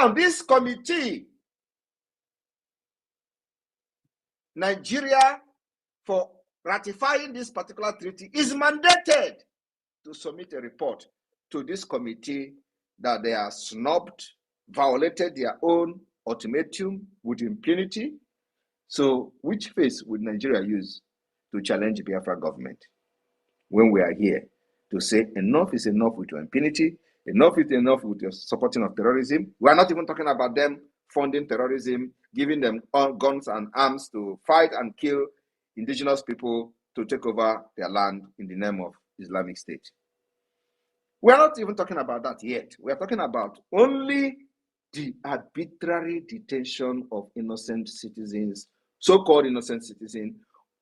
Now, this committee, Nigeria, for ratifying this particular treaty, is mandated to submit a report to this committee that they are snubbed, violated their own ultimatum with impunity. So which face would Nigeria use to challenge the Biafra government when we are here to say enough is enough with your impunity, enough is enough with your supporting of terrorism? We are not even talking about them funding terrorism, giving them guns and arms to fight and kill indigenous people to take over their land in the name of Islamic State. We are not even talking about that yet. We are talking about only the arbitrary detention of innocent citizens, so-called innocent citizens,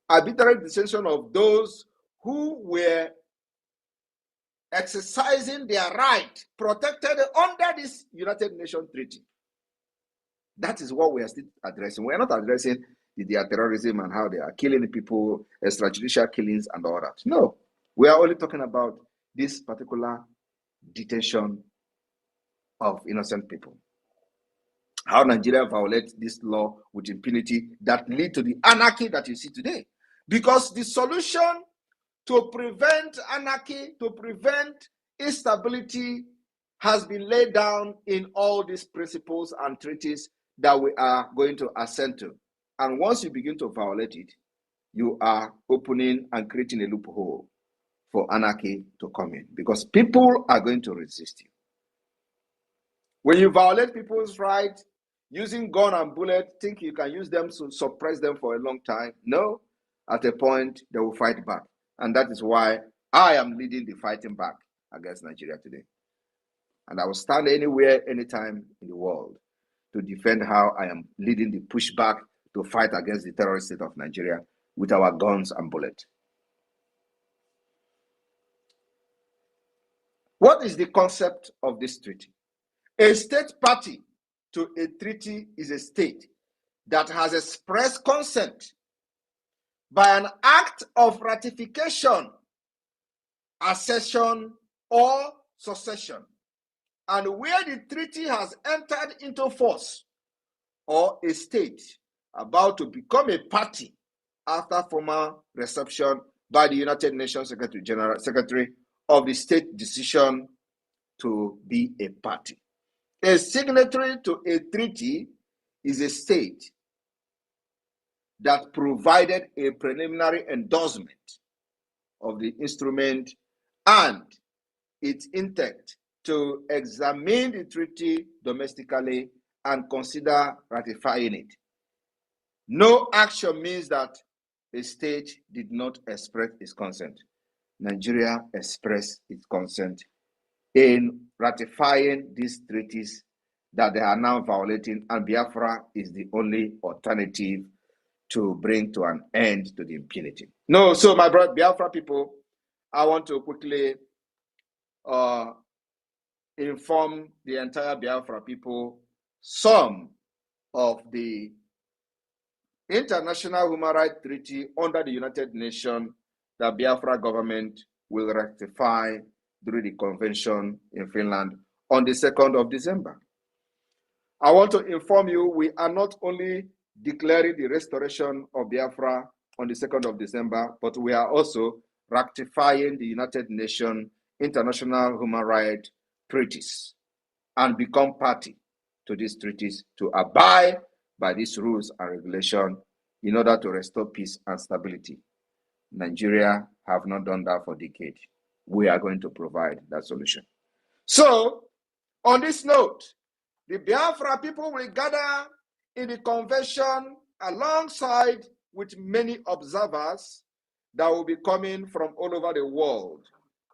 arbitrary detention of those who were exercising their right protected under this United Nations treaty. That is what we are still addressing. We are not addressing their terrorism and how they are killing people, extrajudicial killings and all that. No, we are only talking about this particular detention of innocent people. How Nigeria violates this law with impunity that lead to the anarchy that you see today. Because the solution to prevent anarchy, to prevent instability, has been laid down in all these principles and treaties that we are going to assent to. And once you begin to violate it, you are opening and creating a loophole for anarchy to come in, because people are going to resist you. When you violate people's rights, using gun and bullet, think you can use them to suppress them for a long time? No, at a point they will fight back. And that is why I am leading the fighting back against Nigeria today. And I will stand anywhere, anytime in the world to defend how I am leading the pushback to fight against the terrorist state of Nigeria with our guns and bullets. What is the concept of this treaty? A state party to a treaty is a state that has expressed consent by an act of ratification, accession, or succession, and where the treaty has entered into force, or a state about to become a party after formal reception by the United Nations Secretary of the state decision to be a party. A signatory to a treaty is a state that provided a preliminary endorsement of the instrument and its intent to examine the treaty domestically and consider ratifying it. No action means that a state did not express its consent. Nigeria expressed its consent in ratifying these treaties that they are now violating, and Biafra is the only alternative to bring to an end to the impunity. No, so my brother Biafra people, I want to quickly inform the entire Biafra people some of the international human rights treaty under the United Nations that Biafra government will ratify through the convention in Finland on the 2nd of December. I want to inform you, we are not only declaring the restoration of Biafra on the 2nd of December, but we are also ratifying the United Nations international human rights treaties and become party to these treaties to abide by these rules and regulations in order to restore peace and stability. Nigeria have not done that for decades. We are going to provide that solution. So, on this note, the Biafra people will gather in the convention alongside with many observers that will be coming from all over the world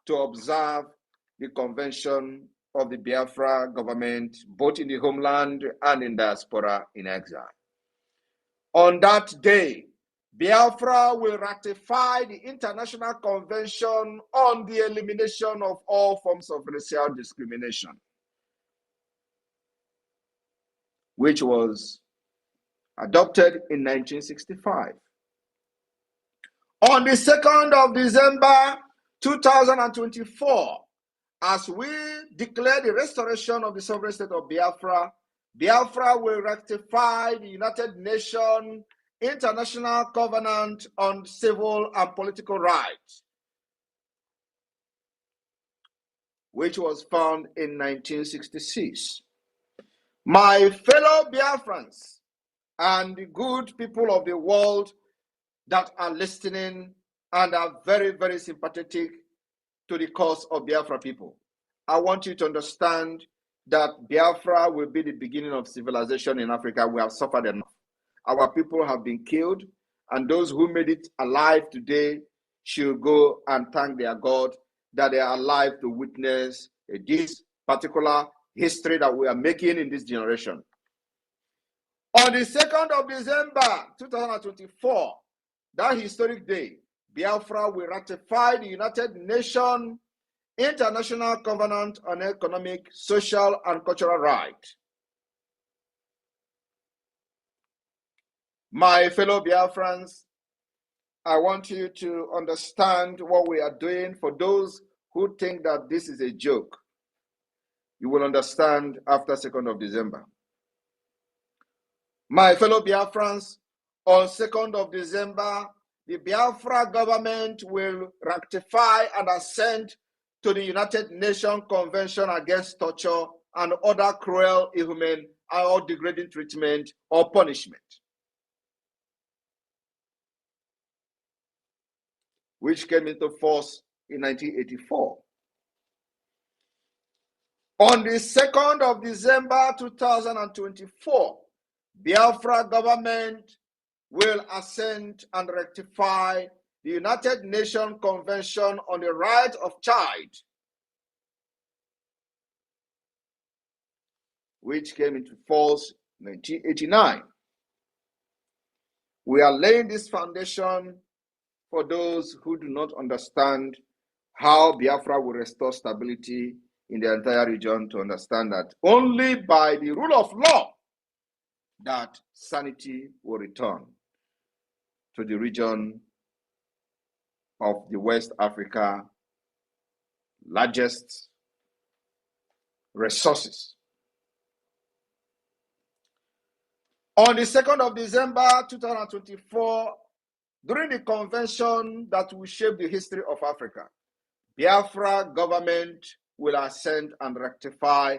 to observe the convention of the Biafra government, both in the homeland and in diaspora in exile. On that day, Biafra will ratify the International Convention on the Elimination of All Forms of Racial Discrimination, which was adopted in 1965. On the 2nd of December 2024, as we declare the restoration of the sovereign state of Biafra, Biafra will ratify the United Nations International Covenant on Civil and Political Rights, which was found in 1966. My fellow Biafrans and the good people of the world that are listening and are very, very sympathetic to the cause of Biafra people, I want you to understand that Biafra will be the beginning of civilization in Africa. We have suffered enough. Our people have been killed, and those who made it alive today should go and thank their God that they are alive to witness this particular history that we are making in this generation. On the 2nd of December 2024, that historic day, Biafra will ratify the United Nations International Covenant on Economic, Social, and Cultural Rights. My fellow Biafrans, I want you to understand what we are doing. For those who think that this is a joke, you will understand after 2nd of December. My fellow Biafrans, on 2nd of December, the Biafra government will ratify and assent to the United Nations Convention Against Torture and other cruel, inhuman, or degrading treatment or punishment, which came into force in 1984. On the 2nd of December 2024, Biafra government will assent and ratify the United Nations Convention on the Right of Child, which came into force in 1989. We are laying this foundation for those who do not understand how Biafra will restore stability in the entire region, to understand that only by the rule of law that sanity will return to the region of the West Africa, largest resources. On the 2nd of December 2024, during the convention that will shape the history of Africa, Biafra government will assent and ratify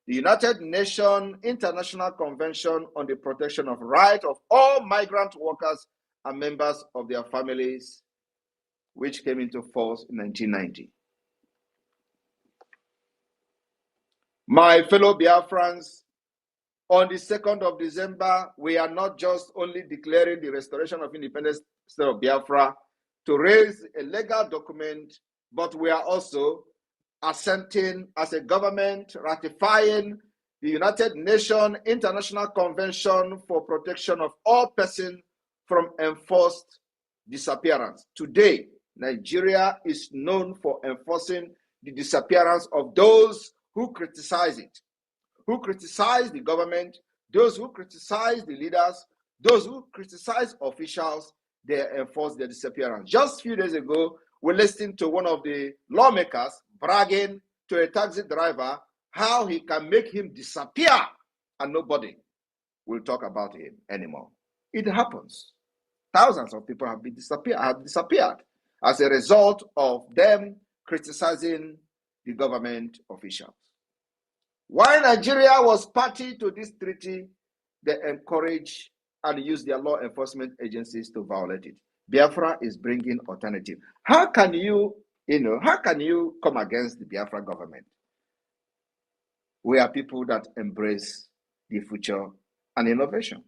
the United Nations International Convention on the Protection of Rights of all migrant workers and members of their families, which came into force in 1990. My fellow Biafrans, on the 2nd of December, we are not just only declaring the restoration of independence state of Biafra to raise a legal document, but we are also assenting as a government, ratifying the United Nations International Convention for Protection of All Persons from Enforced Disappearance. Today, Nigeria is known for enforcing the disappearance of those who criticize it, who criticize the government, those who criticize the leaders, those who criticize officials. They enforce their disappearance. Just a few days ago, we listened to one of the lawmakers bragging to a taxi driver how he can make him disappear and nobody will talk about him anymore. It happens. Thousands of people have disappeared as a result of them criticizing the government officials. While Nigeria was party to this treaty, they encourage and use their law enforcement agencies to violate it. Biafra is bringing alternative. How can you come against the Biafra government? We are people that embrace the future and innovation.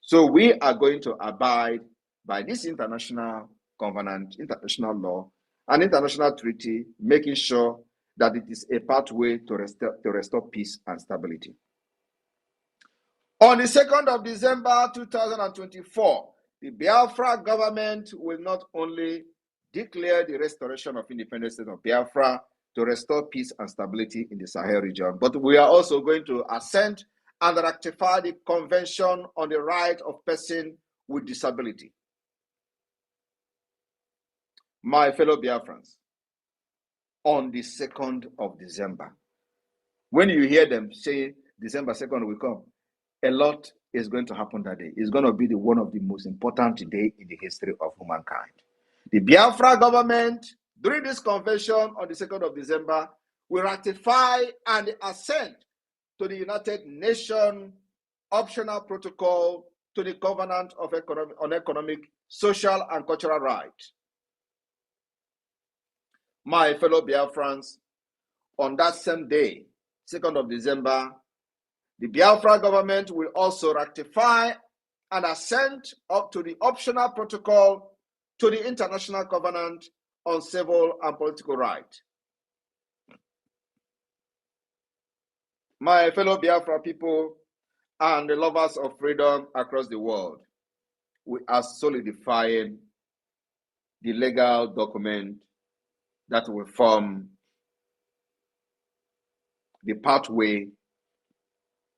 So we are going to abide by this international covenant, international law, and international treaty, making sure that it is a pathway to restore peace and stability. On the 2nd of December 2024, the Biafra government will not only declare the restoration of independence state of Biafra to restore peace and stability in the Sahel region, but we are also going to assent and ratify the Convention on the Right of Persons with Disability. My fellow Biafrans, on the 2nd of December, when you hear them say December 2nd will come, a lot is going to happen that day. It's going to be one of the most important days in the history of humankind. The Biafra government, during this convention on the 2nd of December, will ratify and assent to the United Nations optional protocol to the Covenant on Economic, Social, and Cultural Rights. My fellow Biafrans, on that same day, 2nd of December, the Biafra government will also ratify and assent up to the optional protocol to the International Covenant on Civil and Political Rights. My fellow Biafra people and the lovers of freedom across the world, we are solidifying the legal document that will form the pathway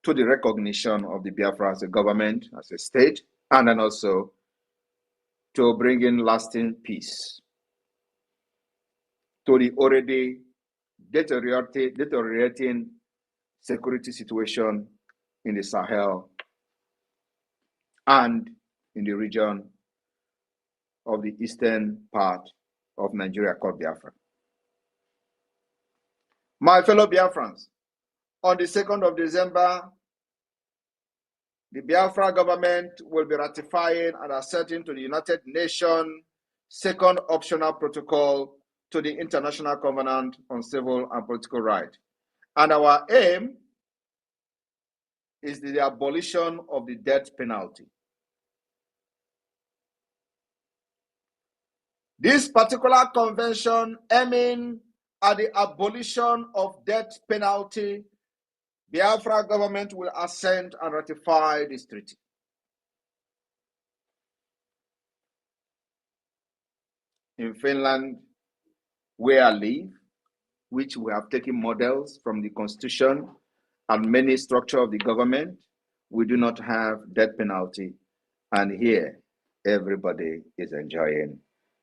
to the recognition of the Biafra as a government, as a state, and then also to bring in lasting peace to the already deteriorating security situation in the Sahel and in the region of the eastern part of Nigeria called Biafra. My fellow Biafrans, on the 2nd of December, the Biafra government will be ratifying and assenting to the United Nations second optional protocol to the International Covenant on Civil and Political Rights. And our aim is the abolition of the death penalty. This particular convention aiming at the abolition of death penalty, Biafra government will assent and ratify this treaty. In Finland, where I live, which we have taken models from the constitution and many structure of the government, we do not have death penalty. And here, everybody is enjoying,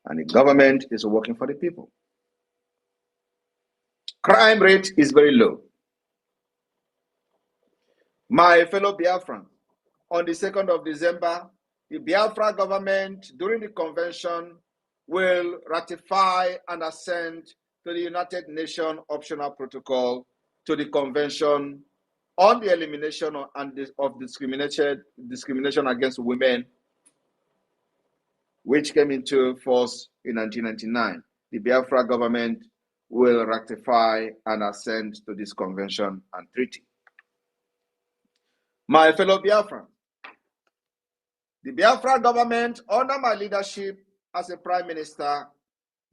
and the government is working for the people. Crime rate is very low. My fellow Biafran, on the 2nd of December, the Biafra government, during the convention, will ratify and assent to the United Nations optional protocol to the Convention on the Elimination of Discrimination against Women, which came into force in 1999. The Biafra government will ratify and assent to this convention and treaty. My fellow Biafran, the Biafra government, under my leadership as a prime minister,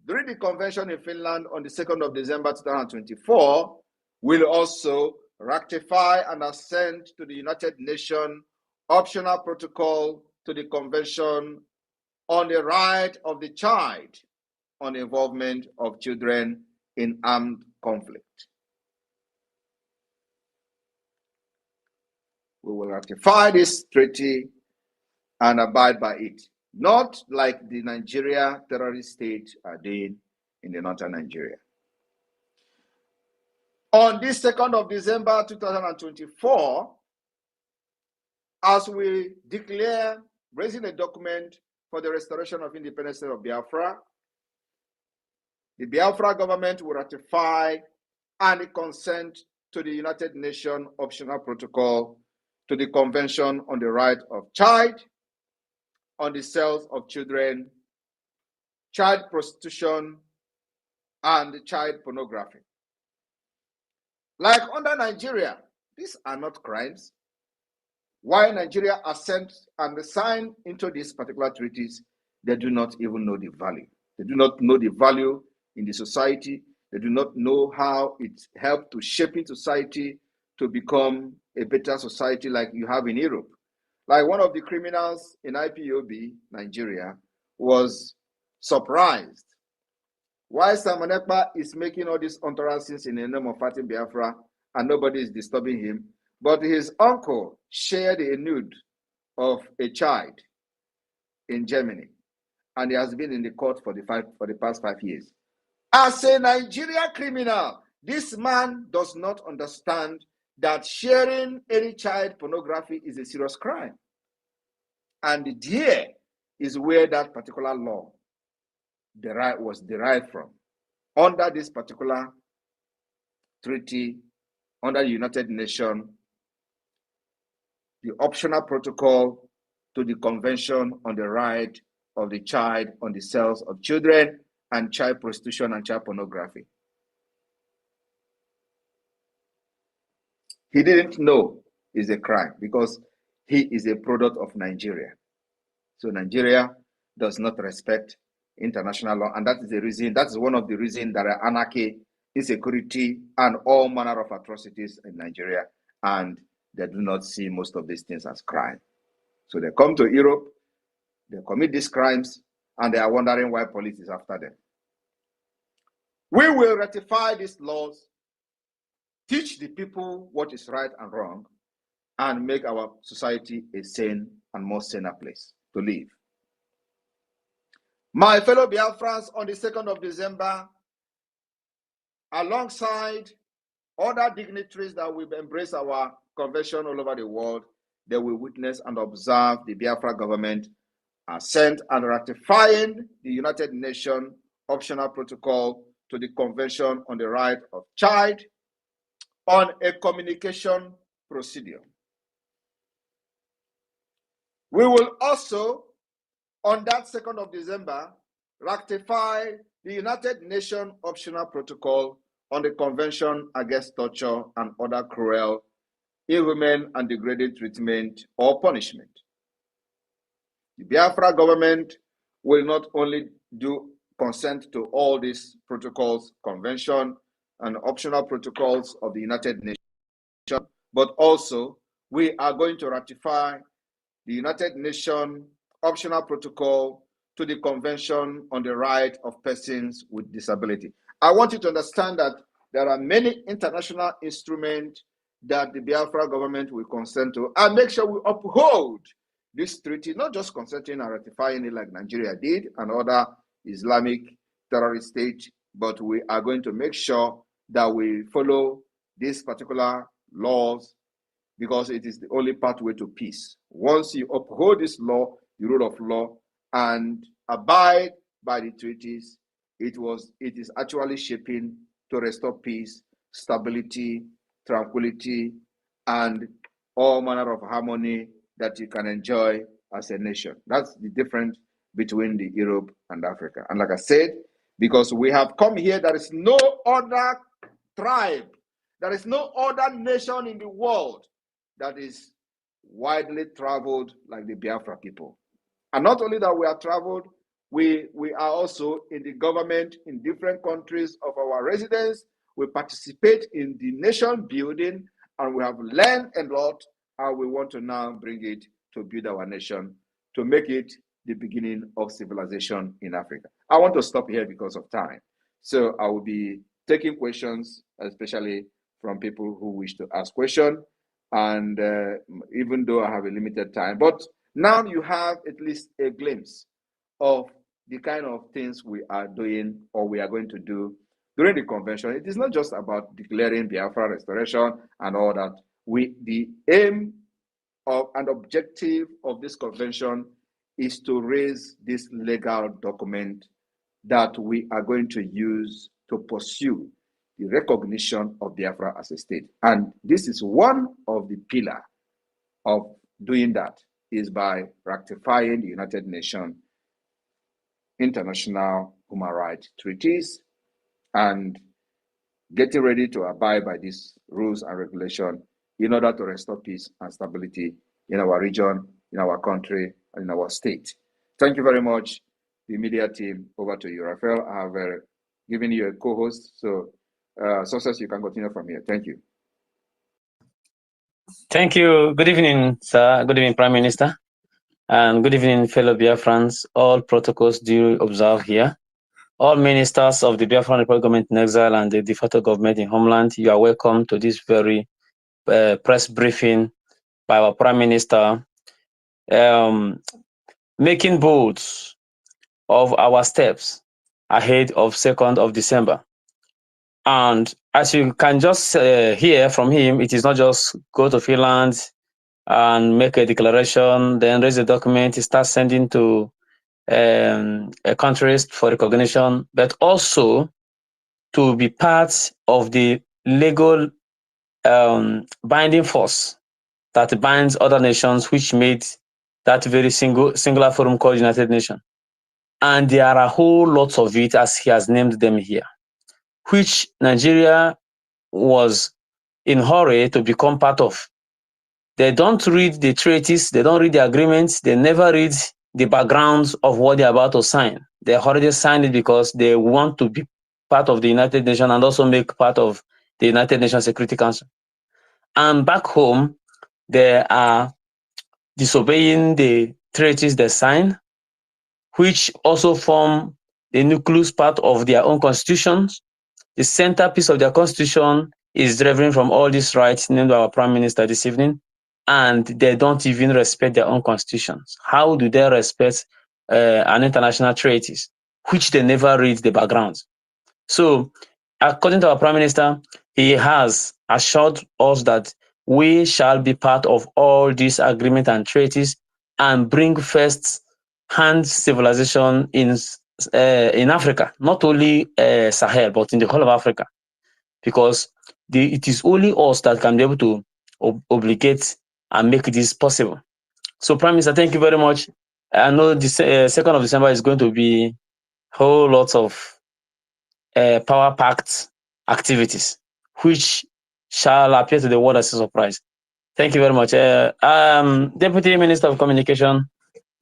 during the convention in Finland on the 2nd of December 2024, will also ratify and assent to the United Nations optional protocol to the Convention on the Right of the Child on involvement of children in armed conflict. We will ratify this treaty and abide by it, not like the Nigeria terrorist state are doing in the northern Nigeria. On this 2nd of December 2024, as we declare raising a document for the restoration of independence of Biafra, the Biafra government will ratify and consent to the United Nations optional protocol to the Convention on the Right of Child, on the sales of children, child prostitution, and child pornography. Like under Nigeria, these are not crimes. Why Nigeria assent and sign into these particular treaties, they do not even know the value. They do not know the value in the society. They do not know how it helped to shape in society to become a better society like you have in Europe. Like one of the criminals in IPOB, Nigeria, was surprised why Simon Ekpa is making all these utterances in the name of fighting Biafra and nobody is disturbing him. But his uncle shared a nude of a child in Germany, and he has been in the court for the past 5 years. As a Nigerian criminal, this man does not understand that sharing any child pornography is a serious crime. And here is where that particular law was derived from. Under this particular treaty, under the United Nations, the optional protocol to the Convention on the Right of the Child on the Sales of Children and Child Prostitution and Child Pornography. He didn't know it's a crime because he is a product of Nigeria. So Nigeria does not respect international law, and that is the reason, that is one of the reasons there are anarchy, insecurity, and all manner of atrocities in Nigeria, and they do not see most of these things as crime. So they come to Europe, they commit these crimes, and they are wondering why police is after them. We will ratify these laws, teach the people what is right and wrong, and make our society a sane and more saner place to live. My fellow Biafrans, on the 2nd of December, alongside other dignitaries that will embrace our convention all over the world, they will witness and observe the Biafra government assent and ratifying the United Nations optional protocol to the Convention on the Right of Child on a communication procedure. We will also, on that 2nd of December, ratify the United Nations optional protocol on the Convention Against Torture and Other Cruel, Inhuman, and Degrading Treatment or Punishment. The Biafra government will not only do consent to all these protocols, convention, and optional protocols of the United Nations, but also we are going to ratify the United Nations optional protocol to the Convention on the Right of Persons with Disability. I want you to understand that there are many international instruments that the Biafra government will consent to, and make sure we uphold this treaty, not just consenting and ratifying it like Nigeria did and other Islamic terrorist states, but we are going to make sure that we follow these particular laws because it is the only pathway to peace. Once you uphold this law, the rule of law, and abide by the treaties, it is actually shaping to restore peace, stability, tranquility, and all manner of harmony that you can enjoy as a nation. That's the difference between the Europe and Africa. And like I said, because we have come here, there is no other tribe, there is no other nation in the world that is widely traveled like the Biafra people. And not only that we are traveled, we are also in the government in different countries of our residence. We participate in the nation building, and we have learned a lot, and we want to now bring it to build our nation, to make it the beginning of civilization in Africa. I want to stop here because of time. So I will be taking questions, especially from people who wish to ask questions. And even though I have a limited time, but now you have at least a glimpse of the kind of things we are doing or we are going to do during the convention. It is not just about declaring Biafra restoration and all that. The aim of and objective of this convention is to raise this legal document that we are going to use to pursue the recognition of Biafra as a state. And this is one of the pillars of doing that, is by ratifying the United Nations international human rights treaties and getting ready to abide by these rules and regulations in order to restore peace and stability in our region, in our country, and in our state. Thank you very much, the media team. Over to you, Raphael. I have given you a co-host, so Success, you can continue from here. Thank you. Thank you. Good evening, sir. Good evening, Prime Minister. And good evening, fellow Biafrans. All protocols do observe here. All ministers of the Biafran Republic government in exile and the de facto government in homeland, you are welcome to this very press briefing by our Prime Minister, making bold of our steps ahead of 2nd of December. And as you can just hear from him, it is not just go to Finland and make a declaration, then raise a document, start sending to countries for recognition, but also to be part of the legal binding force that binds other nations, which made that very singular forum called United Nations. And there are a whole lot of it, as he has named them here, which Nigeria was in a hurry to become part of. They don't read the treaties, they don't read the agreements, they never read the backgrounds of what they're about to sign. They already signed it because they want to be part of the United Nations and also make part of the United Nations Security Council. And back home, they are disobeying the treaties they sign, which also form the nucleus part of their own constitutions. The centerpiece of their constitution is deriving from all these rights named by our Prime Minister this evening, and they don't even respect their own constitutions. How do they respect an international treaties, which they never read the backgrounds? So, according to our Prime Minister, he has assured us that we shall be part of all these agreements and treaties and bring first-hand civilization in Africa, not only Sahel, but in the whole of Africa, because it is only us that can be able to obligate and make this possible. So, Prime Minister, thank you very much. I know the 2nd of December is going to be whole lot of power-packed activities, which shall appear to the world as a surprise. Thank you very much. Deputy Minister of Communication,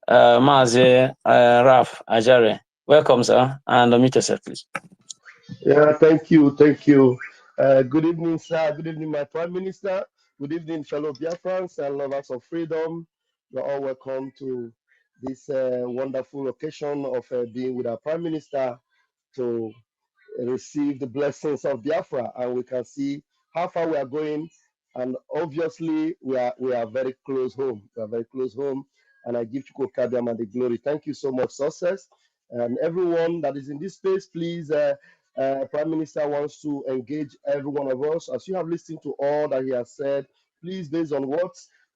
Mazi Raf Ajare. Welcome, sir, and unmute yourself, please. Yeah, thank you, thank you. Good evening, sir. Good evening, my Prime Minister. Good evening, fellow Biafrans and lovers of freedom. You're all welcome to this wonderful occasion of being with our Prime Minister to receive the blessings of Biafra, and we can see how far we are going. And obviously, we are very close home. We are very close home, and I give Chukwu Kabiam and the glory. Thank you so much, success, and everyone that is in this space. Please, Prime Minister wants to engage every one of us. As you have listened to all that he has said, please, based on what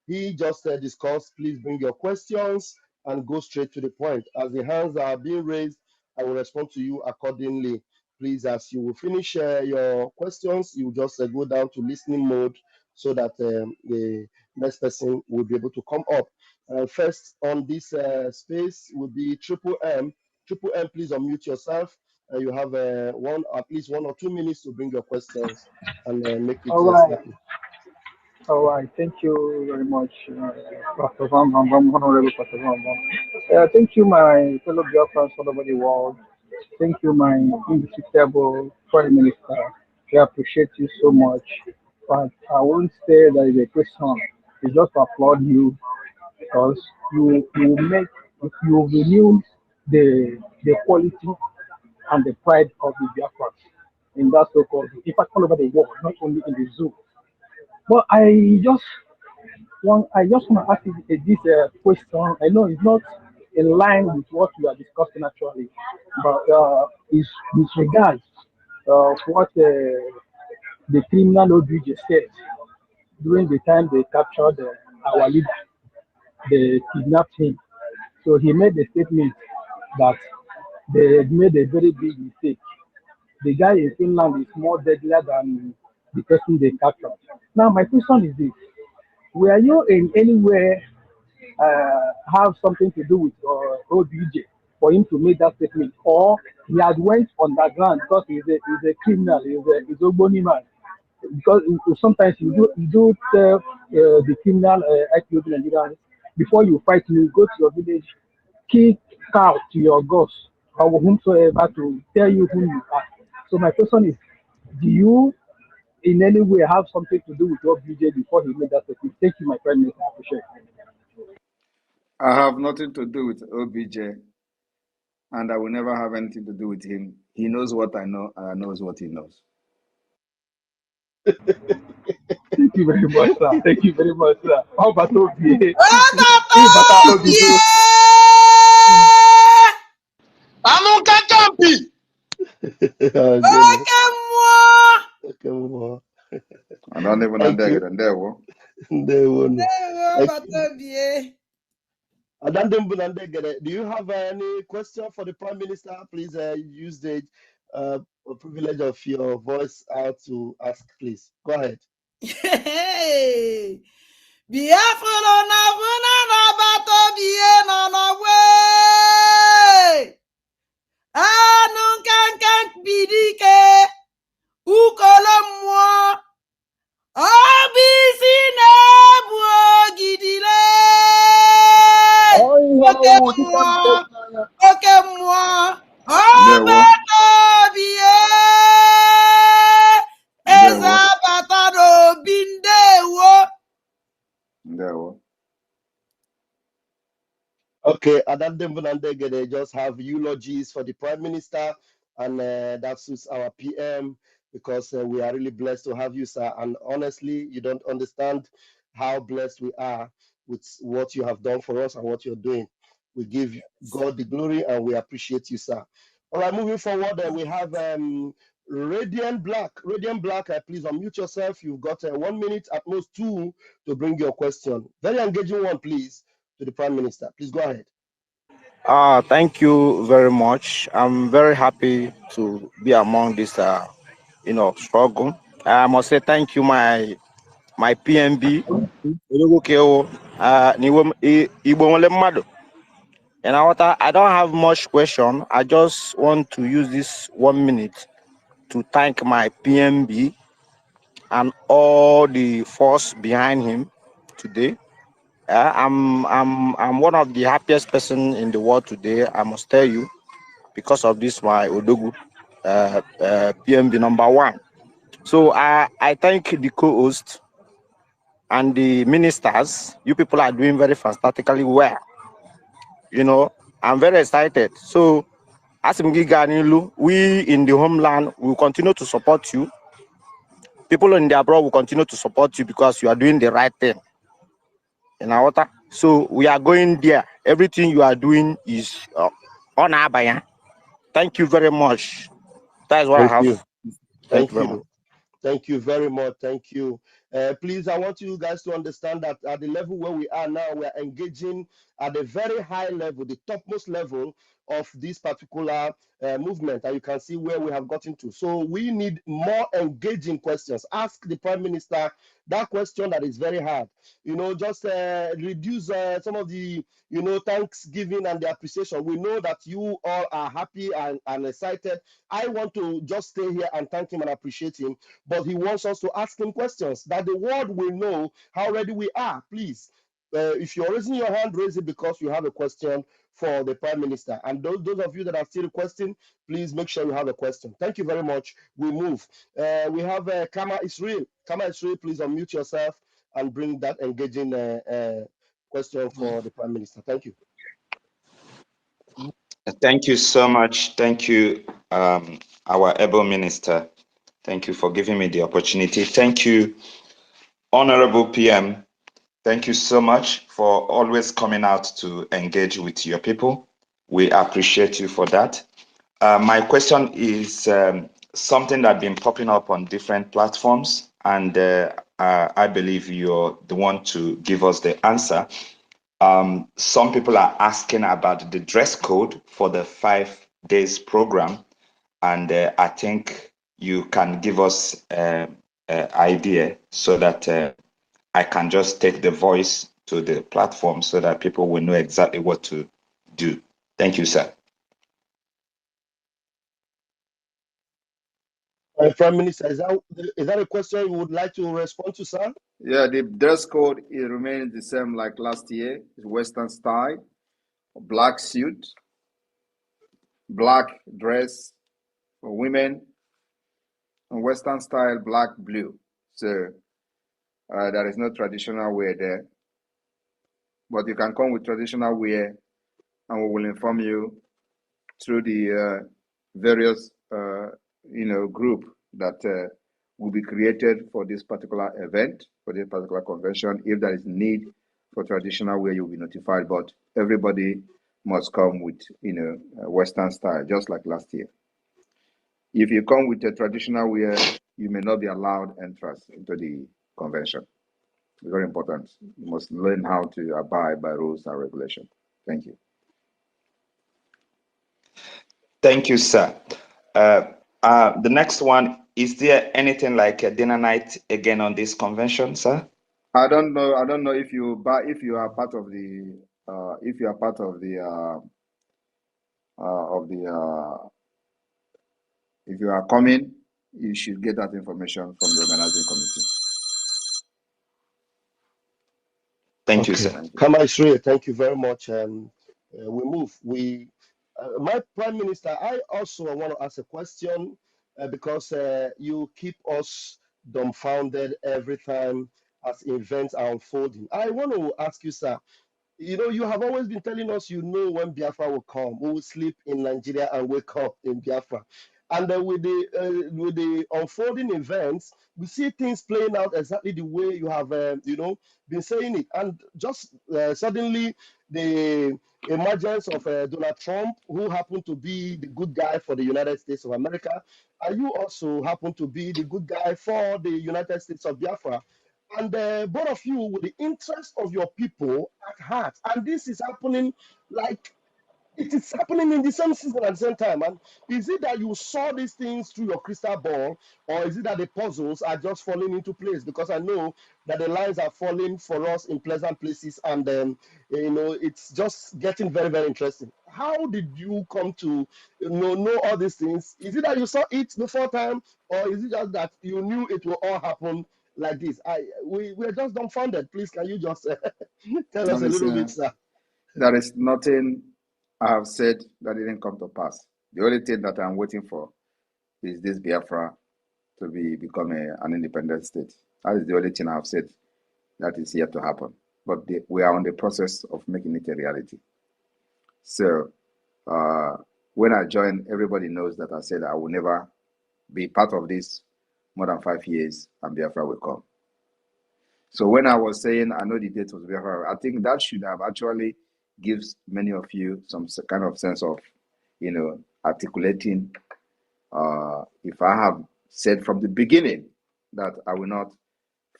he just discussed, please bring your questions and go straight to the point. As the hands are being raised, I will respond to you accordingly. Please, as you will finish your questions, you just go down to listening mode so that the next person will be able to come up. First on this space will be Triple M. Triple M, please unmute yourself. You have at least 1 or 2 minutes to bring your questions and make it All right. snappy. All right. Thank you very much, Pastor Van Van Van, Honorable Pastor Van Van. Thank you, my fellow Biafrans all over the world. Thank you, my indefatigable Prime Minister. We appreciate you so much. But I won't say that is a question. It's just to applaud you because you make you renew the quality and the pride of the Biafrans in that so-called, in fact, all over the world, not only in the zoo. But I just want to ask you this question. I know it's not in line with what we are discussing actually, but is with regards what the criminal OBJ said during the time they captured our leader, they kidnapped him. So he made a statement that they made a very big mistake. The guy in Finland is more deadlier than the person they captured. Now, my question is this: were you in any way have something to do with OBJ for him to make that statement, or he had went underground because he's a criminal, he's a bony man? Because sometimes you do tell the criminal IPOB Nigerians before you fight, you go to your village, kick out to your gods or whomsoever to tell you who you are. So my question is, do you in any way have something to do with OBJ before he made that statement? Thank you, my Prime Minister. I appreciate it. I have nothing to do with OBJ, and I will never have anything to do with him. He knows what I know, and I knows what he knows. Thank you very much, sir. Thank you very much, sir. How about OBJ? Oh, goodness. more. I don't even Thank you. understand there. Wo. Do you have any question for the Prime Minister? Please use the privilege of your voice out to ask, please. Go ahead. Hey, Biafra na vuna na bato bie no no way. Anu kankan bidike ukolo mwa obisi na buo gidile. Oke mwa obato bie. Eza batado bindewo. There. Wo. Okay, they just have eulogies for the Prime Minister, and that suits our PM because we are really blessed to have you, sir. And honestly, you don't understand how blessed we are with what you have done for us and what you're doing. We give God the glory and we appreciate you, sir. All right, moving forward, we have Radiant Black. Radiant Black, please unmute yourself. You've got 1 minute, at most 2, to bring your question. Very engaging one, please, to the Prime Minister. Please go ahead. Thank you very much. I'm very happy to be among this, struggle. I must say thank you, my PMB. And I don't have much question. I just want to use this 1 minute to thank my PMB and all the force behind him today. I'm one of the happiest person in the world today. I must tell you, because of this, my Odogu, PMB number 1. So I thank the co-host and the ministers. You people are doing very fantastically well. I'm very excited. So as we in the homeland will continue to support you. People in the abroad will continue to support you because you are doing the right thing. So we are going there. Everything you are doing is on Abaya. Thank you very much. That is what I have. Thank you very much. Thank you very much. Thank you. Please, I want you guys to understand that at the level where we are now, we are engaging at a very high level, the topmost level of this particular movement. And you can see where we have gotten to. So we need more engaging questions. Ask the Prime Minister that question that is very hard. Just reduce some of the, thanksgiving and the appreciation. We know that you all are happy and excited. I want to just stay here and thank him and appreciate him. But he wants us to ask him questions that the world will know how ready we are. Please, if you're raising your hand, raise it because you have a question for the Prime Minister. And those of you that are still requesting, please make sure you have a question. Thank you very much. We move. We have Kama Israel. Kama Israel, please unmute yourself and bring that engaging question for the Prime Minister. Thank you. Thank you so much. Thank you, our able minister. Thank you for giving me the opportunity. Thank you, Honorable PM. Thank you so much for always coming out to engage with your people. We appreciate you for that. My question is something that's been popping up on different platforms, and I believe you're the one to give us the answer. Some people are asking about the dress code for the 5 days program, and I think you can give us an idea so that I can just take the voice to the platform so that people will know exactly what to do. Thank you, sir. Prime Minister, is that a question you would like to respond to, sir? Yeah, the dress code remains the same like last year. It's Western style, black suit, black dress for women, and Western style, black, blue. So there is no traditional wear there. But you can come with traditional wear and we will inform you through the various, group that will be created for this particular event, for this particular convention. If there is need for traditional wear, you'll be notified. But everybody must come with, Western style, just like last year. If you come with a traditional wear, you may not be allowed entrance into the convention. Very important. You must learn how to abide by rules and regulations. Thank you. Thank you, sir. The next one, is there anything like a dinner night again on this convention, sir? I don't know if you are part of the if you are coming, you should get that information from the organizing committee. Thank you, Okay. sir. Kamaisri, thank you very much. We move. My Prime Minister, I also want to ask a question because you keep us dumbfounded every time as events are unfolding. I want to ask you, sir, you have always been telling us when Biafra will come. We will sleep in Nigeria and wake up in Biafra. And with the unfolding events, we see things playing out exactly the way you have been saying it. And just suddenly the emergence of Donald Trump, who happened to be the good guy for the United States of America, and you also happen to be the good guy for the United States of Biafra. And both of you with the interest of your people at heart. And this is happening like it is happening in the same season at the same time. And is it that you saw these things through your crystal ball, or is it that the puzzles are just falling into place? Because I know that the lines are falling for us in pleasant places, and it's just getting very, very interesting. How did you come to know all these things? Is it that you saw it before time, or is it just that you knew it will all happen like this? We're just dumbfounded. Please, can you just tell us a little bit, sir? There is nothing I have said that didn't come to pass. The only thing that I'm waiting for is this Biafra to become an independent state. That is the only thing I've said that is yet to happen. But we are on the process of making it a reality. So when I joined, everybody knows that I said I will never be part of this more than 5 years, and Biafra will come. So when I was saying I know the date was Biafra, I think that should have actually gives many of you some kind of sense of, articulating. If I have said from the beginning that I will not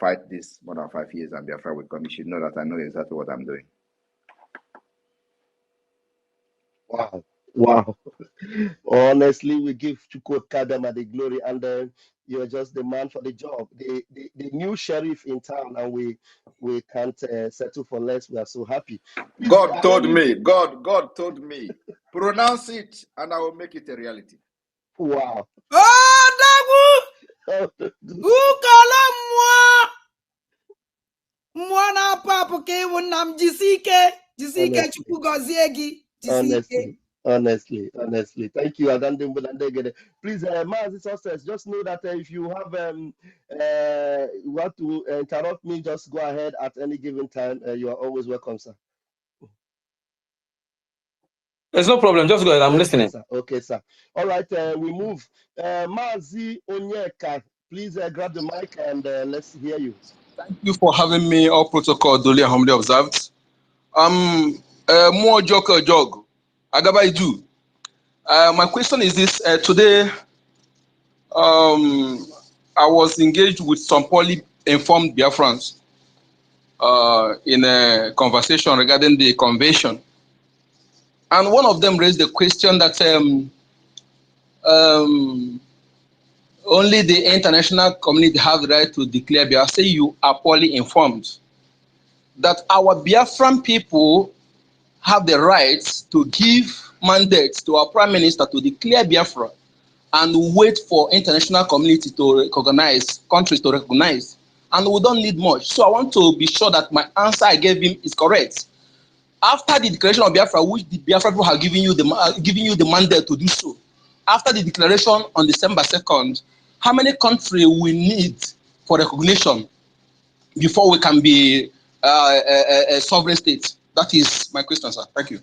fight this more than 5 years and Biafra will come, you should know that I know exactly what I'm doing. Wow. Honestly, we give Chukwu Kadama the glory, and you're just the man for the job, the new sheriff in town, and we can't settle for less. We are so happy. Please, God told me, pronounce it, and I will make it a reality. Wow. Ukala mmụọ na-apụ apụ ka ịwụ nna m jisike Chukwu gọzie gị Honestly, thank you, Adandegede. Please, Mazi Success, just know that if you have you want to interrupt me, just go ahead at any given time. You are always welcome, sir. There's no problem. Just go ahead. I'm listening. Okay, sir. All right, we move. Mazi Onyeka, please grab the mic and let's hear you. Thank you for having me. All protocol duly and humbly observed. More jog. Agaba do. My question is this: today, I was engaged with some poorly informed Biafrans in a conversation regarding the convention, and one of them raised the question that only the international community have the right to declare Biafra. Say you are poorly informed. That our Biafran people have the right to give mandates to our prime minister to declare Biafra and wait for international community to recognize, countries to recognize. And we don't need much. So I want to be sure that my answer I gave him is correct. After the declaration of Biafra, which the Biafra people have given you the mandate to do so, after the declaration on December 2nd, how many countries we need for recognition before we can be a sovereign state? That is my question, sir. Thank you.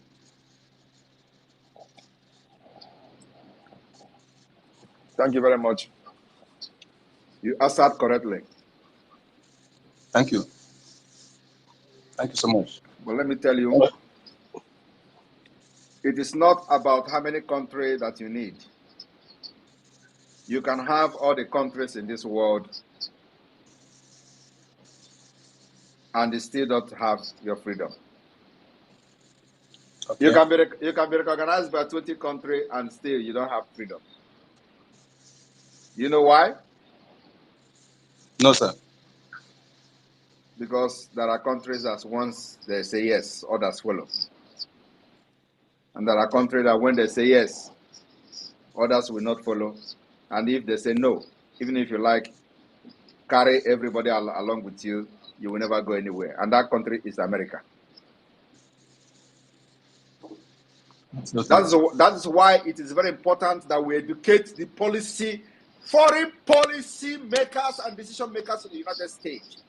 Thank you very much. You answered correctly. Thank you. Thank you so much. But let me tell you, it is not about how many countries that you need. You can have all the countries in this world and they still don't have your freedom. Okay. You can be recognized by 20 countries and still you don't have freedom. You know why? No, sir. Because there are countries that once they say yes, others follow. And there are countries that when they say yes, others will not follow. And if they say no, even if you like, carry everybody along with you, you will never go anywhere. And that country is America. That is why it is very important that we educate the foreign policy makers and decision makers in the United States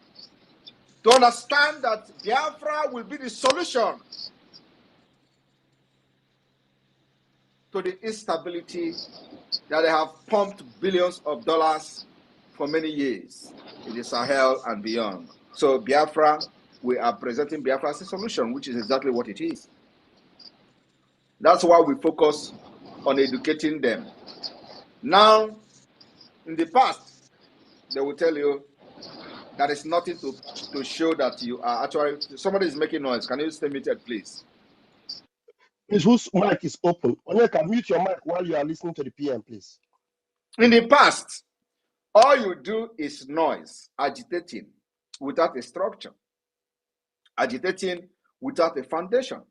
to understand that Biafra will be the solution to the instability that they have pumped billions of dollars for many years in the Sahel and beyond. So Biafra, we are presenting Biafra as a solution, which is exactly what it is. That's why we focus on educating them. Now, in the past, they will tell you there is nothing to show that you are actually, somebody is making noise. Can you stay muted, please? Please, whose mic is open? Onyeka, mute your mic while you are listening to the PM, please. In the past, all you do is noise, agitating without a structure, agitating without a foundation,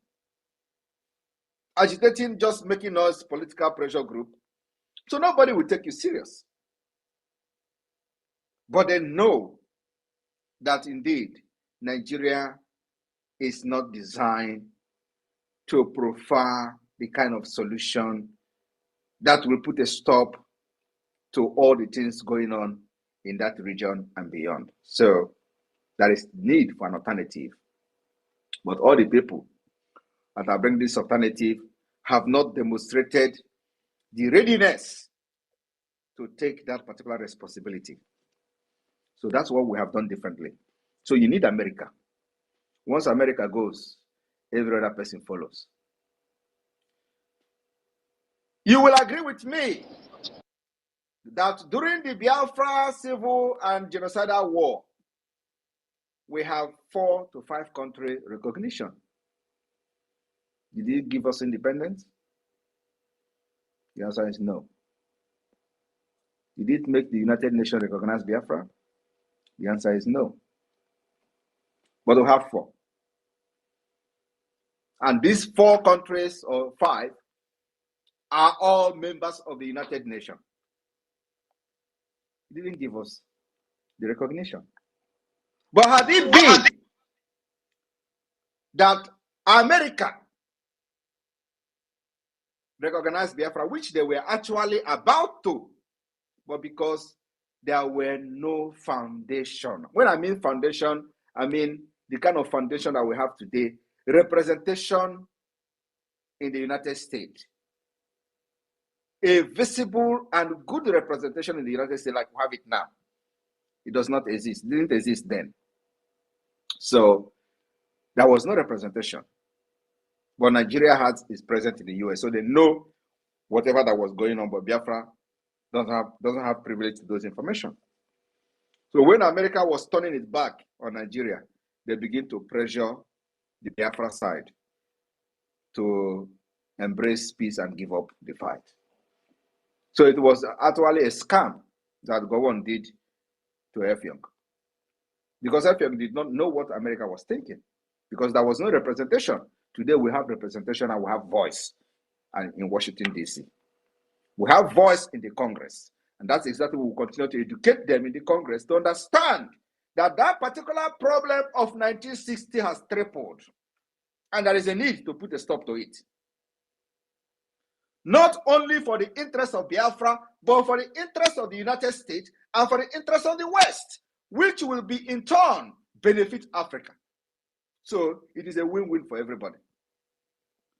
agitating just making noise, political pressure group. So nobody will take you serious. But they know that indeed Nigeria is not designed to provide the kind of solution that will put a stop to all the things going on in that region and beyond. So there is need for an alternative. But all the people that are bringing this alternative have not demonstrated the readiness to take that particular responsibility. So that's what we have done differently. So you need America. Once America goes, every other person follows. You will agree with me that during the Biafra civil and genocidal war, we have 4 to 5 country recognition. Did it give us independence? The answer is no. Did it make the United Nations recognize Biafra? The answer is no. But we have 4. And these 4 countries, or 5, are all members of the United Nations. It didn't give us the recognition. But had it been that America recognized Biafra, which they were actually about to, but because there were no foundation. When I mean foundation, I mean the kind of foundation that we have today, representation in the United States. A visible and good representation in the United States like we have it now. It does not exist. It didn't exist then. So there was no representation. But Nigeria is present in the US, so they know whatever that was going on, but Biafra doesn't have privilege to those information. So when America was turning its back on Nigeria, they begin to pressure the Biafra side to embrace peace and give up the fight. So it was actually a scam that Gowon did to Effiong, because Effiong did not know what America was thinking, because there was no representation. Today we have representation and we have voice in Washington, D.C. We have voice in the Congress. And that's exactly what we'll continue to educate them in the Congress to understand that that particular problem of 1960 has tripled. And there is a need to put a stop to it. Not only for the interest of Biafra, but for the interest of the United States and for the interest of the West, which will be in turn benefit Africa. So it is a win-win for everybody.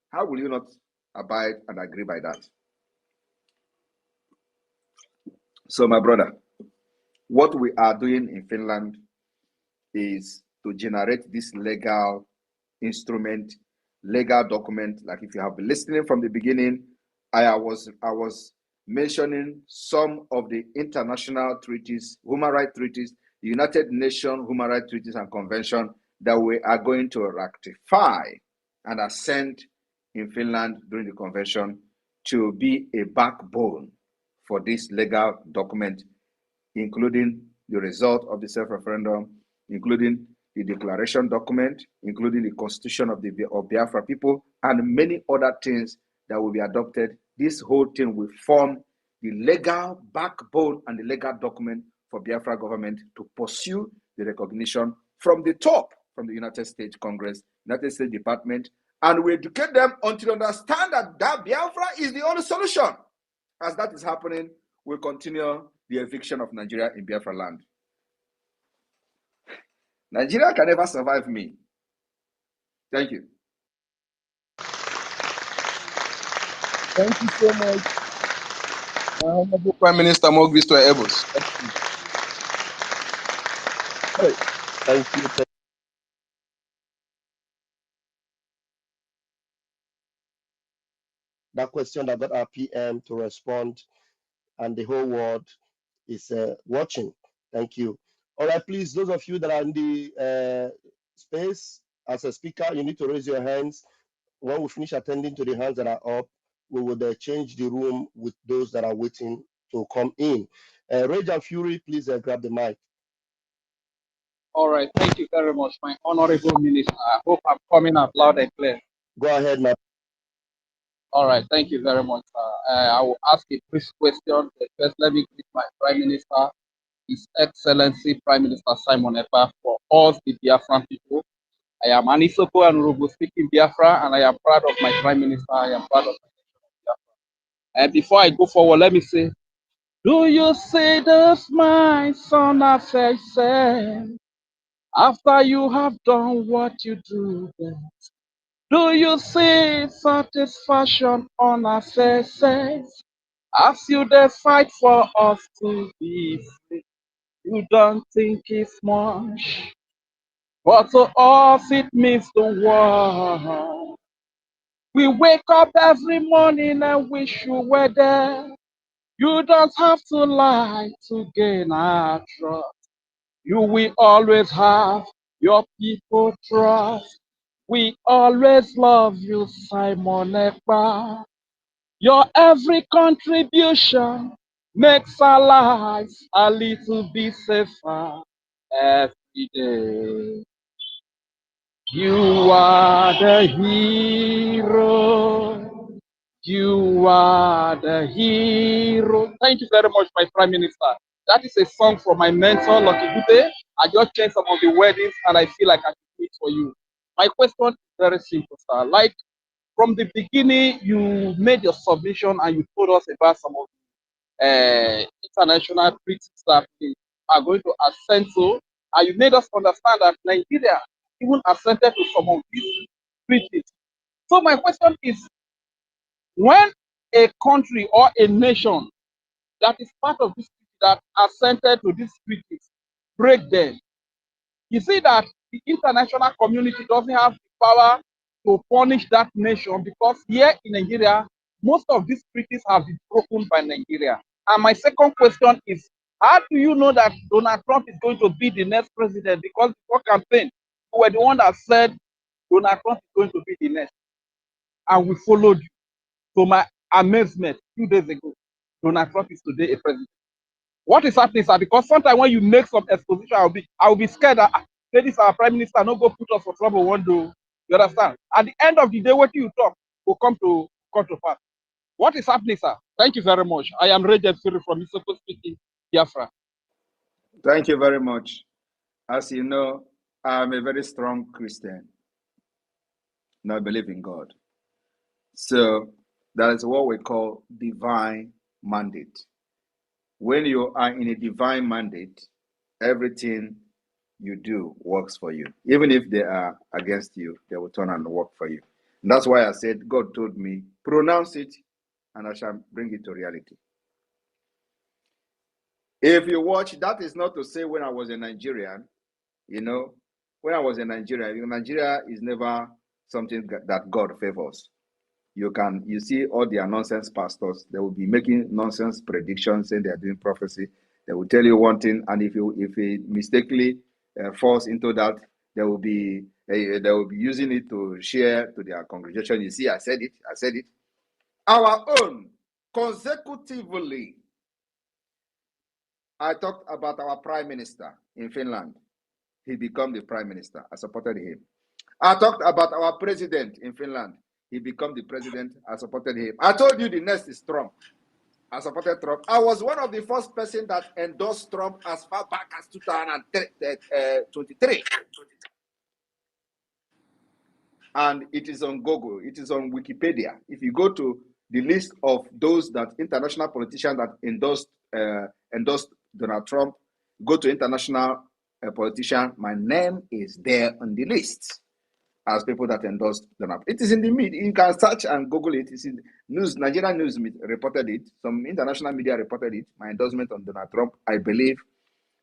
How will you not abide and agree by that? So my brother, what we are doing in Finland is to generate this legal instrument, legal document. Like if you have been listening from the beginning, I was mentioning some of the international treaties, human rights treaties, the United Nations human rights treaties and convention that we are going to ratify and assent in Finland during the convention to be a backbone for this legal document, including the result of the self-referendum, including the declaration document, including the constitution of Biafra people, and many other things that will be adopted. This whole thing will form the legal backbone and the legal document for Biafra government to pursue the recognition from the top, from the United States Congress, United States Department, and we educate them until they understand that Biafra is the only solution. As that is happening, we'll continue the eviction of Nigeria in Biafra land. Nigeria can never survive me. Thank you. Thank you so much, Honorable Prime Minister Mogvisto Ebos. Thank you. That question that got our PM to respond, and the whole world is watching. Thank you. All right, please, those of you that are in the space as a speaker, you need to raise your hands. When we finish attending to the hands that are up, we will change the room with those that are waiting to come in. Rage and Fury, please grab the mic. All right, thank you very much, my honorable minister. I hope I'm coming out loud and clear. Go ahead, my. All right, thank you very much. I will ask a quick question. First, let me greet my Prime Minister, His Excellency Prime Minister Simon Ekpa, for all the Biafran people. I am Anisoko and Urubu speaking Biafra, and I am proud of my Prime Minister. I am proud of my Biafra. And before I go forward, let me say, do you see this, my son, affection? After you have done what you do best, do you see satisfaction on our faces? As you fight for us to be free, you don't think it's much, but to us it means the world. We wake up every morning and wish you were there. You don't have to lie to gain our trust. You will always have your people trust. We always love you, Simon Ekpa. Your every contribution makes our lives a little bit safer every day. You are the hero. You are the hero. Thank you very much, my Prime Minister. That is a song from my mentor, Lucky Dube. I just changed some of the weddings and I feel like I should do it for you. My question is very simple, sir. Like from the beginning, you made your submission and you told us about some of the international treaties that we are going to assent to. And you made us understand that Nigeria even assented to some of these treaties. So my question is, when a country or a nation that is part of this treaty that assented to these treaties break them, you see that the international community doesn't have the power to punish that nation because here in Nigeria, most of these treaties have been broken by Nigeria. And my second question is, how do you know that Donald Trump is going to be the next president? Because before campaign, you were the one that said Donald Trump is going to be the next. And we followed you. To my amazement, 2 days ago, Donald Trump is today a president. What is happening, sir? Because sometimes when you make some exposition, I'll be scared that this our prime minister not go put us for trouble one day. You understand? At the end of the day, what you talk will come to pass. What is happening, sir? Thank you very much. I am Regent Siri from Isoko speaking, Biafra. Thank you very much. As you know, I'm a very strong Christian. And I believe in God. So that is what we call divine mandate. When you are in a divine mandate, everything you do works for you. Even if they are against you, they will turn and work for you. And that's why I said, God told me, pronounce it, and I shall bring it to reality. If you watch, that is not to say when I was a Nigerian, when I was in Nigeria, Nigeria is never something that God favors. you see all their nonsense pastors. They will be making nonsense predictions, saying they are doing prophecy. They will tell you one thing, and if it mistakenly falls into that, they will be using it to share to their congregation. You see, I said it. Our own, consecutively. I talked about our prime minister in Finland. He became the prime minister. I supported him. I talked about our president in Finland. He became the president. I supported him. I told you the next is Trump. I supported Trump. I was one of the first person that endorsed Trump as far back as 2023. And it is on Google. It is on Wikipedia. If you go to the list of those that international politicians that endorsed Donald Trump, go to international politician, my name is there on the list as people that endorsed Donald Trump. It is in the media. You can search and Google it. It's in news. Nigerian news reported it. Some international media reported it. My endorsement on Donald Trump. I believe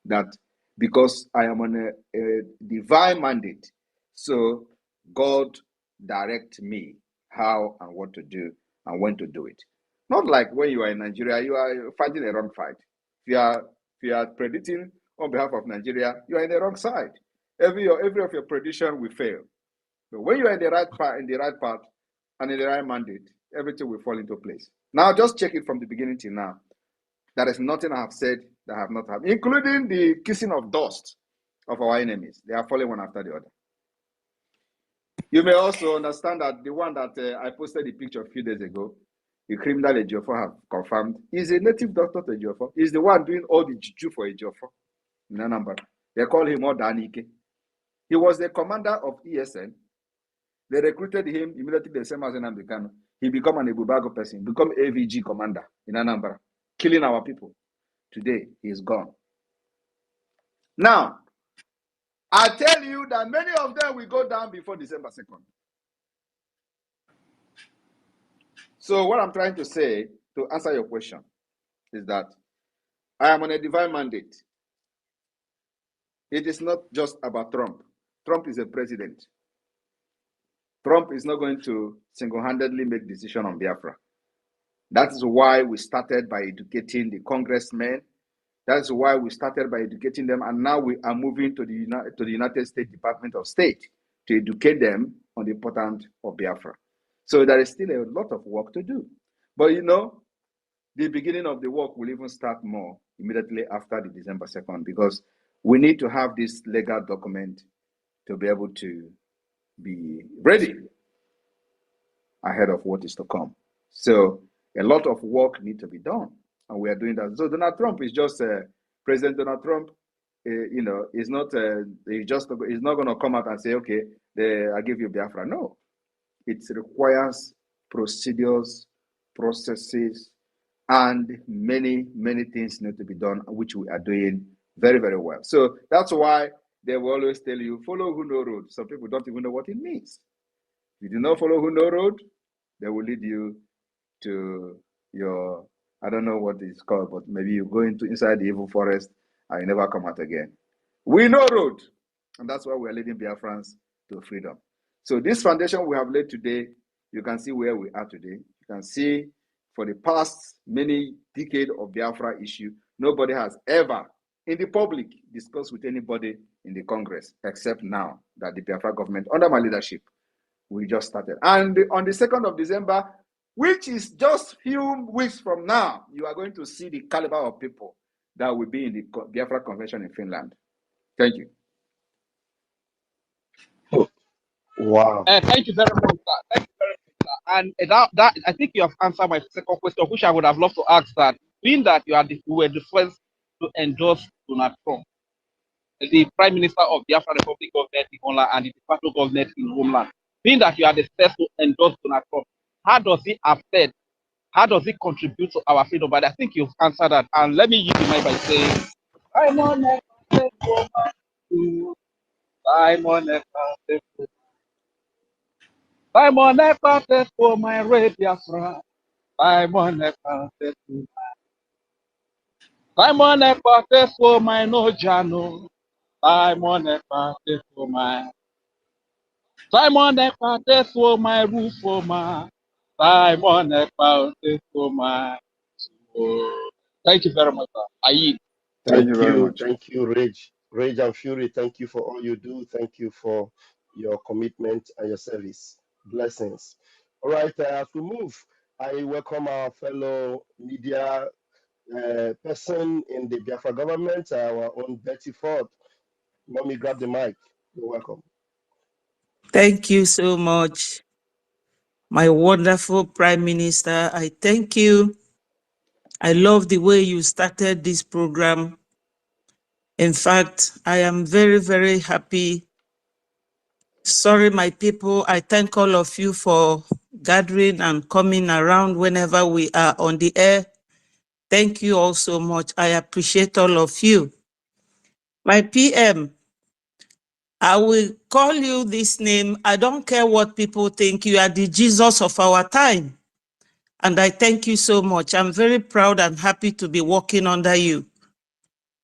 that because I am on a divine mandate, so God direct me how and what to do and when to do it. Not like when you are in Nigeria, you are fighting a wrong fight. If you are predicting on behalf of Nigeria, you are in the wrong side. Every of your prediction will fail. But when you are in the right path, and in the right mandate, everything will fall into place. Now, just check it from the beginning till now. There is nothing I have said that I have not had, including the kissing of dust of our enemies. They are falling one after the other. You may also understand that the one that I posted the picture a few days ago, the criminal Ejiofor have confirmed, is a native doctor to Ejiofor. He's the one doing all the juju for Ejiofor in Anambra. They call him Odanike. He was the commander of ESN. They recruited him immediately the same as an American. He became an Ebubago person, become AVG commander in Anambra, killing our people. Today, he is gone. Now, I tell you that many of them will go down before December 2nd. So what I'm trying to say, to answer your question, is that I am on a divine mandate. It is not just about Trump. Trump is a president. Trump is not going to single-handedly make decision on Biafra. That is why we started by educating the congressmen. That's why we started by educating them, and now we are moving to the United States Department of State to educate them on the importance of Biafra. So there is still a lot of work to do. But you know, the beginning of the work will even start more immediately after the December 2nd, because we need to have this legal document to be able to be ready ahead of what is to come. So a lot of work needs to be done, and we are doing that. So Donald Trump is just President Donald Trump. Is not he's not going to come out and say, okay, I give you Biafra. No, it requires procedures, processes, and many things need to be done, which we are doing very, very well. So that's why they will always tell you, follow who know road. Some people don't even know what it means. If you do not follow who know road, they will lead you to your, I don't know what it's called, but maybe you go inside the evil forest and you never come out again. We know road, and that's why we're leading Biafrans to freedom. So this foundation we have laid today, you can see where we are today. You can see for the past many decades of Biafra issue, nobody has ever, in the public, discussed with anybody in the Congress, except now that the Biafra government, under my leadership, we just started. And on the 2nd of December, which is just few weeks from now, you are going to see the caliber of people that will be in the Biafra Convention in Finland. Thank you. Wow. Thank you very much, sir. Thank you very much, sir. And that I think you have answered my second question, which I would have loved to ask that, being that you were the first to endorse Donald Trump, the Prime Minister of the African Republic government in Homeland and the de facto government in Homeland, being that you are the first to endorse Donald Trump, how does it affect, how does it contribute to our freedom? But I think you've answered that. And let me use the mic by saying, Simon Ekpa-As for my radio friend. Simon Ekpa-As for my no Jano. Simon Ekpa-As for my roof for my Simon Ekpa, so much. Thank you very much, sir. I yield. Thank you very much. Thank you, Rage and Fury. Thank you for all you do. Thank you for your commitment and your service. Blessings. All right, as we move, I welcome our fellow media person in the Biafra government, our own Betty Ford. Mommy, grab the mic. You're welcome. Thank you so much, my wonderful Prime Minister. I thank you. I love the way you started this program. In fact, I am very, very happy. Sorry, my people. I thank all of you for gathering and coming around whenever we are on the air. Thank you all so much. I appreciate all of you. My PM, I will call you this name. I don't care what people think. You are the Jesus of our time. And I thank you so much. I'm very proud and happy to be working under you.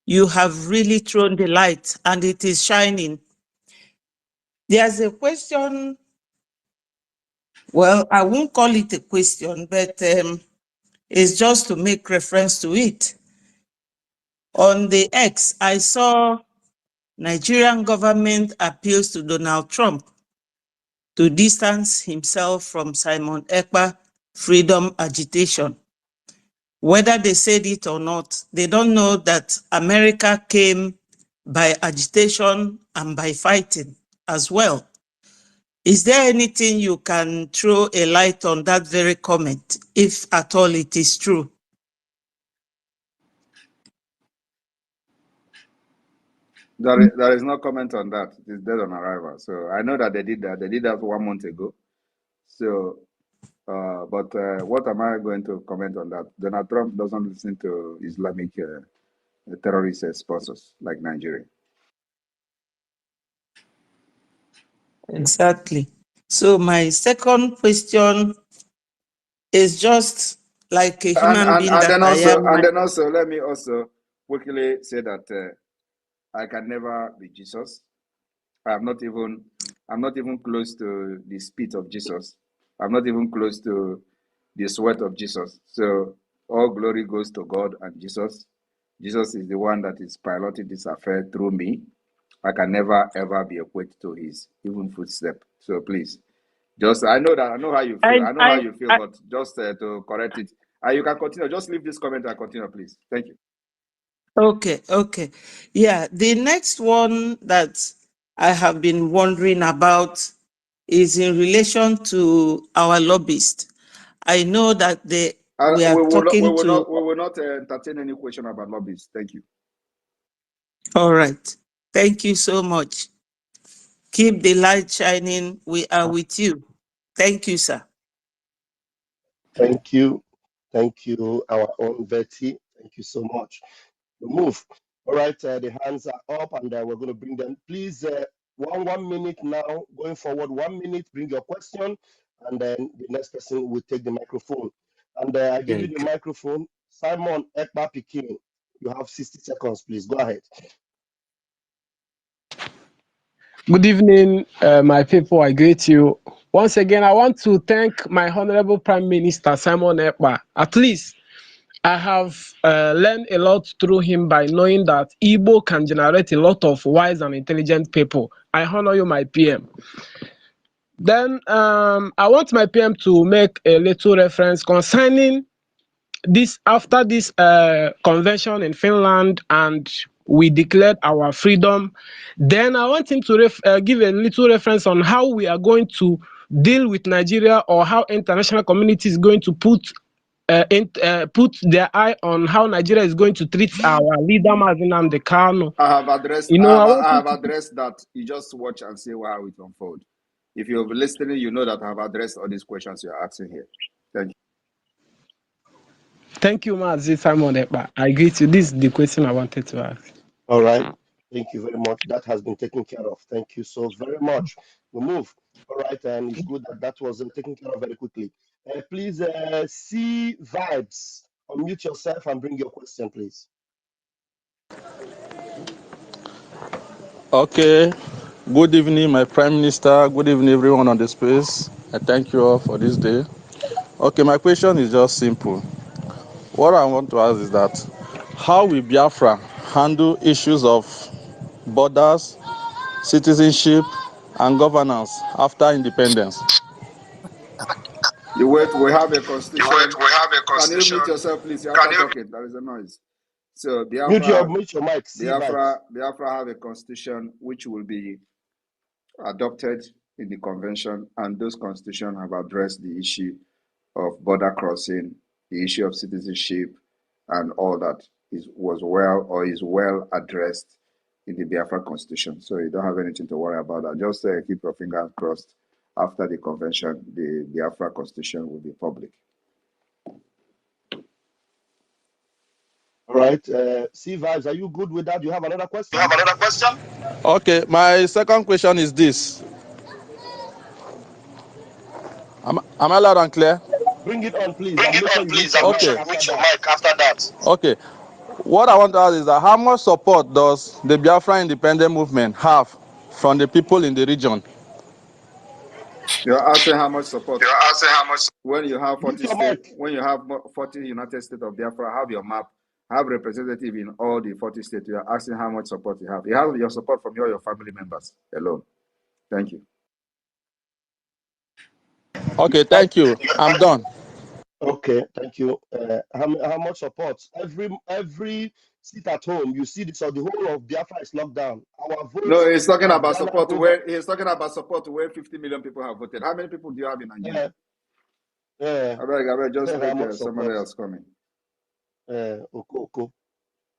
You have really thrown the light and it is shining. There's a question. Well, I won't call it a question, but it's just to make reference to it. On the X, I saw Nigerian government appeals to Donald Trump to distance himself from Simon Ekpa freedom agitation. Whether they said it or not, they don't know that America came by agitation and by fighting as well. Is there anything you can throw a light on that very comment, if at all it is true? There is no comment on that. It is dead on arrival. So I know that they did that. They did that 1 month ago. So, but what am I going to comment on that? Donald Trump doesn't listen to Islamic terrorist sponsors like Nigeria. Exactly. So my second question is just like a human being that I am. And then also, let me also quickly say that I can never be Jesus. I'm not even close to the spit of Jesus. I'm not even close to the sweat of Jesus. So all glory goes to God and Jesus. Jesus is the one that is piloting this affair through me. I can never ever be equated to his even footstep. So please, just I know how you feel. But just to correct it, you can continue. Just leave this comment and continue, please. Thank you. Okay. Yeah, the next one that I have been wondering about is in relation to our lobbyists. I know that we will not entertain any question about lobbyists. Thank you. All right. Thank you so much. Keep the light shining. We are with you. Thank you, sir. Thank you. Thank you, our own Betty. Thank you so much. We move. All right, the hands are up and we're going to bring them. Please, 1 minute now, going forward, 1 minute, bring your question, and then the next person will take the microphone. And I give you the microphone. Simon Ekpa Pikin, you have 60 seconds, please. Go ahead. Good evening, my people. I greet you. Once again, I want to thank my Honorable Prime Minister, Simon Ekpa. At least I have learned a lot through him by knowing that Igbo can generate a lot of wise and intelligent people. I honor you, my PM. Then I want my PM to make a little reference concerning this. After this convention in Finland and we declared our freedom, then I want him to give a little reference on how we are going to deal with Nigeria, or how international community is going to put their eye on how Nigeria is going to treat our leader, Mazi Nnamdi Kanu. I have addressed that. You just watch and see how it unfolds. If you're listening, you know that I have addressed all these questions you're asking here. Thank you. Thank you, Mazi Simon Ekpa. I greet you. This is the question I wanted to ask. All right. Thank you very much. That has been taken care of. Thank you so very much. We move. All right, and it's good that was taken care of very quickly. Please, see Vibes. Unmute yourself and bring your question, please. Okay. Good evening, my Prime Minister. Good evening, everyone on the space. I thank you all for this day. Okay, my question is just simple. What I want to ask is that how will Biafra handle issues of borders, citizenship, and governance after independence? You wait, we have a constitution. We have a Can you constitution. mute yourself, please? You're Can after you talking. There is a noise. So mute your mic? See vibes. Biafra have a constitution which will be adopted in the convention, and those constitutions have addressed the issue of border crossing, the issue of citizenship, and all that is well addressed in the Biafra constitution. So you don't have anything to worry about that. Just keep your fingers crossed. After the convention, the Biafra constitution will be public. All right. See vibes. Are you good with that? Do you have another question? Okay, my second question is this. Am I loud and clear? Bring it on, please. And make sure you mute your Okay. mic after that. Okay. What I want to ask is that how much support does the Biafra independent movement have from the people in the region? You're asking how much support. When you have 40 Mute your states, mic. when you have 40 United States of Biafra, have your map, have representative in all the 40 states. You are asking how much support you have. You have your support from your family members alone. Thank you. Okay, thank you. I'm done. Okay, thank you. How much support? Every seat at home, you see this, or the whole of Biafra is locked down. Our No, votes he's talking have about garnered support over. he's talking about support where 50 million people have voted. How many people do you have in Nigeria? I beg, just how make much somebody support? else coming. Okay.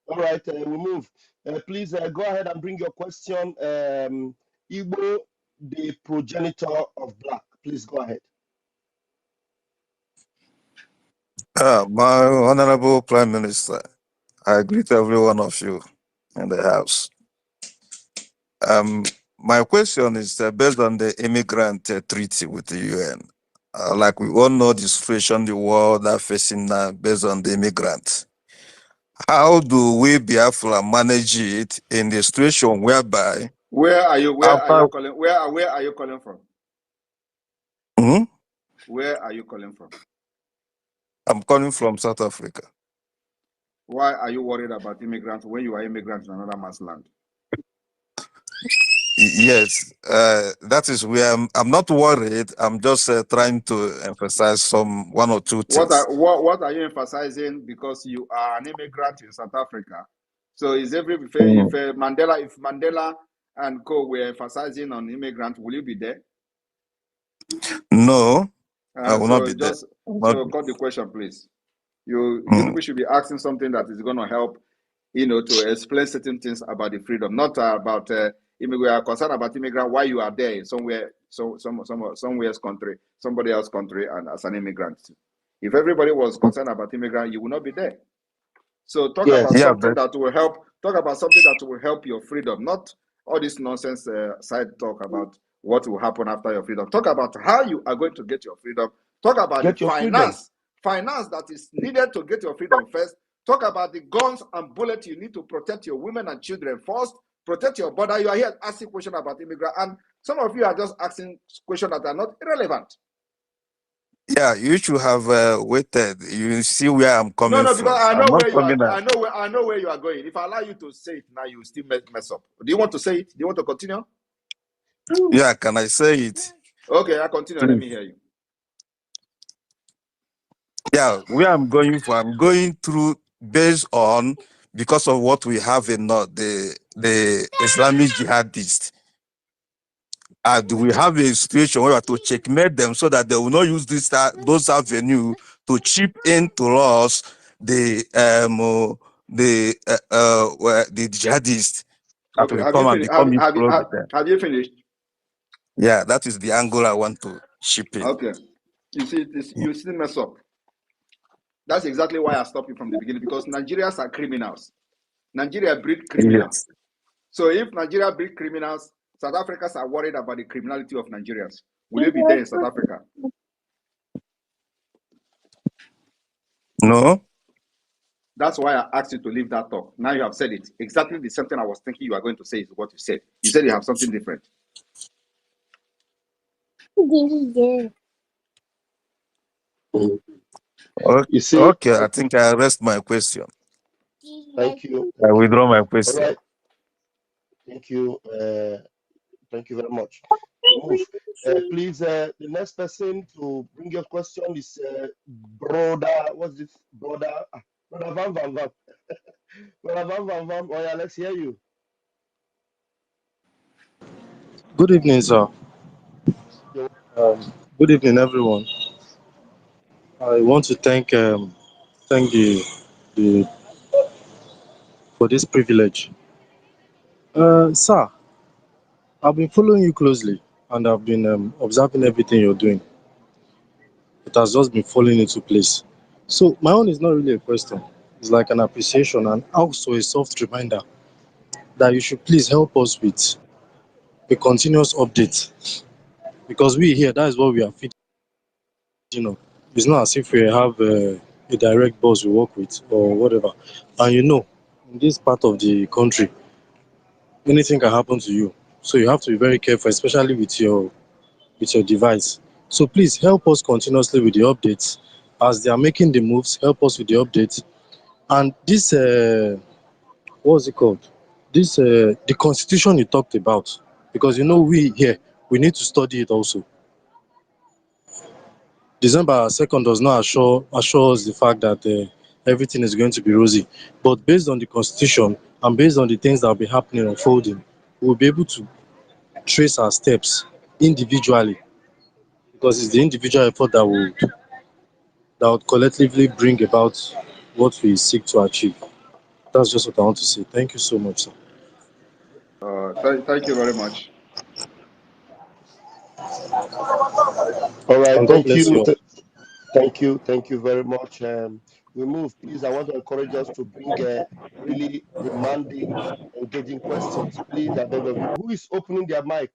All right, we move. Please go ahead and bring your question. Igbo, the progenitor of black. Please go ahead. My Honorable Prime Minister, I greet every one of you in the House. My question is based on the immigrant treaty with the UN. Like we all know the situation the world are facing now based on the immigrants. How do we Biafra manage it in the situation whereby Where are you calling? Where are you calling from? Where are you calling from? I'm calling from South Africa. Why are you worried about immigrants when you are immigrants in another man's land? Yes, that is where I'm not worried. I'm just trying to emphasize one or two things. What are you emphasizing? Because you are an immigrant in South Africa. So if Mandela and co were emphasizing on immigrants, will you be there? No, I will not be there. So cut the question, please. You people should be asking something that is going to help, to explain certain things about the freedom, not about we are concerned about immigrant. Why you are there somewhere, somewhere's country, somebody else's country, and as an immigrant. If everybody was concerned about immigrant, you will not be there. So talk about something that will help. Talk about something that will help your freedom, not all this nonsense side talk about what will happen after your freedom. Talk about how you are going to get your freedom. Talk about the finance that is needed to get your freedom first. Talk about the guns and bullets you need to protect your women and children first. Protect your border. You are here asking questions about immigrants, and some of you are just asking questions that are not irrelevant. Yeah, you should have waited. You see where I'm coming from. No, because I know where you are. I know where you are going. If I allow you to say it now, you will still mess up. Do you want to say it? Do you want to continue? Yeah, can I say it? Okay, I continue. Let me hear you. Yeah, where I'm going through based on because of what we have in the Islamic jihadists. We have a situation where we have to checkmate them so that they will not use those avenues to chip into us the jihadists. Okay, have you finished? Yeah, that is the angle I want to chip in. Okay, you see this, you still mess up. That's exactly why I stopped you from the beginning, because Nigerians are criminals. Nigeria breed criminals. Yes. So if Nigeria breed criminals, South Africans are worried about the criminality of Nigerians. Will you be there in South Africa? No. That's why I asked you to leave that talk. Now you have said it. Exactly the same thing I was thinking you are going to say is what you said. You said you have something different. You see, Okay, I think I rest my question. thank you. I withdraw my All question. right, thank you. Thank you very much. We move. Please, the next person to bring your question is brother. What's this, brother? Brother Van Van Van. Brother Van Van Van. Oh yeah, let's hear you. Good evening, sir. You're Good evening, everyone. I want to thank the for this privilege. Sir, I've been following you closely and I've been observing everything you're doing. It has just been falling into place. So my own is not really a question. It's like an appreciation and also a soft reminder that you should please help us with a continuous update because we here, that is what we are feeding on. It's not as if we have a direct boss we work with or whatever. And in this part of the country, anything can happen to you. So you have to be very careful, especially with your device. So please help us continuously with the updates. As they are making the moves, help us with the updates. And this, what's it called? This, the constitution you talked about, because we here, we need to study it also. December 2nd does not assure us the fact that everything is going to be rosy. But based on the constitution and based on the things that will be happening, unfolding, we will be able to trace our steps individually because it's the individual effort that would collectively bring about what we seek to achieve. That's just what I want to say. Thank you so much, sir. Thank you very much. all right. And God Thank bless you you. all. Thank you. Thank you very much. We move. Please, I want to encourage us to bring really demanding, engaging questions. Please, I beg of you. Who is opening their mic?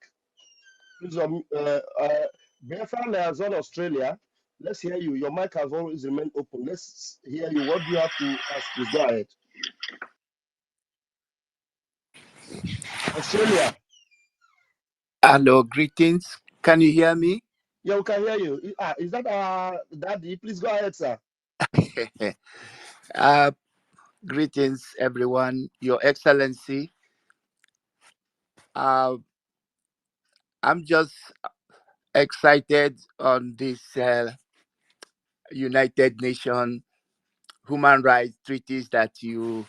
Please, Biafran Liaison Australia. Let's hear you. Your mic has always remained open. Let's hear you. What do you have to ask? Please go ahead. Australia. Hello, greetings. Can you hear me? Yeah, we can hear you. Is that Daddy? Please go ahead, sir. Greetings, everyone. Your Excellency. I'm just excited on this United Nations human rights treaties that you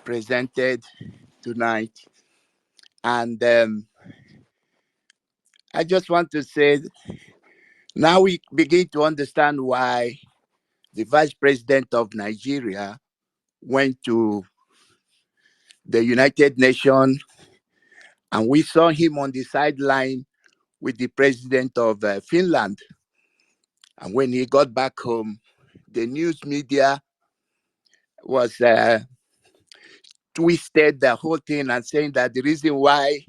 presented tonight. And I just want to say, now we begin to understand why the Vice President of Nigeria went to the United Nations, and we saw him on the sideline with the president of Finland. And when he got back home, the news media was twisted the whole thing and saying that the reason why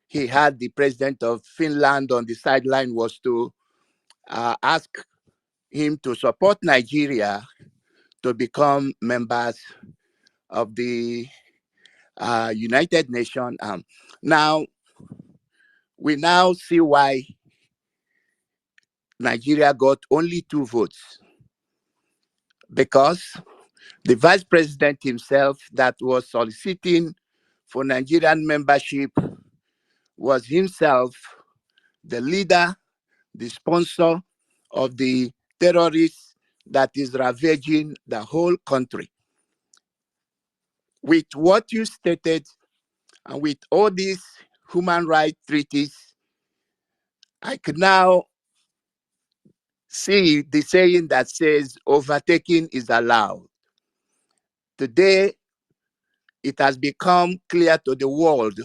he had the president of Finland on the sideline was to ask him to support Nigeria to become members of the United Nations. Now, we now see why Nigeria got only 2 votes, because the vice president himself that was soliciting for Nigerian membership was himself the leader, the sponsor of the terrorists that is ravaging the whole country. With what you stated and with all these human rights treaties, I could now see the saying that says overtaking is allowed. Today, it has become clear to the world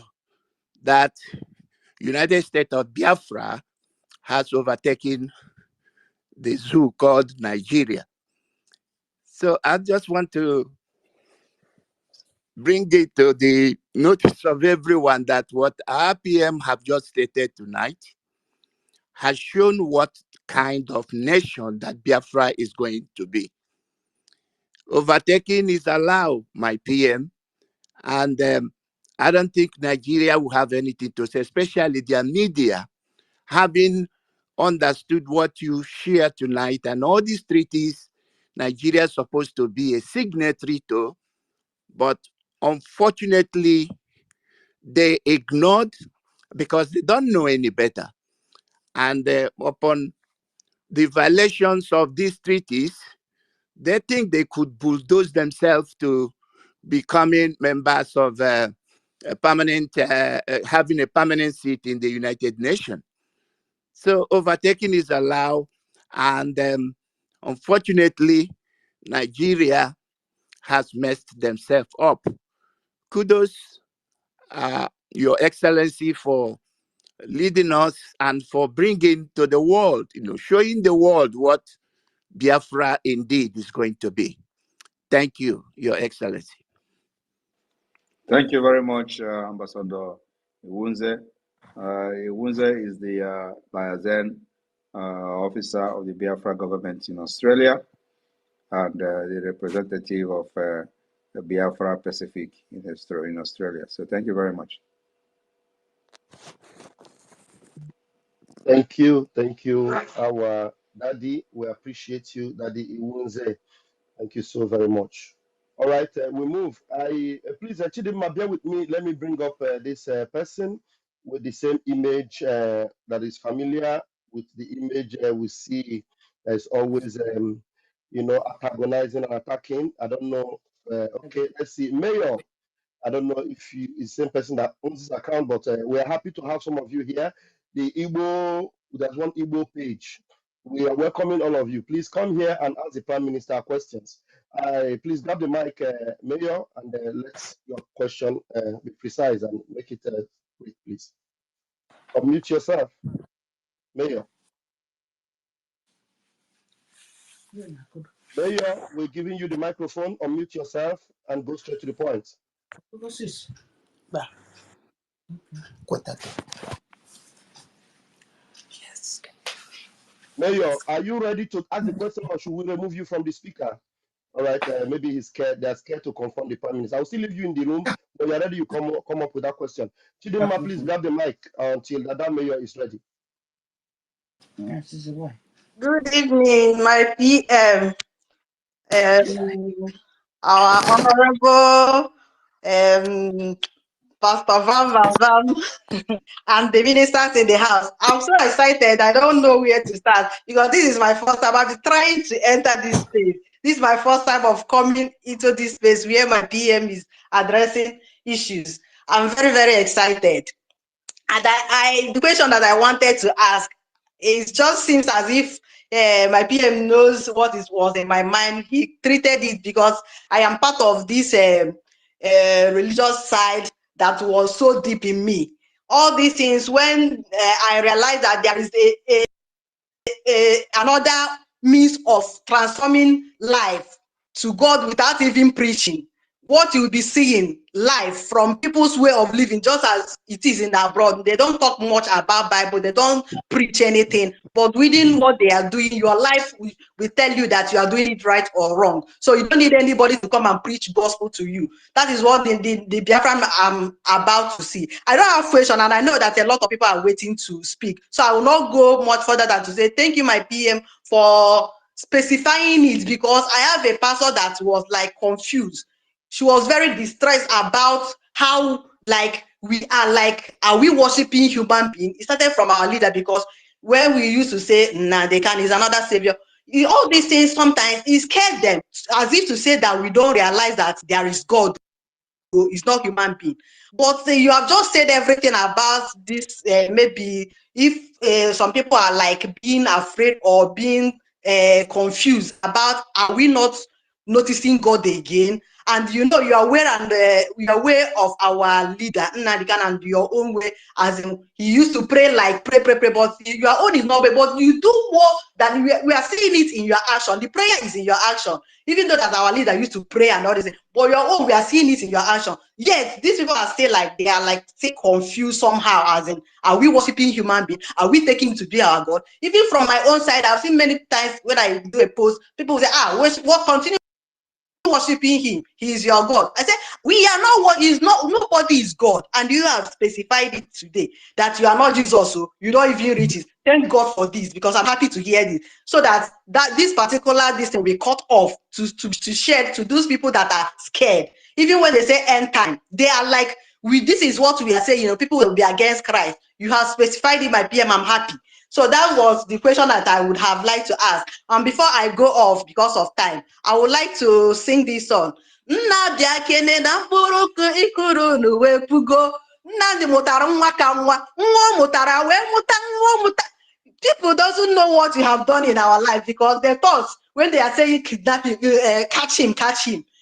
that United States of Biafra has overtaken the zoo called Nigeria. So I just want to bring it to the notice of everyone that what our PM have just stated tonight has shown what kind of nation that Biafra is going to be. Overtaking is allowed, my PM, and I don't think Nigeria will have anything to say, especially their media having understood what you share tonight, and all these treaties Nigeria is supposed to be a signatory to, but unfortunately they ignored because they don't know any better. And upon the violations of these treaties, they think they could bulldoze themselves to becoming members of having a permanent seat in the United Nations. So overtaking is allowed, and unfortunately, Nigeria has messed themselves up. Kudos, Your Excellency, for leading us and for bringing to the world, showing the world what Biafra indeed is going to be. Thank you, Your Excellency. Thank you very much, Ambassador Iwunze. Iwunze is the liaison officer of the Biafra government in Australia and the representative of the Biafra Pacific in Australia. So thank you very much. Thank you, our daddy. We appreciate you, Daddy Iwunze. Thank you so very much. All right, we move. Please, Chidinma, bear with me. Let me bring up this person with the same image that is familiar with the image we see. There's always, antagonizing and attacking. I don't know. Okay, let's see. Mayor, I don't know if you is the same person that owns this account, but we are happy to have some of you here. The Igbo, there's one Igbo page. We are welcoming all of you. Please come here and ask the Prime Minister questions. Please grab the mic, Mayor, and let your question be precise and make it quick, please. Unmute yourself, Mayor. Mayor, we're giving you the microphone. Unmute yourself and go straight to the point. Yes. Mayor, are you ready to ask the question, or should we remove you from the speaker? All right, maybe he's scared. They're scared to confront the Prime Minister. I'll still leave you in the room. When you're ready, you come up with that question. Chidinma, please grab the mic until that Mayor is ready. Good evening, my PM. Our honorable Pastor Vam and the ministers in the house. I'm so excited. I don't know where to start because this is my first time. I've been trying to enter this space. This is my first time of coming into this space where my PM is addressing issues. I'm very, very excited. And the question that I wanted to ask, it just seems as if my PM knows what was in my mind. He treated it because I am part of this religious side that was so deep in me. All these things, when I realized that there is another means of transforming life to God without even preaching, what you'll be seeing live from people's way of living, just as it is in abroad. They don't talk much about Bible, they don't preach anything, but within what they are doing, your life will tell you that you are doing it right or wrong. So you don't need anybody to come and preach gospel to you. That is what the Biafran I'm about to see. I don't have question, and I know that a lot of people are waiting to speak. So I will not go much further than to say thank you, my PM, for specifying it, because I have a pastor that was like confused. She was very distressed about how are we worshiping human beings? It started from our leader, because when we used to say, nah, they can, is another savior. All these things sometimes it scared them, as if to say that we don't realize that there is God. It's not human being. But you have just said everything about this. Maybe if some people are like being afraid or being confused about, are we not noticing God again? And you know, you are aware, and we are aware of our leader Nnamdi Kanu, and your own way, as in he used to pray like pray, but your own is not, but you do more than we are seeing it in your action. The prayer is in your action, even though that our leader used to pray and all this, but your own, we are seeing it in your action. Yes, these people are still like, they are like still confused somehow, as in, are we worshiping human being? Are we taking to be our God? Even from my own side, I've seen many times when I do a post, people say, what continue worshiping him. He is your God. I said, we are not what is not, nobody is God. And you have specified it today that you are not Jesus, so you don't even reach it. Thank God for this, because I'm happy to hear this. So that this particular this thing will be cut off to share to those people that are scared. Even when they say end time, they are like, this is what we are saying, people will be against Christ. You have specified in my PM, I'm happy. So that was the question that I would have liked to ask. And before I go off, because of time, I would like to sing this song. Nnabia kene na mkpụrụ ikuru n'uwe pugo. Nnamdi mụtara nwa ka nwa. Nwa mụtara wee mụta nwa mụta. People doesn't know what you have done in our life, because they thought when they are saying kidnapping, catch him.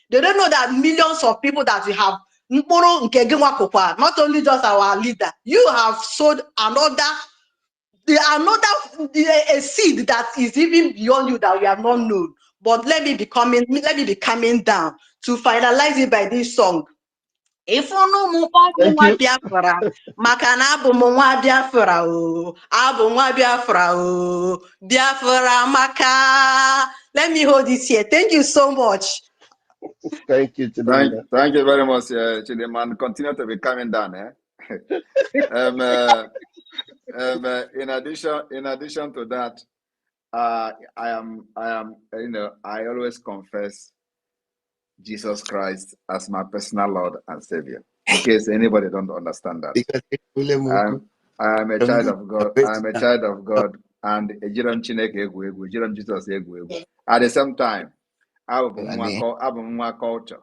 They don't know that millions of people that we have, not only just our leader, you have sowed a seed that is even beyond you that we have not known. But let me be coming down to finalize it by this song. If you Thank you. Biafra, makana abụ m nwa Biafra o, abụ nwa Biafra o, Biafra maka. Let me hold this here. Thank you so much. Thank you, Chidinma. Thank you very much, Chidinma. Continue to be coming down, in addition to that, I always confess Jesus Christ as my personal Lord and Savior. In case anybody don't understand that, I am a child of God. I am a child of God, and ejiram Chineke egwu egwu, ejiram Jesus egwu egwu. At the same time, I have one culture.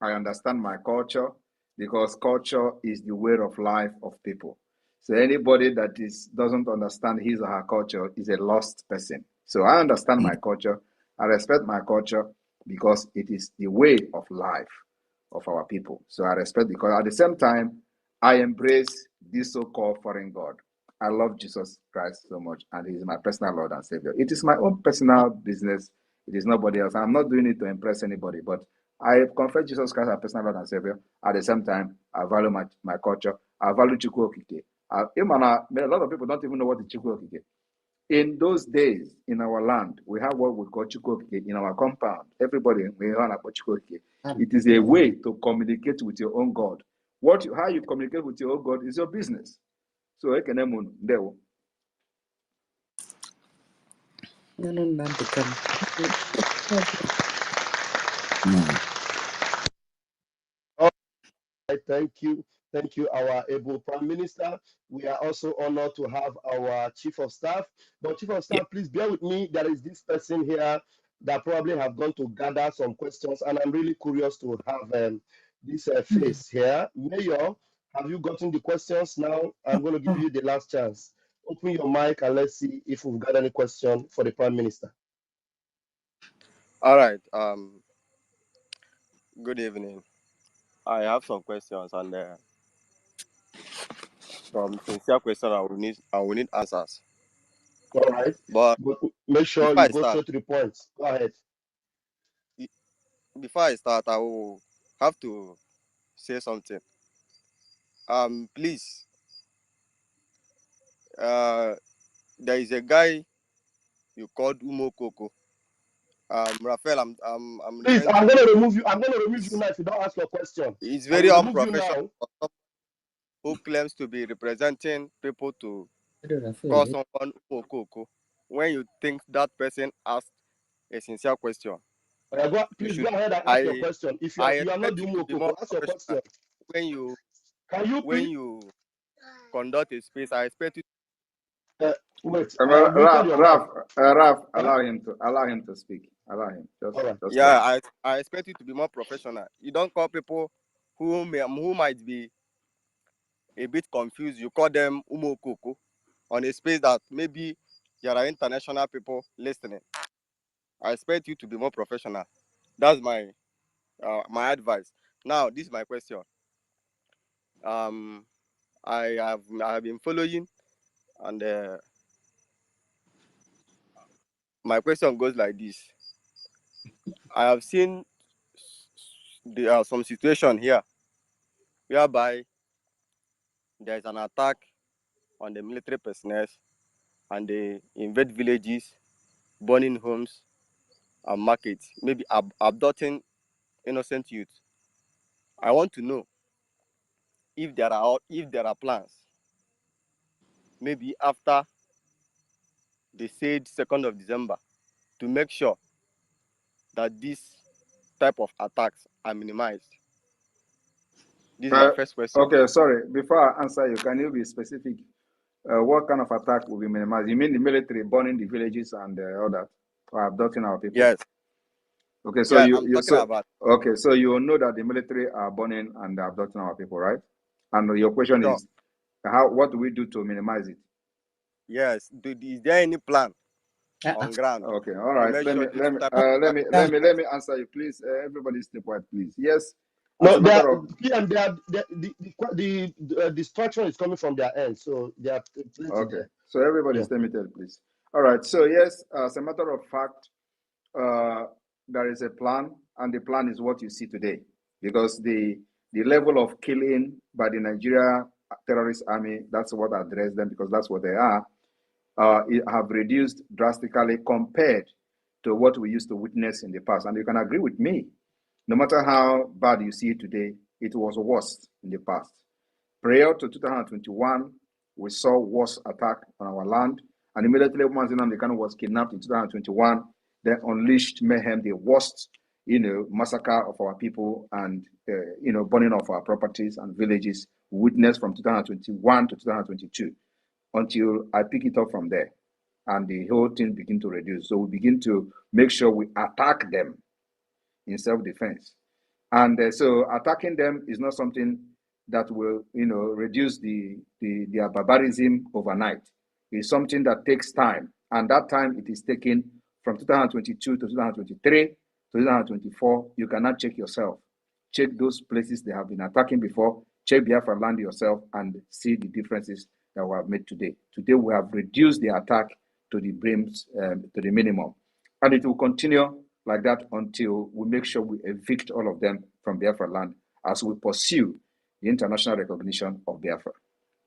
I understand my culture, because culture is the way of life of people. So anybody that doesn't understand his or her culture is a lost person. So I understand my culture. I respect my culture, because it is the way of life of our people. So I respect, because at the same time, I embrace this so-called foreign God. I love Jesus Christ so much, and he is my personal Lord and Savior. It is my own personal business. It is nobody else. I'm not doing it to impress anybody, but I confess Jesus Christ as personal Lord and Savior. At the same time, I value my culture. I value Chukwu Okike. A lot of people don't even know what is Chukwu Okike. In those days, in our land, we have what we call Chukwu Okike in our compound. Everybody, we have Chukwu Okike. It is a way to communicate with your own God. How you communicate with your own God is your business. So, there. All right, thank you. Thank you, our able Prime Minister. We are also honored to have our Chief of Staff. But Chief of Staff, please bear with me. There is this person here that probably have gone to gather some questions, and I'm really curious to have this face here. Mayor, have you gotten the questions now? I'm going to give you the last chance. Open your mic and let's see if we've got any question for the Prime Minister. All right. Good evening. I have some questions, and some sincere questions I will need answers. All right. But make sure you go straight to the point. Go ahead. Before I start, I will have to say something. Please. There is a guy you called Umokoko. Raphael, I'm Please, I'm going to remove you. I'm going to remove you now if you don't ask your question. It's very unprofessional who claims to be representing people to call someone Umokoko when you think that person asked a sincere question. Please go ahead and ask your question. If you are not doing Umokoko, ask your question. When you conduct a space, I expect you. Wait, Raf, allow him to speak. Allow him. Just I expect you to be more professional. You don't call people who might be a bit confused. You call them Umokoko on a space that maybe there are international people listening. I expect you to be more professional. That's my advice. Now, this is my question. I have been following, and my question goes like this. I have seen there are some situation here whereby there is an attack on the military personnel, and they invade villages, burning homes and markets, maybe abducting innocent youth. I want to know if there are plans, maybe after the said 2nd of December, to make sure that this type of attacks are minimized. This is my first question. Okay, sorry. Before I answer you, can you be specific? What kind of attack will be minimized? You mean the military burning the villages and all that, or abducting our people? Yes. Okay, so Yeah, I'm talking about. Okay, so you know that the military are burning and abducting our people, right? And your question Sure. is, what do we do to minimize it? Yes. Is there any plan on ground? Okay, all right. To make sure this type of Let me answer you, please. Everybody stay quiet, please. Yes. No, As a matter of PM, the destruction is coming from their end, so they are plenty okay. there. So everybody Yeah. stay muted, please. All right. So yes, as a matter of fact, there is a plan, and the plan is what you see today, because the level of killing by the Nigeria terrorist army, that's what addressed them, because that's what they are, it have reduced drastically compared to what we used to witness in the past. And you can agree with me, no matter how bad you see it today, it was worse in the past. Prior to 2021, we saw worse attack on our land, and immediately Mazi Nnamdi Kanu was kidnapped in 2021, then unleashed mayhem, the worst, massacre of our people and, burning of our properties and villages witnessed from 2021 to 2022, until I pick it up from there, and the whole thing begin to reduce. So we begin to make sure we attack them in self-defense. And so attacking them is not something that will, reduce their barbarism overnight. It's something that takes time. And that time it is taken from 2022 to 2023 to 2024. You cannot check yourself. Check those places they have been attacking before. Check Biafra land yourself and see the differences that we have made today. Today we have reduced the attack to the to the minimum. And it will continue like that until we make sure we evict all of them from Biafra land as we pursue the international recognition of Biafra.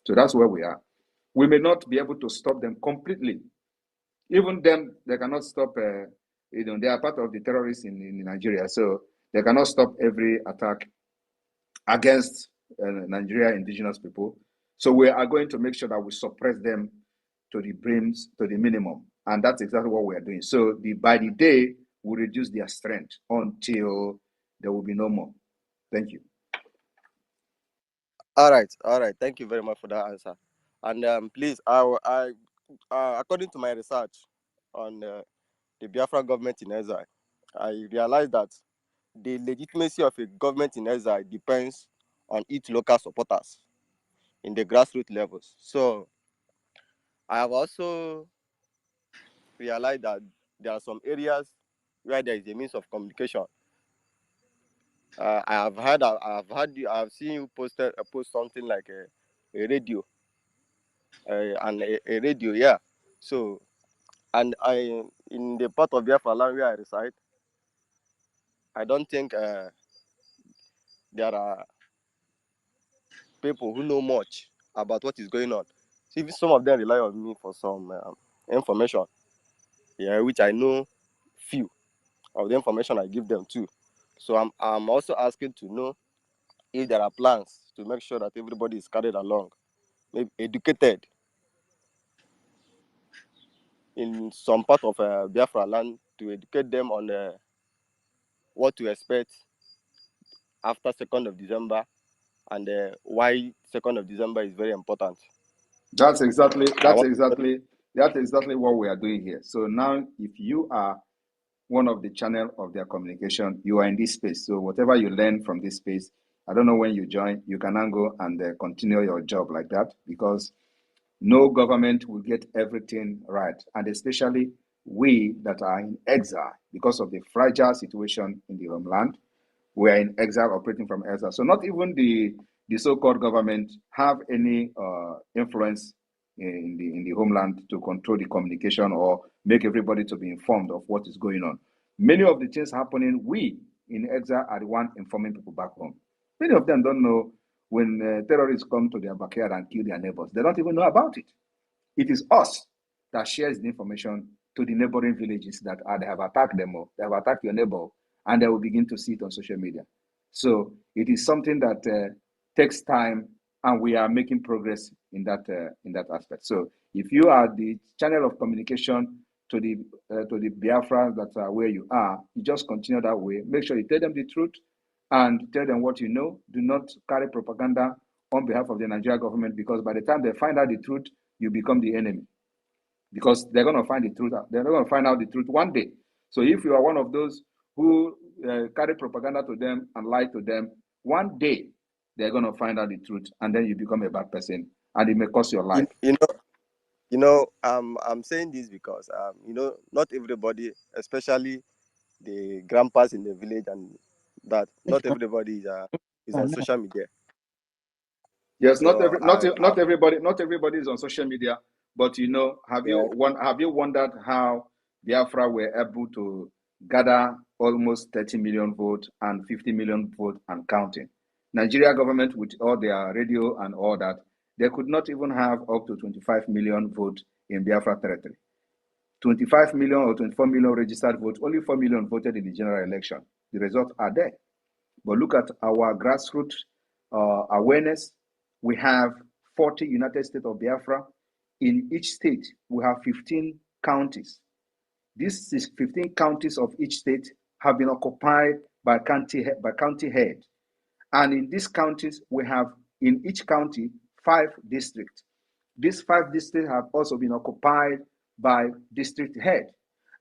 So that's where we are. We may not be able to stop them completely. Even them, they cannot stop, they are part of the terrorists in Nigeria, so they cannot stop every attack against Nigeria indigenous people. So we are going to make sure that we suppress them to the minimum. And that's exactly what we are doing. So by the day, we reduce their strength until there will be no more. Thank you. All right. Thank you very much for that answer. And please, according to my research on the Biafra government in exile, I realized that the legitimacy of a government in exile depends on its local supporters in the grassroots levels. So I have also realized that there are some areas where there is a means of communication. I have seen you post something like a radio, and a radio, yeah. So, and in the part of Biafra land where I reside, I don't think there are people who know much about what is going on. So even some of them rely on me for some information, yeah, which I know few of the information I give them too. So I'm also asking to know if there are plans to make sure that everybody is carried along, maybe educated in some part of Biafra land, to educate them on what to expect after 2nd of December and why 2nd of December is very important. That's exactly what we are doing here. So now, if you are one of the channel of their communication, you are in this space. So whatever you learn from this space, I don't know when you join, you can now go and continue your job like that, because no government will get everything right. And especially we that are in exile, because of the fragile situation in the homeland, we are in exile, operating from exile. So not even the so-called government have any influence in the homeland to control the communication or make everybody to be informed of what is going on. Many of the things happening, we in exile are the one informing people back home. Many of them don't know when terrorists come to their backyard and kill their neighbors. They don't even know about it. It is us that shares the information to the neighboring villages that they have attacked them, or they have attacked your neighbor, and they will begin to see it on social media. So it is something that takes time, and we are making progress in that aspect. So if you are the channel of communication to the Biafrans that are where you are, you just continue that way. Make sure you tell them the truth and tell them what you know. Do not carry propaganda on behalf of the Nigerian government, because by the time they find out the truth, you become the enemy. Because they're going to find the truth. They're going to find out the truth one day. So if you are one of those who carry propaganda to them and lie to them, one day they're going to find out the truth, and then you become a bad person, and it may cost your life. I'm saying this because not everybody, especially the grandpas in the village, and that not everybody is on social media. Yes, not So everybody is on social media. But have you wondered how Biafra were able to gather almost 30 million votes and 50 million votes and counting? Nigeria government, with all their radio and all that, they could not even have up to 25 million votes in Biafra territory. 25 million or 24 million registered votes, only 4 million voted in the general election. The results are there. But look at our grassroots awareness. We have 40 United States of Biafra. In each state, we have 15 counties. These 15 counties of each state have been occupied by county head. And in these counties, we have in each county 5 districts. These 5 districts have also been occupied by district head.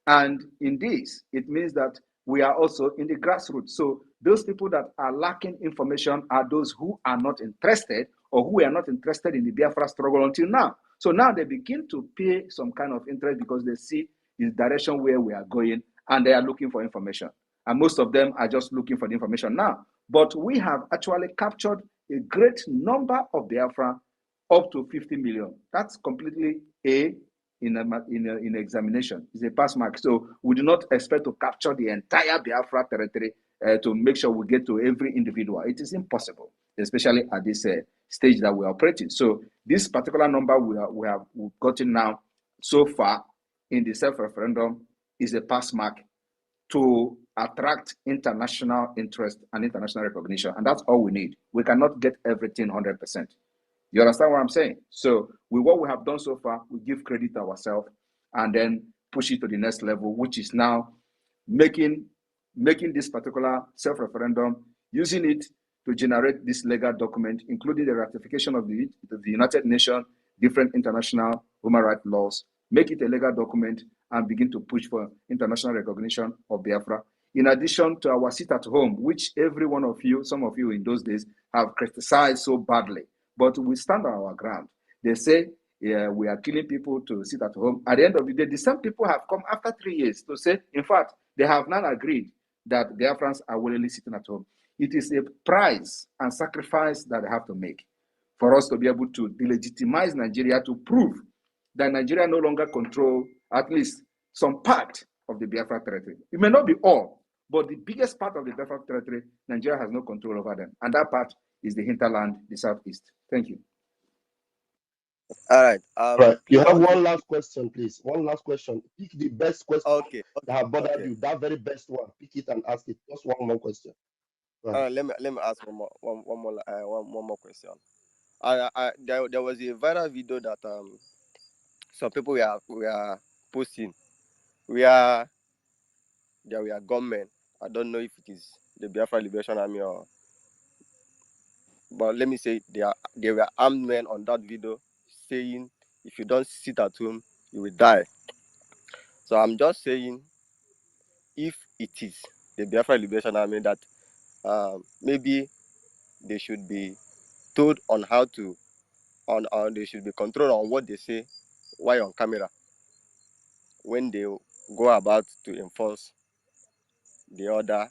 And in this, it means that we are also in the grassroots. So those people that are lacking information are those who are not interested, or who are not interested in the Biafra struggle until now. So now they begin to pay some kind of interest because they see the direction where we are going, and they are looking for information. And most of them are just looking for the information now. But we have actually captured a great number of Biafra, up to 50 million. That's completely in examination. It's a pass mark. So we do not expect to capture the entire Biafra territory to make sure we get to every individual. It is impossible, especially at this stage that we're operating. So this particular number we've gotten now so far in the self-referendum is a pass mark to attract international interest and international recognition. And that's all we need. We cannot get everything 100%. You understand what I'm saying? So with what we have done so far, we give credit to ourselves and then push it to the next level, which is now making this particular self-referendum, using it to generate this legal document, including the ratification of the United Nations, different international human rights laws, make it a legal document and begin to push for international recognition of Biafra. In addition to our sit at home, which every one of you, some of you in those days, have criticized so badly. But we stand on our ground. They say, yeah, we are killing people to sit at home. At the end of the day, the same people have come after 3 years to say, in fact, they have not agreed that Biafrans are willingly sitting at home. It is a price and sacrifice that they have to make for us to be able to delegitimize Nigeria, to prove that Nigeria no longer control at least some part of the Biafra territory. It may not be all, but the biggest part of the Biafra territory, Nigeria has no control over them. And that part is the hinterland, the southeast. Thank you. All right. Right. You have one last question, please. One last question. Pick the best question that have bothered you. That very best one. Pick it and ask it. Just one more question. Let me ask one more question. There was a viral video that some people were posting where there were gunmen. I don't know if it is the Biafra Liberation Army but let me say there were armed men on that video saying, if you don't sit at home, you will die. So I'm just saying, if it is the Biafra Liberation Army, that maybe they should be told on how to, they should be controlled on what they say while on camera when they go about to enforce the order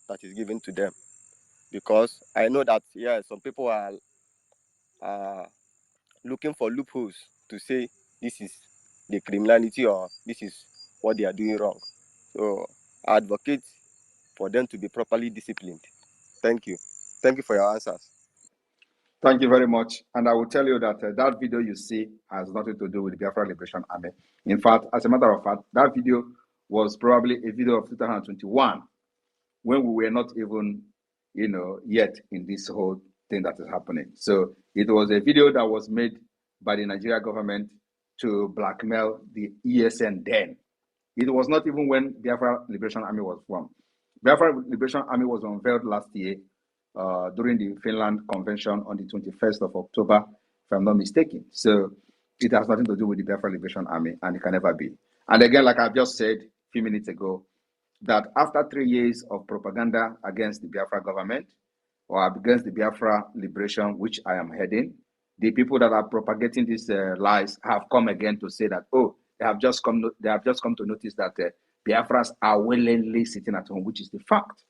that is given to them. Because I know that, some people are looking for loopholes to say this is the criminality or this is what they are doing wrong. So I advocate for them to be properly disciplined. Thank you. Thank you for your answers. Thank you very much. And I will tell you that that video you see has nothing to do with the Biafra Liberation Army. In fact, as a matter of fact, that video was probably a video of 2021. when we were not even, yet in this whole thing that is happening. So it was a video that was made by the Nigeria government to blackmail the ESN then. It was not even when Biafra Liberation Army was formed. Biafra Liberation Army was unveiled last year during the Finland Convention on the 21st of October, if I'm not mistaken. So it has nothing to do with the Biafra Liberation Army, and it can never be. And again, like I've just said a few minutes ago, that after 3 years of propaganda against the Biafra government or against the Biafra liberation, which I am heading, the people that are propagating these lies have come again to say that, oh, they have just come to notice that Biafras are willingly sitting at home, which is the fact,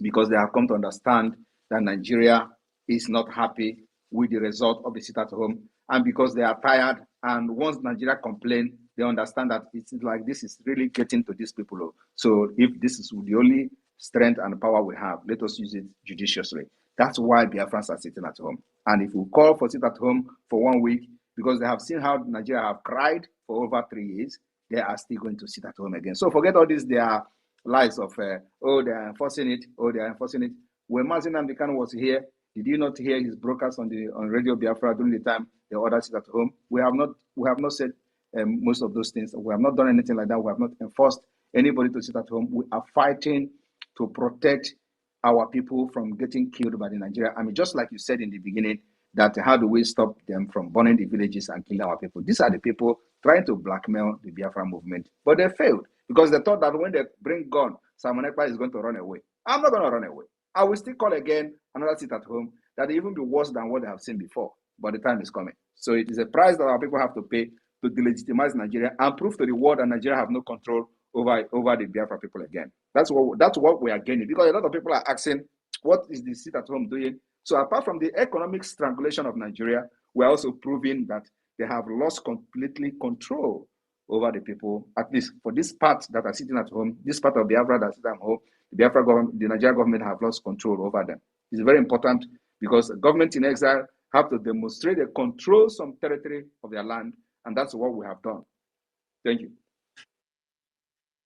because they have come to understand that Nigeria is not happy with the result of the sit at home, and because they are tired, and once Nigeria complain, they understand that it's like this is really getting to these people. So if this is the only strength and power we have, let us use it judiciously. That's why Biafrans are sitting at home. And if we call for sit at home for 1 week, because they have seen how Nigeria have cried for over 3 years, they are still going to sit at home again. So forget all this, their lies of, oh, they are enforcing it, oh, they are enforcing it. When Mazi Nnamdi Kanu was here, did you not hear his broadcast on Radio Biafra during the time the others sit at home? We have not said most of those things. We have not done anything like that. We have not enforced anybody to sit at home. We are fighting to protect our people from getting killed by the Nigerian army. Just like you said in the beginning, that how do we stop them from burning the villages and killing our people? These are the people trying to blackmail the Biafra movement, but they failed because they thought that when they bring gun, Simon Ekpa is going to run away. I'm not going to run away. I will still call again another sit at home that will even be worse than what they have seen before, but the time is coming. So it is a price that our people have to pay to delegitimize Nigeria and prove to the world that Nigeria have no control over the Biafra people again. That's what we are gaining, because a lot of people are asking, what is the sit at home doing? So apart from the economic strangulation of Nigeria, we're also proving that they have lost completely control over the people, at least for this part that are sitting at home, this part of Biafra that sit at home, the Nigerian government have lost control over them. It's very important because the government in exile have to demonstrate they control some territory of their land, and that's what we have done. Thank you.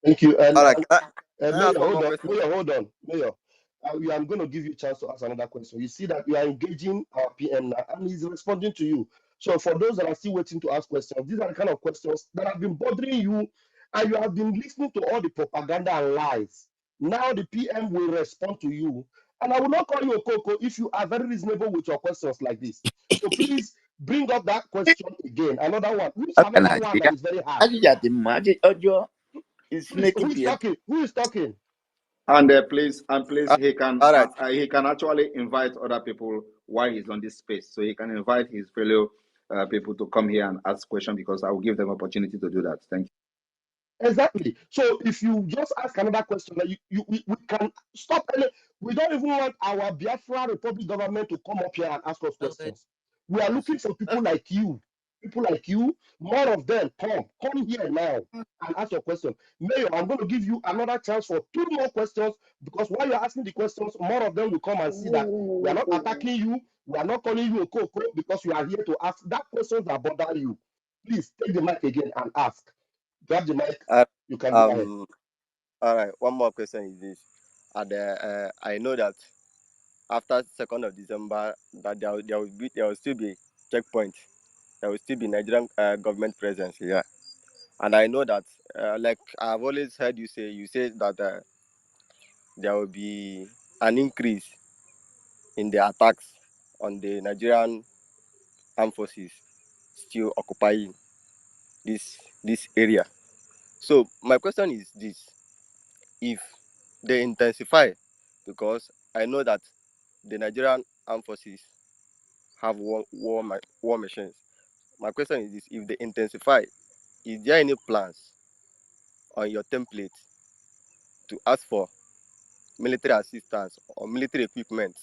Thank you. And, All right. Mayor, hold on. Mayor, I'm going to give you a chance to ask another question. You see that you are engaging our PM now, and he's responding to you. So for those that are still waiting to ask questions, these are the kind of questions that have been bothering you, and you have been listening to all the propaganda and lies. Now the PM will respond to you. And I will not call you a Coco if you are very reasonable with your questions like this. So please bring up that question again. Another one. Who's another one that is very hard? Who is talking? Who is talking? And please, he can all right. he can actually invite other people while he's on this space. So he can invite his fellow people to come here and ask questions, because I will give them opportunity to do that. Thank you. Exactly. So if you just ask another question, we can stop. We don't even want our Biafra Republic government to come up here and ask us questions. We are looking for people like you. People like you, more of them, come here now and ask your question. Mayor, I'm going to give you another chance for 2 more questions, because while you're asking the questions, more of them will come and see that we are not attacking you. We are not calling you a Coco, because you are here to ask that questions that bother you. Please take the mic again and ask. Grab the mic. You can go ahead. All right. One more question is this. I know that after 2nd of December, that there will still be checkpoint. There will still be Nigerian government presence here, and I know that, like I've always heard you say that there will be an increase in the attacks on the Nigerian armed forces still occupying this area. So my question is this: if they intensify, because I know that the Nigerian armed forces have war machines. My question is this: if they intensify, is there any plans on your template to ask for military assistance or military equipment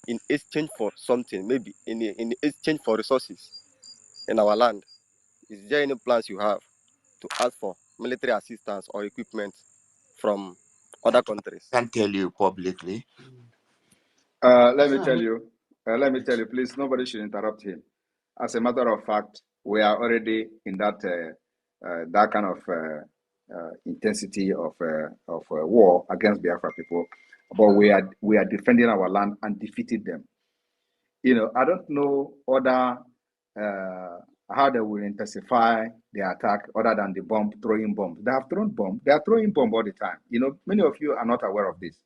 in exchange for something, maybe in exchange for resources in our land? Is there any plans you have to ask for military assistance or equipment from other countries? I can't tell you publicly. Let me tell you, please, nobody should interrupt him. As a matter of fact, we are already in that kind of intensity of war against Biafra people, but we are defending our land and defeated them. You know, I don't know other how they will intensify the attack other than the throwing bomb. They have thrown bomb. They are throwing bomb all the time. You know, many of you are not aware of this.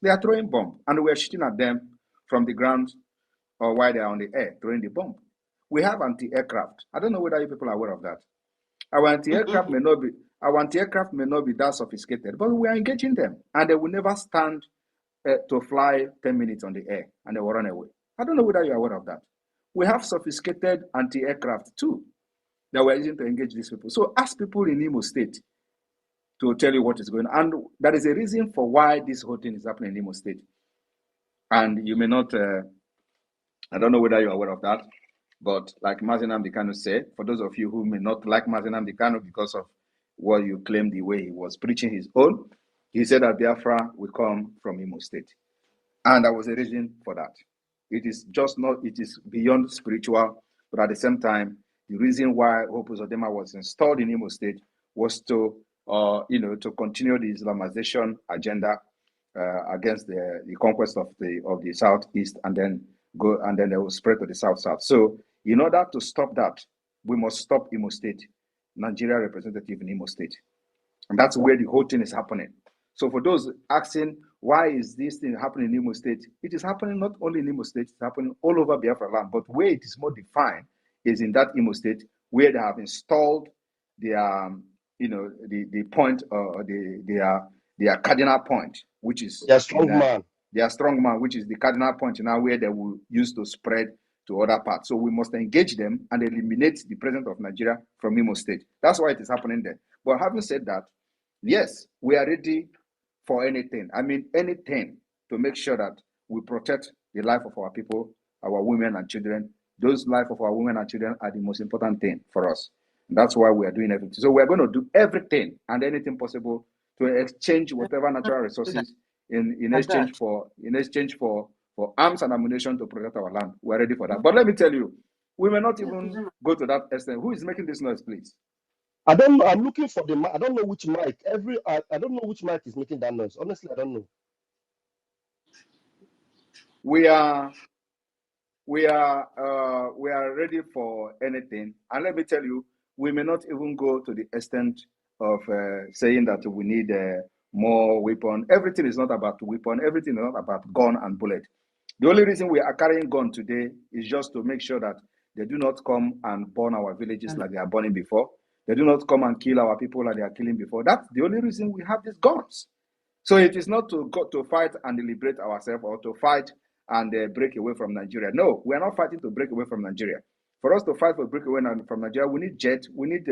They are throwing bomb, and we are shooting at them from the ground or while they are on the air throwing the bomb. We have anti-aircraft. I don't know whether you people are aware of that. Our anti-aircraft may not be that sophisticated, but we are engaging them, and they will never stand to fly 10 minutes on the air, and they will run away. I don't know whether you're aware of that. We have sophisticated anti-aircraft too that we're using to engage these people. So ask people in Imo State to tell you what is going on. And that is a reason for why this whole thing is happening in Imo State. And you may not, I don't know whether you're aware of that, but like Mazi Nnamdi Kanu said, for those of you who may not like Mazi Nnamdi Kanu because of what you claim the way he was preaching his own, he said that Biafra will come from Imo State. And there was a reason for that. It is just not, it is beyond spiritual, but at the same time, the reason why Hope Uzodinma was installed in Imo State was to, to continue the Islamization agenda against the conquest of the Southeast, and then they will spread to the South. So, in order to stop that, we must stop Imo State, Nigeria representative in Imo State, and that's where the whole thing is happening. So, for those asking why is this thing happening in Imo State, it is happening not only in Imo State, it's happening all over Biafra land. But where it is more defined is in that Imo State, where they have installed their, the point or their cardinal point, which is their strong man. Their strong man, which is the cardinal point now where they will use to spread to other parts. So we must engage them and eliminate the presence of Nigeria from Imo State. That's why it is happening there. But having said that, yes, we are ready for anything. I mean, anything to make sure that we protect the life of our people, our women and children. Those life of our women and children are the most important thing for us. And that's why we are doing everything. So we are going to do everything and anything possible to exchange whatever natural resources in exchange for arms and ammunition to protect our land. We are ready for that. But let me tell you, we may not even go to that extent. Who is making this noise, please? I don't know. I'm looking for the mic. I don't know which mic. I don't know which mic is making that noise. Honestly, I don't know. We are ready for anything. And let me tell you, we may not even go to the extent of saying that we need more weapon. Everything is not about weapon. Everything is not about gun and bullet. The only reason we are carrying gun today is just to make sure that they do not come and burn our villages like they are burning before. They do not come and kill our people like they are killing before. That's the only reason we have these guns. So it is not to go to fight and liberate ourselves or to fight and break away from Nigeria. No, we are not fighting to break away from Nigeria. For us to fight for break away from Nigeria, we need jet, we need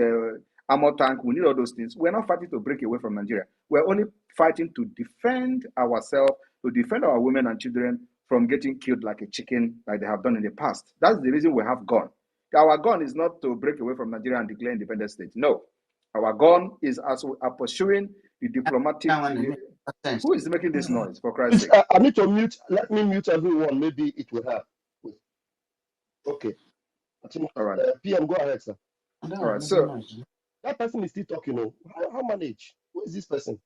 armor tank, we need all those things. We're not fighting to break away from Nigeria. We're only fighting to defend ourselves, to defend our women and children from getting killed like a chicken like they have done in the past. That's the reason we have gun. Our gun is not to break away from Nigeria and declare independent state. No. Our gun is as we are pursuing the diplomatic... Who is making this noise, for Christ's sake? I need to mute. Let me mute everyone. Maybe it will help. Okay. I think, all right. PM, go ahead, sir. All right. So that person is still talking. Oh, how manage? Who is this person?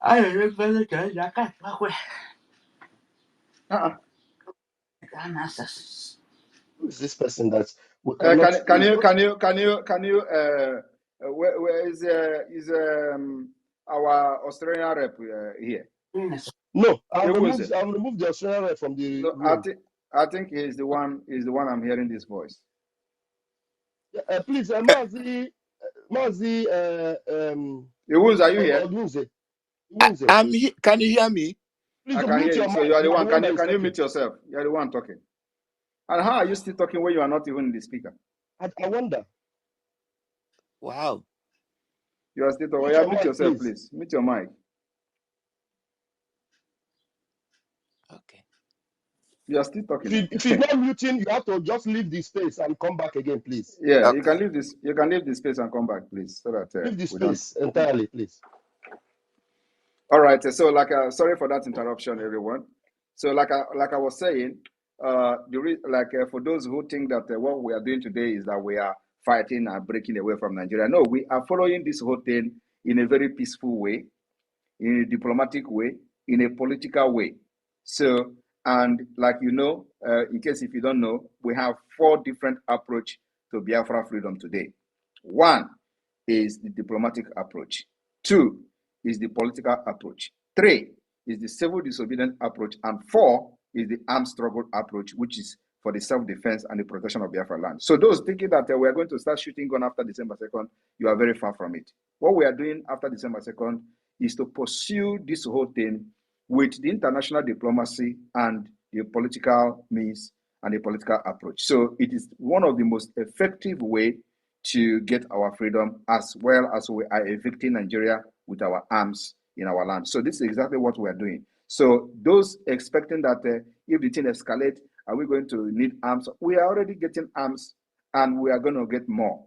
Who is this person that we cannot? Can you where is our Australian rep here? No, I've removed the Australian rep from the room. I think he's the one I'm hearing this voice. Please, Mazi, Iwunze, are you here? I'm here. Can you hear me? Please, I can hear you. So you are the one. Can you mute yourself? You are the one talking. And how are you still talking when you are not even in the speaker? I wonder. Wow. You are still talking. Yeah, mute yourself, please. Mute your mic. Okay. You are still talking. If you're not muting, you have to just leave the space and come back again, please. Yeah, okay. You can leave this. You can leave the space and come back, please, so that leave the space entirely, please. All right. So, sorry for that interruption, everyone. So, like I was saying, for those who think that what we are doing today is that we are fighting and breaking away from Nigeria. No, we are following this whole thing in a very peaceful way, in a diplomatic way, in a political way. So, and like you know, in case if you don't know, we have 4 different approaches to Biafra freedom today. 1 is the diplomatic approach. 2 is the political approach. 3 is the civil disobedience approach. And 4 is the armed struggle approach, which is for the self-defense and the protection of Biafra land. So those thinking that we are going to start shooting gun after December 2nd, you are very far from it. What we are doing after December 2nd is to pursue this whole thing with the international diplomacy and the political means and the political approach. So it is one of the most effective way to get our freedom, as well as we are evicting Nigeria with our arms in our land. So this is exactly what we are doing. So those expecting that if the thing escalates, are we going to need arms? We are already getting arms, and we are going to get more.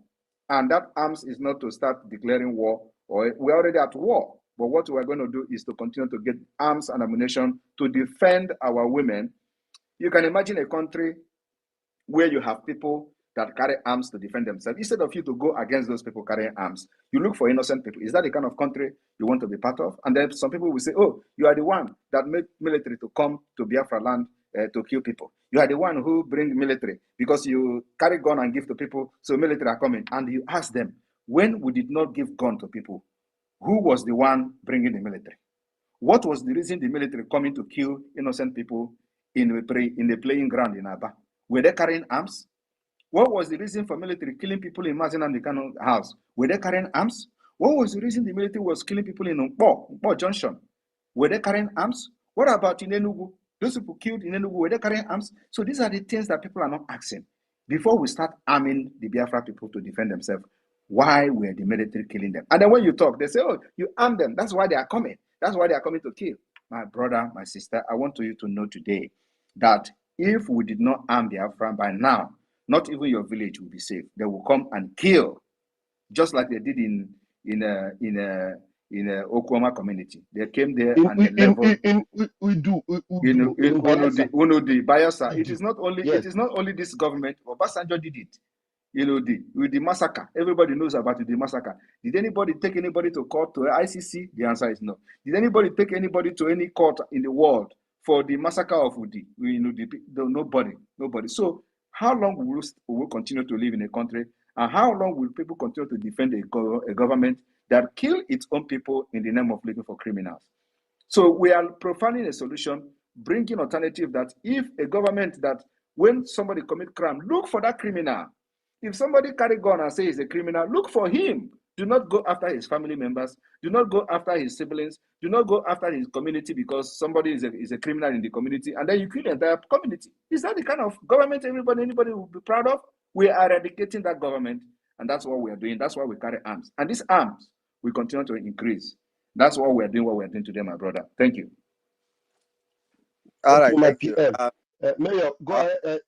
And that arms is not to start declaring war, or we're already at war. But what we're going to do is to continue to get arms and ammunition to defend our women. You can imagine a country where you have people that carry arms to defend themselves. Instead of you to go against those people carrying arms, you look for innocent people. Is that the kind of country you want to be part of? And then some people will say, oh, you are the one that made military to come to Biafra land to kill people. You are the one who bring military because you carry gun and give to people, so military are coming. And you ask them, when we did not give gun to people, who was the one bringing the military? What was the reason the military coming to kill innocent people in the playing ground in Aba? Were they carrying arms? What was the reason for military killing people in Mazin and the Kano house? Were they carrying arms? What was the reason the military was killing people in Nkpo Junction? Were they carrying arms? What about in Enugu? Those people killed in Enugu, were they carrying arms? So these are the things that people are not asking. Before we start arming the Biafra people to defend themselves, why were the military killing them? And then when you talk, they say, oh, you arm them. That's why they are coming. That's why they are coming to kill. My brother, my sister, I want you to know today that if we did not arm Biafra by now, not even your village will be safe. They will come and kill, just like they did in Oklahoma community. They came there and they leveled. Bayelsa. It is not only this government. Obasanjo did it. With the massacre. Everybody knows about the massacre. Did anybody take anybody to court, to ICC? The answer is no. Did anybody take anybody to any court in the world for the massacre of Udi? Nobody. So how long will we continue to live in a country, and how long will people continue to defend a government that kill its own people in the name of looking for criminals? So we are profiling a solution, bringing alternative that if a government that when somebody commit crime, look for that criminal. If somebody carry gun and say he's a criminal, look for him. Do not go after his family members. Do not go after his siblings. Do not go after his community because somebody is a criminal in the community, and then you kill the entire community. Is that the kind of government anybody will be proud of? We are eradicating that government, and that's what we are doing. That's why we carry arms. And these arms will continue to increase. That's what we're doing today, my brother. Thank you. All right, thank you. Mayor, go ahead.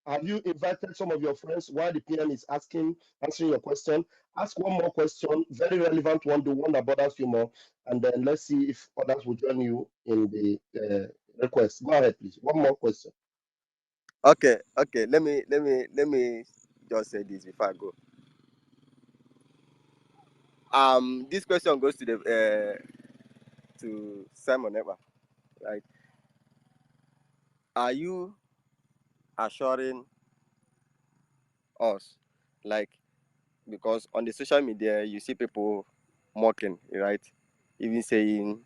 Have you invited some of your friends while the PM is answering your question? Ask one more question, very relevant one, the one that bothers you more, and then let's see if others will join you in the request. Go ahead, please. One more question. Okay. Let me just say this before I go. This question goes to the to Simon Ekpa, right? Are you assuring us, like, because on the social media you see people mocking, right? Even saying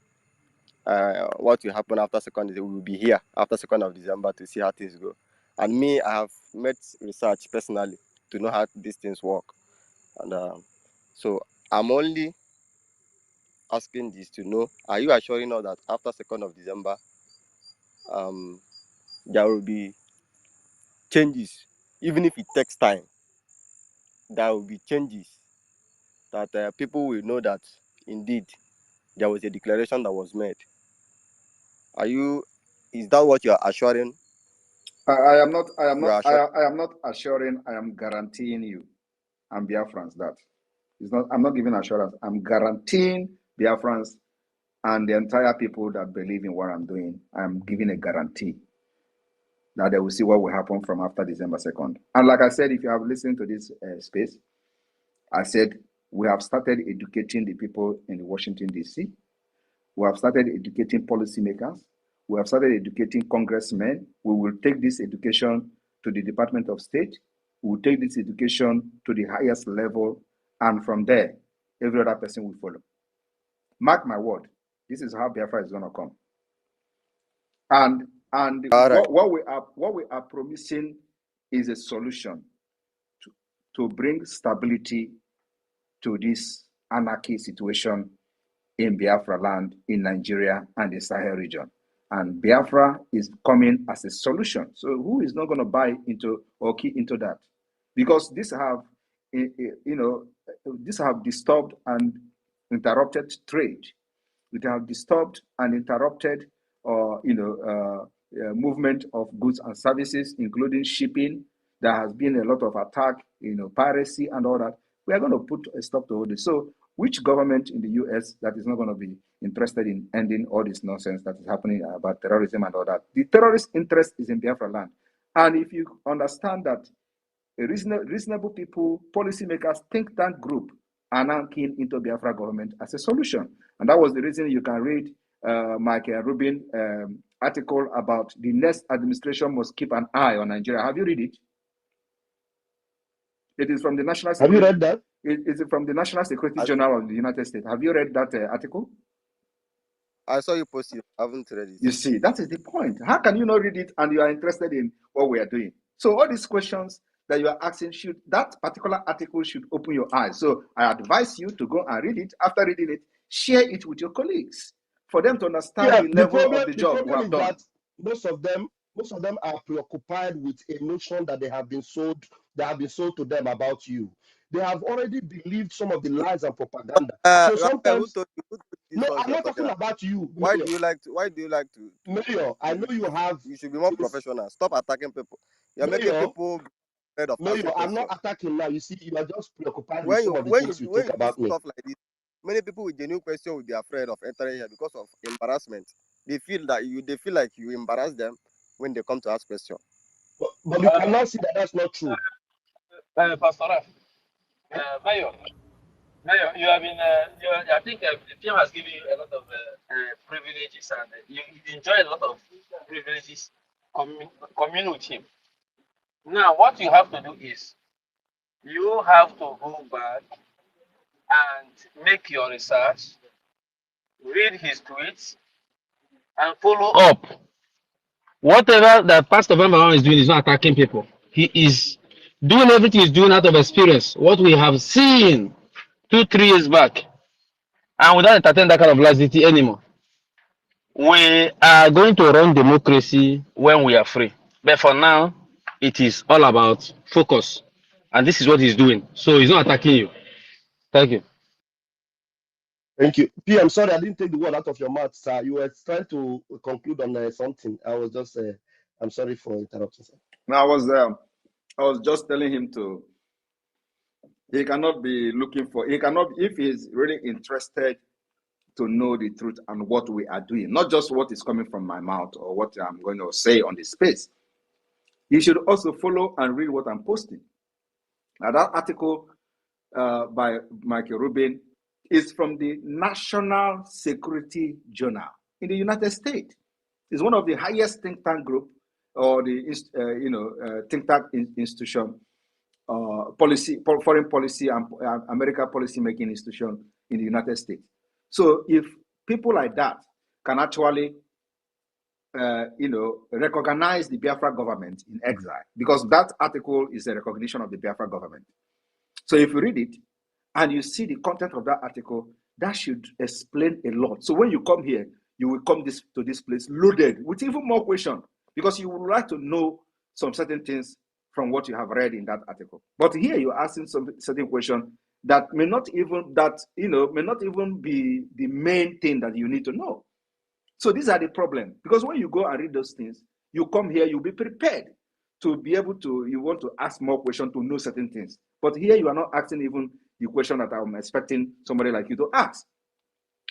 what will happen after 2nd, we will be here after 2nd of December to see how things go. And me, I have made research personally to know how these things work, and so I'm only asking this to know: are you assuring us that after 2nd of December, there will be changes, even if it takes time? There will be changes that people will know that indeed there was a declaration that was made. Is that what you are assuring? I am not assuring. I am guaranteeing you and Biafrans that it's not. I'm not giving assurance. I'm guaranteeing Biafrans and the entire people that believe in what I'm doing. I'm giving a guarantee that they will see what will happen from after December 2nd. And like I said, if you have listened to this space, I said We have started educating the people in Washington, D.C. We have started educating policymakers. We have started educating congressmen. We will take this education to the Department of State. We will take this education to the highest level. And from there, every other person will follow. Mark my word, this is how Biafra is going to come. And right. what we are promising is a solution to bring stability to this anarchy situation in Biafra land, in Nigeria, and the Sahel region. And Biafra is coming as a solution. So who is not going to buy into or key into that? Because these have, these have disturbed and interrupted trade. It have disturbed and interrupted, movement of goods and services, including shipping. There has been a lot of attack, piracy and all that. We are going to put a stop to all this. So which government in the US that is not going to be interested in ending all this nonsense that is happening about terrorism and all that? The terrorist interest is in Biafra land. And if you understand that a reasonable people, policymakers, think tank group are now keen into Biafra government as a solution. And that was the reason you can read Michael Rubin article about the next administration must keep an eye on Nigeria. Have you read it? It is from the National Security. Have you read that? It is from the National Security Journal of the United States. Have you read that article? I saw you post it. I haven't read it. You see, that is the point. How can you not read it and you are interested in what we are doing? So all these questions that you are asking, that particular article should open your eyes. So I advise you to go and read it. After reading it, share it with your colleagues for them to understand the level of the job we have done. Most of them are preoccupied with a notion that they have been sold to them about you. They have already believed some of the lies and propaganda. So sometimes, no, I'm not talking about you. Why do you like to? Mayor, I know you have. You should be more professional. Stop attacking people. You're making people afraid of Mayor, I'm not attacking now. You see, you are just preoccupied with some of the things you think about me. Stuff like this, many people with genuine question will be afraid of entering here because of embarrassment. They feel like you embarrass them when they come to ask questions. But you cannot see that that's not true. Pastor Raf, Mayor, you have been. I think the PM has given you a lot of privileges, and you enjoy a lot of privileges. Commune with him. Now, what you have to do is, you have to go back and make your research, read his tweets, and follow up. Whatever that Pastor Bamba is doing is not attacking people. He is doing everything he's doing out of experience. What we have seen 2-3 years back, and we don't entertain that kind of laxity anymore. We are going to run democracy when we are free. But for now, it is all about focus. And this is what he's doing. So he's not attacking you. Thank you. Thank you. P, I'm sorry, I didn't take the word out of your mouth, sir. You were trying to conclude on something. I was just, I'm sorry for interrupting, sir. No, I was just telling him he cannot be looking for, if he's really interested to know the truth and what we are doing, not just what is coming from my mouth or what I'm going to say on the space. He should also follow and read what I'm posting. Now, that article by Michael Rubin is from the National Security Journal in the United States. It's one of the highest think tank group or the think tank institution, foreign policy and American policy making institution in the United States. So if people like that can actually recognize the Biafra government in exile, because that article is a recognition of the Biafra government. So if you read it and you see the content of that article, that should explain a lot. So when you come here, you will come to this place loaded with even more questions, because you would like to know some certain things from what you have read in that article. But here you're asking some certain question that may not even be the main thing that you need to know. So these are the problem, because when you go and read those things, you come here, you'll be prepared to be able to, you want to ask more questions to know certain things. But here you are not asking even the question that I'm expecting somebody like you to ask.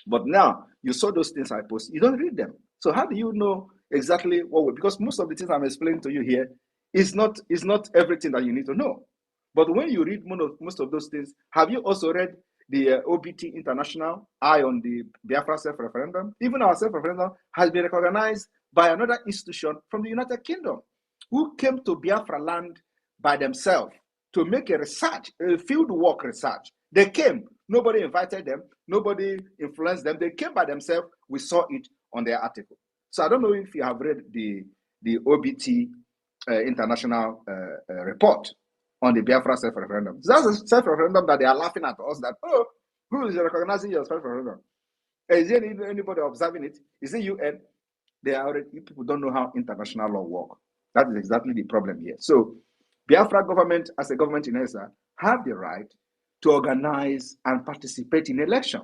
But now you saw those things I post, you don't read them. So how do you know exactly what because most of the things I'm explaining to you here is not everything that you need to know. But when you read most of those things, have you also read the OBT International, eye on the Biafra self-referendum. Even our self-referendum has been recognized by another institution from the United Kingdom, who came to Biafra land by themselves to make a research, a field work research. They came, nobody invited them, nobody influenced them. They came by themselves. We saw it on their article. So I don't know if you have read the OBT International report on the Biafra self-referendum. That's a self-referendum that they are laughing at us that, oh, who is recognizing your self-referendum? Is there anybody observing it? Is it UN? They are already, people don't know how international law works. That is exactly the problem here. So Biafra government, as a government in ESA, have the right to organize and participate in election.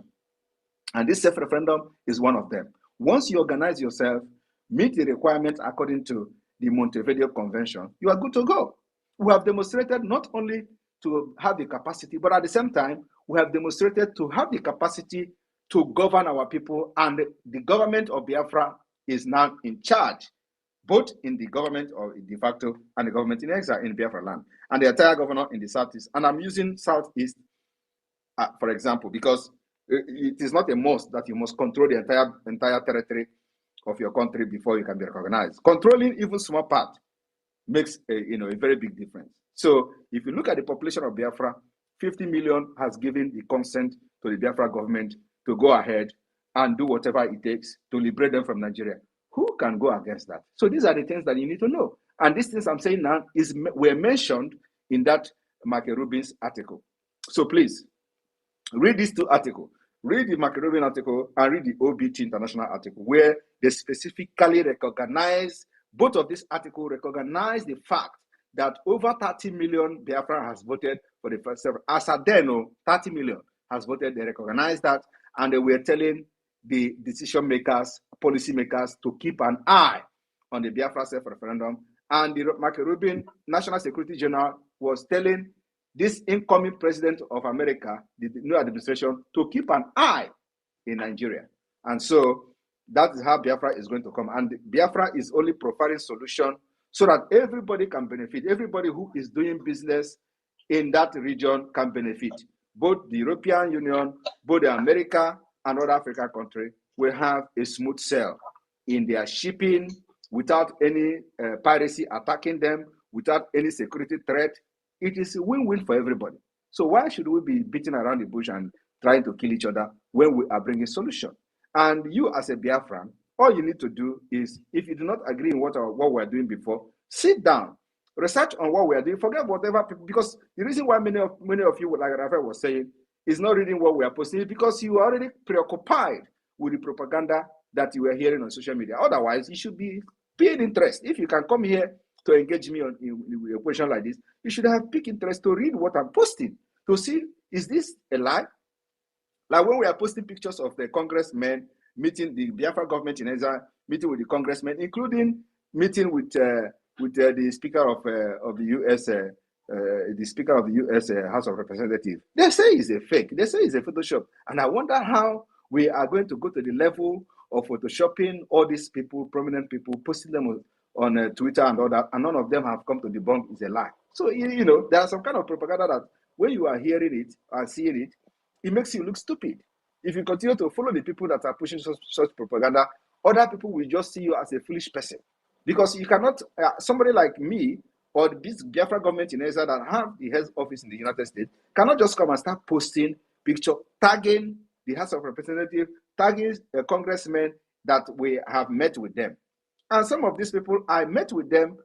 And this self-referendum is one of them. Once you organize yourself, meet the requirements according to the Montevideo Convention, you are good to go. We have demonstrated not only to have the capacity, but at the same time, we have demonstrated to have the capacity to govern our people, and the government of Biafra is now in charge, both in the government of de facto and the government in exile in Biafra land, and the entire governor in the Southeast. And I'm using Southeast, for example, because it is not a must that you must control the entire territory of your country before you can be recognized. Controlling even small part makes a very big difference. So if you look at the population of Biafra, 50 million has given the consent to the Biafra government to go ahead and do whatever it takes to liberate them from Nigeria. Who can go against that? So these are the things that you need to know. And these things I'm saying now were mentioned in that Michael Rubin's article. So please, read these two articles. Read the Michael Rubin article and read the OBT International article, where they specifically recognize, both of these articles recognize the fact that over 30 million Biafra has voted for the first several. As at then, 30 million has voted. They recognize that, and they were telling the decision makers, policy makers, to keep an eye on the Biafra self-referendum. And the Michael Rubin National Security General was telling this incoming president of America, the new administration, to keep an eye in Nigeria. And so that is how Biafra is going to come. And Biafra is only providing solution so that everybody can benefit. Everybody who is doing business in that region can benefit. Both the European Union, both the America and other African countries will have a smooth sail in their shipping without any piracy attacking them, without any security threat. It is a win-win for everybody. So why should we be beating around the bush and trying to kill each other when we are bringing solution? And you as a Biafran, all you need to do is, if you do not agree in what we're doing before, sit down, research on what we are doing, forget whatever people, because the reason why many of you, like Rafael was saying, is not reading what we are posting is because you are already preoccupied with the propaganda that you are hearing on social media. Otherwise, you should be paying interest. If you can come here to engage me in a question like this, you should have big interest to read what I'm posting, to see, is this a lie? Like when we are posting pictures of the congressmen meeting the Biafra government in exile, meeting with the congressmen, including meeting with the Speaker of the U.S. The Speaker of the U.S. House of Representatives. They say it's a fake. They say it's a Photoshop. And I wonder how we are going to go to the level of photoshopping all these people, prominent people, posting them on Twitter and all that, and none of them have come to debunk it's a lie. So, there are some kind of propaganda that when you are hearing it and seeing it, it makes you look stupid. If you continue to follow the people that are pushing such propaganda, other people will just see you as a foolish person. Because you cannot, somebody like me, or this Biafra government in Israel that have the head office in the United States, cannot just come and start posting picture, tagging the House of Representatives, tagging congressmen that we have met with them. And some of these people, I met with them,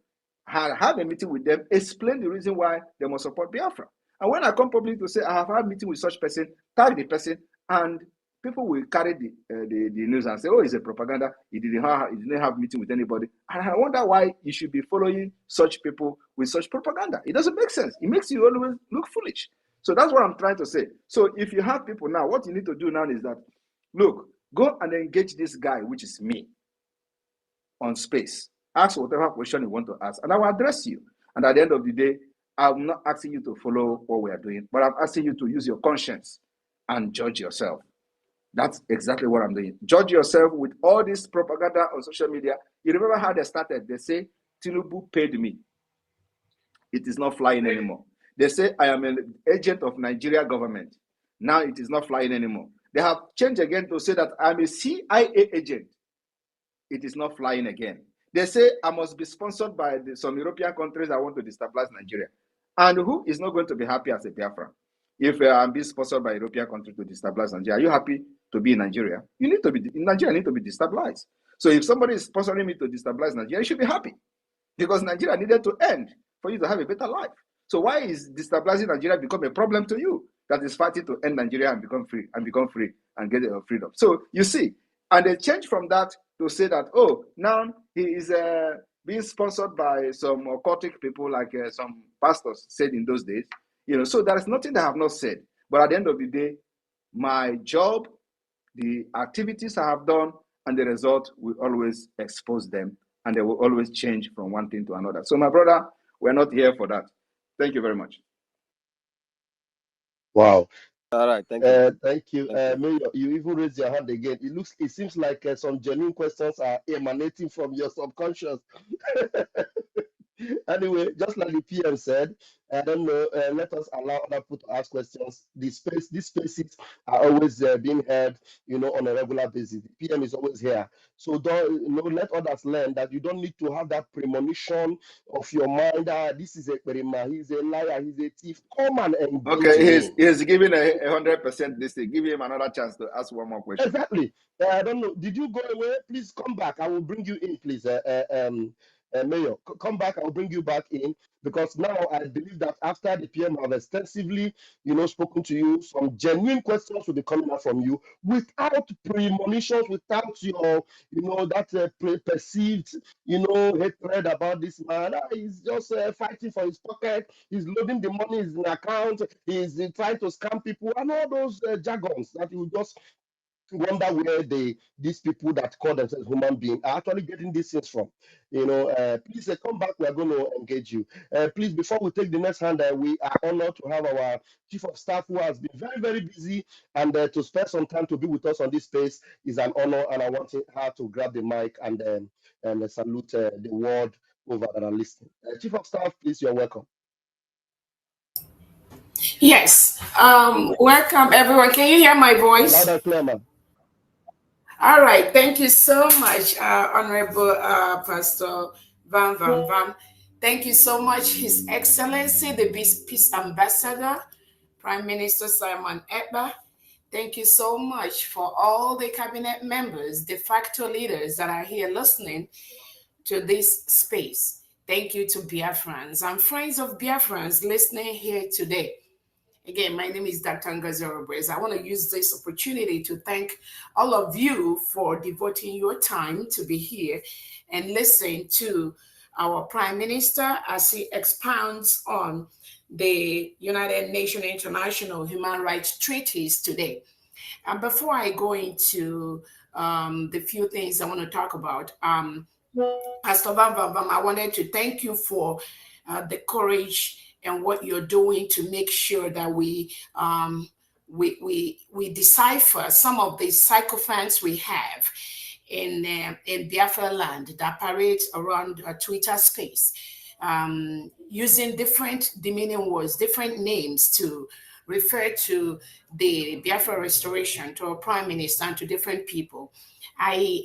had a meeting with them, explain the reason why they must support Biafra. And when I come publicly to say I have had a meeting with such person, tag the person, and people will carry the news and say, oh, it's a propaganda. He didn't have a meeting with anybody. And I wonder why you should be following such people with such propaganda. It doesn't make sense. It makes you always look foolish. So that's what I'm trying to say. So if you have people now, what you need to do now is that, look, go and engage this guy, which is me, on space. Ask whatever question you want to ask, and I will address you. And at the end of the day, I'm not asking you to follow what we are doing, but I'm asking you to use your conscience and judge yourself. That's exactly what I'm doing. Judge yourself with all this propaganda on social media. You remember how they started? They say, Tinubu paid me. It is not flying anymore. They say, I am an agent of Nigeria government. Now it is not flying anymore. They have changed again to say that I'm a CIA agent. It is not flying again. They say I must be sponsored by some European countries that want to destabilize Nigeria. And who is not going to be happy as a Biafran? If I'm being sponsored by European countries to destabilize Nigeria, are you happy to be in Nigeria? You need to be in Nigeria. Need to be destabilized. So if somebody is sponsoring me to destabilize Nigeria, you should be happy, because Nigeria needed to end for you to have a better life. So why is destabilizing Nigeria become a problem to you that is fighting to end Nigeria and become free and get freedom? So you see, and they change from that to say that, oh, now he is being sponsored by some occultic people, like some pastors said in those days. So there is nothing that I have not said. But at the end of the day, my job, the activities I have done, and the result will always expose them, and they will always change from one thing to another. So my brother, we're not here for that. Thank you very much. Wow. All right, thank you. Thank you. Mayor, you even raised your hand again. It seems like some genuine questions are emanating from your subconscious. Anyway, just like the PM said, I don't know, let us allow other people to ask questions. These spaces are always being held, on a regular basis. The PM is always here. So let others learn that you don't need to have that premonition of your mind. This is a perima, he's a liar, he's a thief. Come and engage Okay, him. he's giving 100% this thing. Give him another chance to ask one more question. Exactly. I don't know. Did you go away? Please come back. I will bring you in, please. Mayor, come back. I'll bring you back in, because now I believe that after the PM have extensively, spoken to you, some genuine questions will be coming out from you without premonitions, without your, that perceived, hatred about this man. He's just fighting for his pocket. He's loading the money in his account. He's trying to scam people and all those jargons that you just wonder where these people that call themselves human beings are actually getting these things from. Please come back. We are going to engage you. Please, before we take the next hand, we are honored to have our chief of staff, who has been very, very busy, and to spend some time to be with us on this space is an honor. And I want her to grab the mic and salute the world over that are listening. Chief of staff, please, you're welcome. Yes. Welcome, everyone. Can you hear my voice? Loud and clear, ma'am. All right. Thank you so much, Honorable Pastor Van Van Van. Thank you so much, His Excellency, the Peace Ambassador, Prime Minister Simon Ekpa. Thank you so much for all the cabinet members, de facto leaders that are here listening to this space. Thank you to Biafrans and friends of Biafrans listening here today. Again, my name is Dr. Ngozi Orobres. I want to use this opportunity to thank all of you for devoting your time to be here and listen to our Prime Minister as he expounds on the United Nations International Human Rights Treaties today. And before I go into the few things I want to talk about, Pastor Van Van Van, I wanted to thank you for the courage and what you're doing to make sure that we decipher some of the sycophants we have in Biafra land that parade around Twitter space, using different demeaning words, different names to refer to the Biafra restoration, to our prime minister, and to different people. I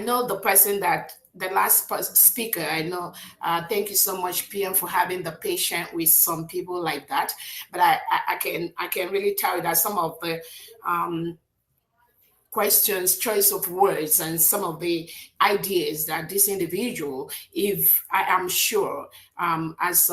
know the person that the last speaker, I know, thank you so much, PM, for having the patience with some people like that. But I can really tell you that some of the questions, choice of words, and some of the ideas that this individual, if I am sure, as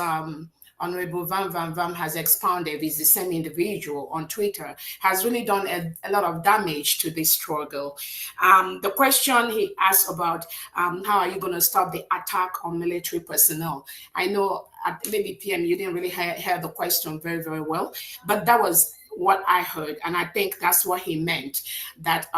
Honorable Van Van Van has expounded, is the same individual on Twitter, has really done a lot of damage to this struggle. The question he asked about how are you going to stop the attack on military personnel? I know maybe PM, you didn't really hear the question very, very well, but that was what I heard, and I think that's what he meant, that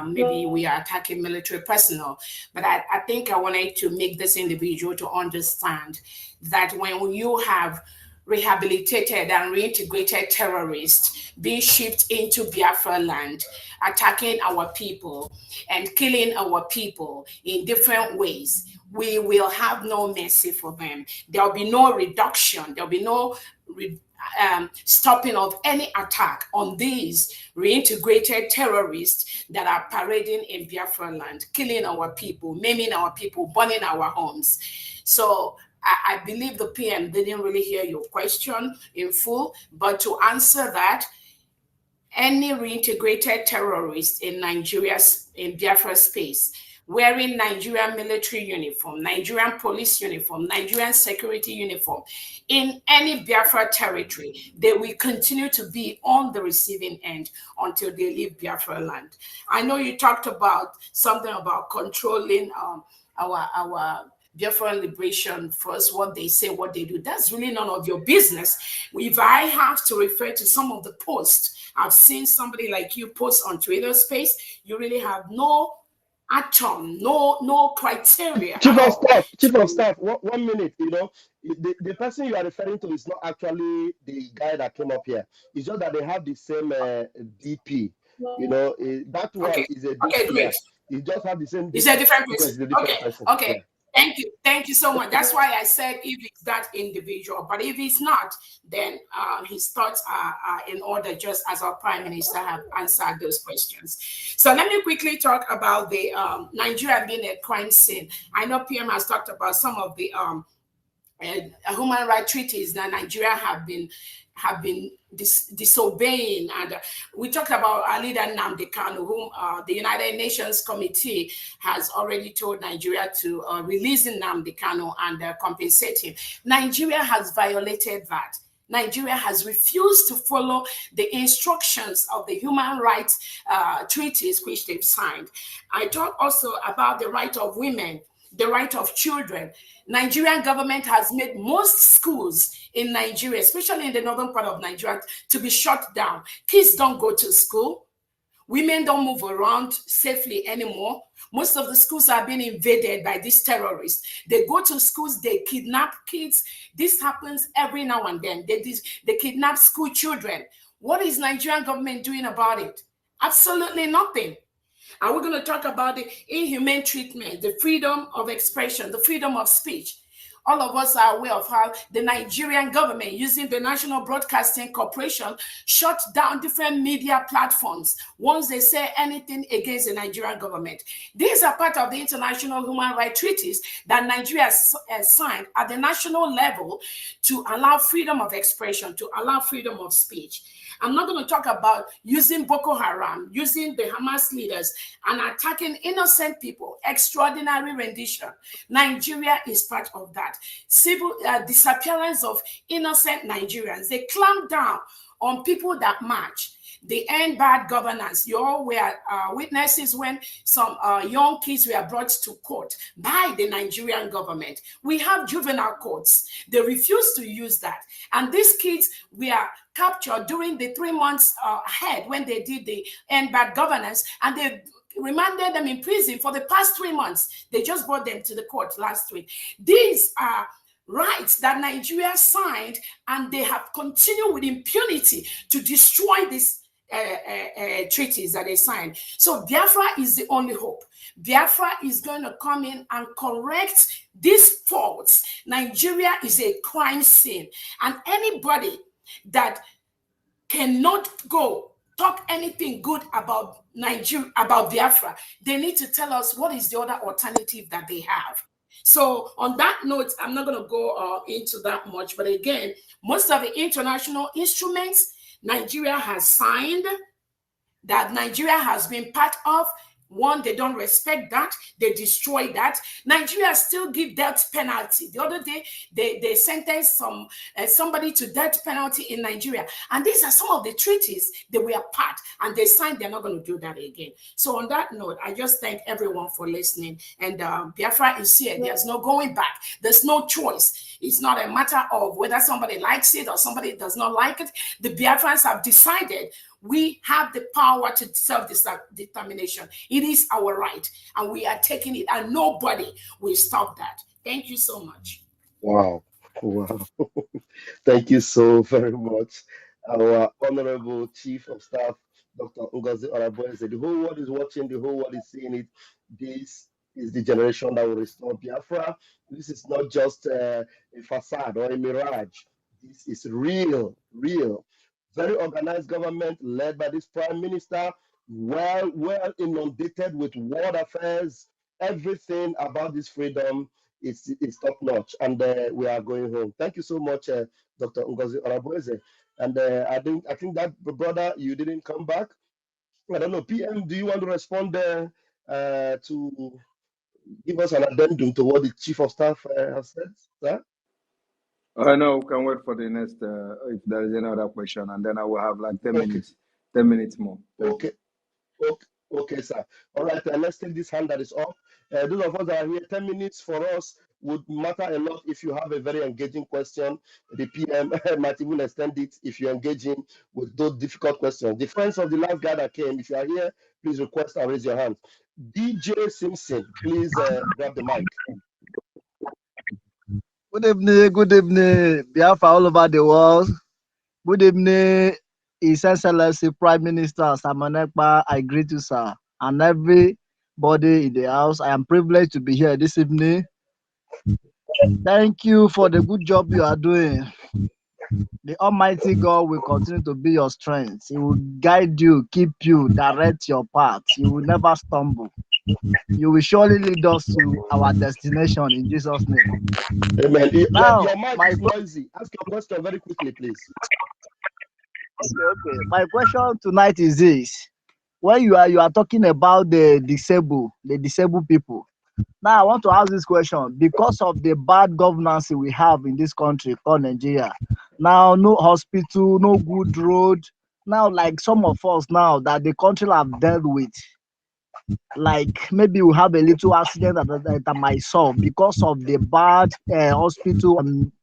maybe we are attacking military personnel. But I think I wanted to make this individual to understand that when you have rehabilitated and reintegrated terrorists being shipped into Biafra land, attacking our people and killing our people in different ways, we will have no mercy for them. There'll be no reduction. There'll be no stopping of any attack on these reintegrated terrorists that are parading in Biafra land, killing our people, maiming our people, burning our homes. So I believe the PM didn't really hear your question in full, but to answer that, any reintegrated terrorist in Nigeria's in Biafra space wearing Nigerian military uniform, Nigerian police uniform, Nigerian security uniform in any Biafra territory, they will continue to be on the receiving end until they leave Biafra land. I know you talked about something about controlling our Biafran liberation first, what they say, what they do. That's really none of your business. If I have to refer to some of the posts, I've seen somebody like you post on Twitter space, you really have no atom, no criteria. Chief of staff, 1 minute, the person you are referring to is not actually the guy that came up here. It's just that they have the same DP. That one is a okay, DP. great. You just have the same DP. It's a different person. Yes, it's a different person. Okay. Yeah. Thank you so much. That's why I said if it's that individual, but if it's not, then his thoughts are in order, just as our Prime Minister have answered those questions. So let me quickly talk about the Nigeria being a crime scene. I know PM has talked about some of the human rights treaties that Nigeria have been disobeying, and we talked about our leader Nnamdi Kanu, whom the United Nations Committee has already told Nigeria to release Nnamdi Kanu and compensate him. Nigeria has violated that. Nigeria has refused to follow the instructions of the human rights treaties which they've signed. I talk also about the right of women, the right of children. Nigerian government has made most schools in Nigeria, especially in the northern part of Nigeria, to be shut down. Kids don't go to school. Women don't move around safely anymore. Most of the schools are being invaded by these terrorists. They go to schools, they kidnap kids. This happens every now and then. They kidnap school children. What is Nigerian government doing about it? Absolutely nothing. And we're going to talk about the inhumane treatment, the freedom of expression, the freedom of speech. All of us are aware of how the Nigerian government, using the National Broadcasting Corporation, shut down different media platforms once they say anything against the Nigerian government. These are part of the international human rights treaties that Nigeria has signed at the national level to allow freedom of expression, to allow freedom of speech. I'm not going to talk about using Boko Haram, using the Hamas leaders, and attacking innocent people. Extraordinary rendition. Nigeria is part of that. Civil disappearance of innocent Nigerians. They clamp down on people that march. They end bad governance. You all were witnesses when some young kids were brought to court by the Nigerian government. We have juvenile courts. They refuse to use that. And these kids were captured during the 3 months ahead when they did the end bad governance, and they remanded them in prison for the past 3 months. They just brought them to the court last week. These are rights that Nigeria signed, and they have continued with impunity to destroy these treaties that they signed. So Biafra is the only hope. Biafra is going to come in and correct these faults. Nigeria is a crime scene, and anybody that cannot go talk anything good about Nigeria, about Biafra, they need to tell us what is the other alternative that they have. So on that note, I'm not going to go into that much, but again, most of the international instruments Nigeria has signed, that Nigeria has been part of, one, they don't respect that. They destroy that. Nigeria still give death penalty. The other day, they sentenced somebody to death penalty in Nigeria. And these are some of the treaties that we are part, and they signed. They're not going to do that again. So on that note, I just thank everyone for listening. And Biafra is here. There's no going back. There's no choice. It's not a matter of whether somebody likes it or somebody does not like it. The Biafrans have decided we have the power to self-determination. It is our right, and we are taking it, and nobody will stop that. Thank you so much. Wow. Thank you so very much, our Honorable Chief of Staff, Dr. Ngozi Oraboeze. The whole world is watching, the whole world is seeing it. This is the generation that will restore Biafra. This is not just a facade or a mirage. This is real, real. Very organized government led by this prime minister, well inundated with world affairs. Everything about this freedom is top notch, and we are going home. Thank you so much, Dr. Ngozi Orabueze. And I think that brother, you didn't come back. I don't know. PM, do you want to respond to give us an addendum to what the chief of staff has said, sir? No, we can wait for the next, if there is any other question, and then I will have like 10 Okay, minutes, 10 minutes more. Thank okay, okay, okay, sir. All right, let's take this hand that is up. Those of us that are here, 10 minutes for us would matter a lot. If you have a very engaging question, the PM might even extend it if you're engaging with those difficult questions. The friends of the last guy that came, if you are here, please request and raise your hand. DJ Simpson, please grab the mic. Good evening, Biafra all over the world. Good evening, His Excellency Prime Minister Simon Ekpa. I greet you, sir, and everybody in the house. I am privileged to be here this evening. Thank you for the good job you are doing. The Almighty God will continue to be your strength. He will guide you, keep you, direct your path. You will never stumble. You will surely lead us to our destination in Jesus' name. Amen. Now, Your mic is noisy. Ask your question very quickly, please. Okay. My question tonight is this: when you are talking about the disabled people. Now I want to ask this question because of the bad governance we have in this country called Nigeria. Now no hospital, no good road. Now like some of us now that the country have dealt with, like maybe we have a little accident that might solve because of the bad hospital and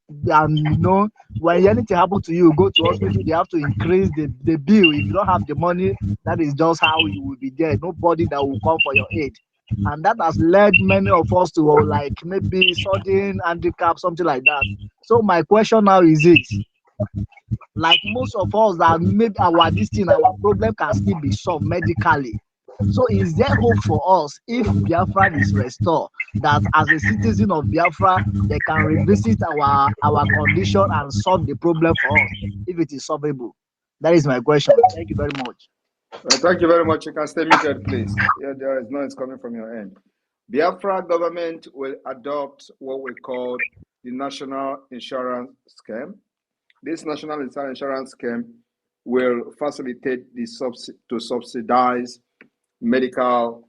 you know when anything happen to you, go to hospital, they have to increase the bill. If you don't have the money, that is just how you will be there. Nobody that will come for your aid. And that has led many of us to like maybe sudden handicap, something like that. So my question now is this: like most of us that maybe our problem can still be solved medically. So is there hope for us if Biafra is restored, that as a citizen of Biafra, they can revisit our condition and solve the problem for us if it is solvable? That is my question. Thank you very much. Thank you very much. You can stay muted, please. Yeah, there is noise coming from your end. Biafra government will adopt what we call the National Insurance Scheme. This National Insurance Scheme will facilitate to subsidize medical,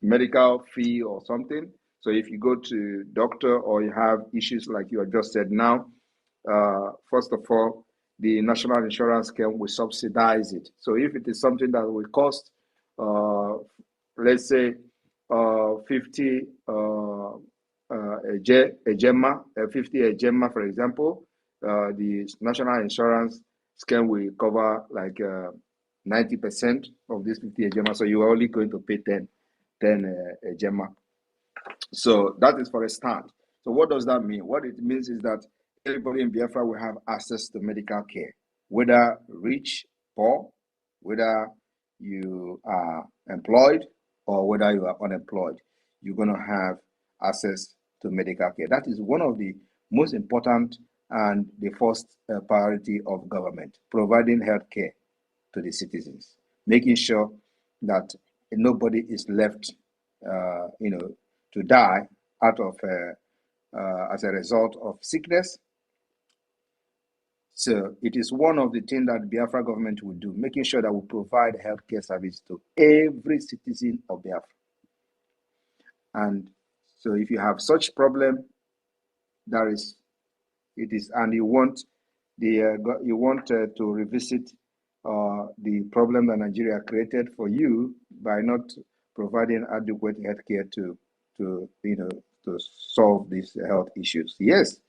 medical fee or something. So if you go to doctor or you have issues like you have just said now, first of all, the National Insurance Scheme will subsidize it. So if it is something that will cost, let's say, 50 a gemma, 50 a gemma, for example, the National Insurance Scheme will cover like 90% of this 50 a gemma. So you are only going to pay 10 a gemma. So that is for a start. So what does that mean? What it means is that everybody in Biafra will have access to medical care, whether rich, poor, whether you are employed or whether you are unemployed. You're going to have access to medical care. That is one of the most important and the first priority of government, providing health care to the citizens, making sure that nobody is left, to die out of as a result of sickness. So it is one of the things that the Biafra government will do, making sure that we provide healthcare service to every citizen of Biafra. And so if you have such problem, and you want to revisit the problem that Nigeria created for you by not providing adequate healthcare to solve these health issues. Yes,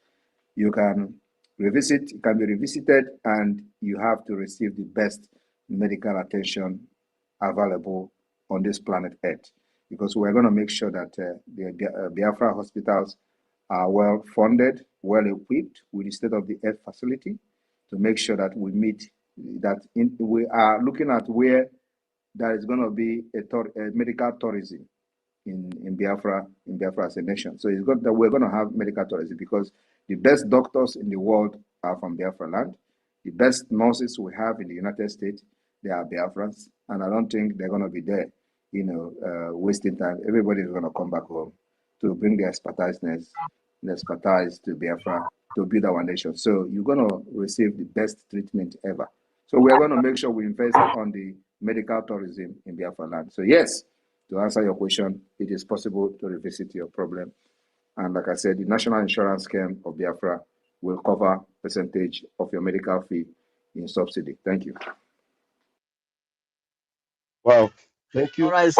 you can revisit, it can be revisited, and you have to receive the best medical attention available on this planet Earth, because we're going to make sure that the Biafra hospitals are well funded, well equipped with the state-of-the-art facility to make sure that we meet that. We are looking at where there is going to be a medical tourism. in Biafra as a nation. So we're going to have medical tourism because the best doctors in the world are from Biafra land. The best nurses we have in the United States, they are Biafrans, and I don't think they're going to be there, wasting time. Everybody is going to come back home to bring their expertise to Biafra to build our nation. So you're going to receive the best treatment ever. So we are going to make sure we invest on the medical tourism in Biafra land. So yes, to answer your question, it is possible to revisit your problem. And like I said, the national insurance scheme of Biafra will cover percentage of your medical fee in subsidy. Thank you. Wow. Thank you. All right.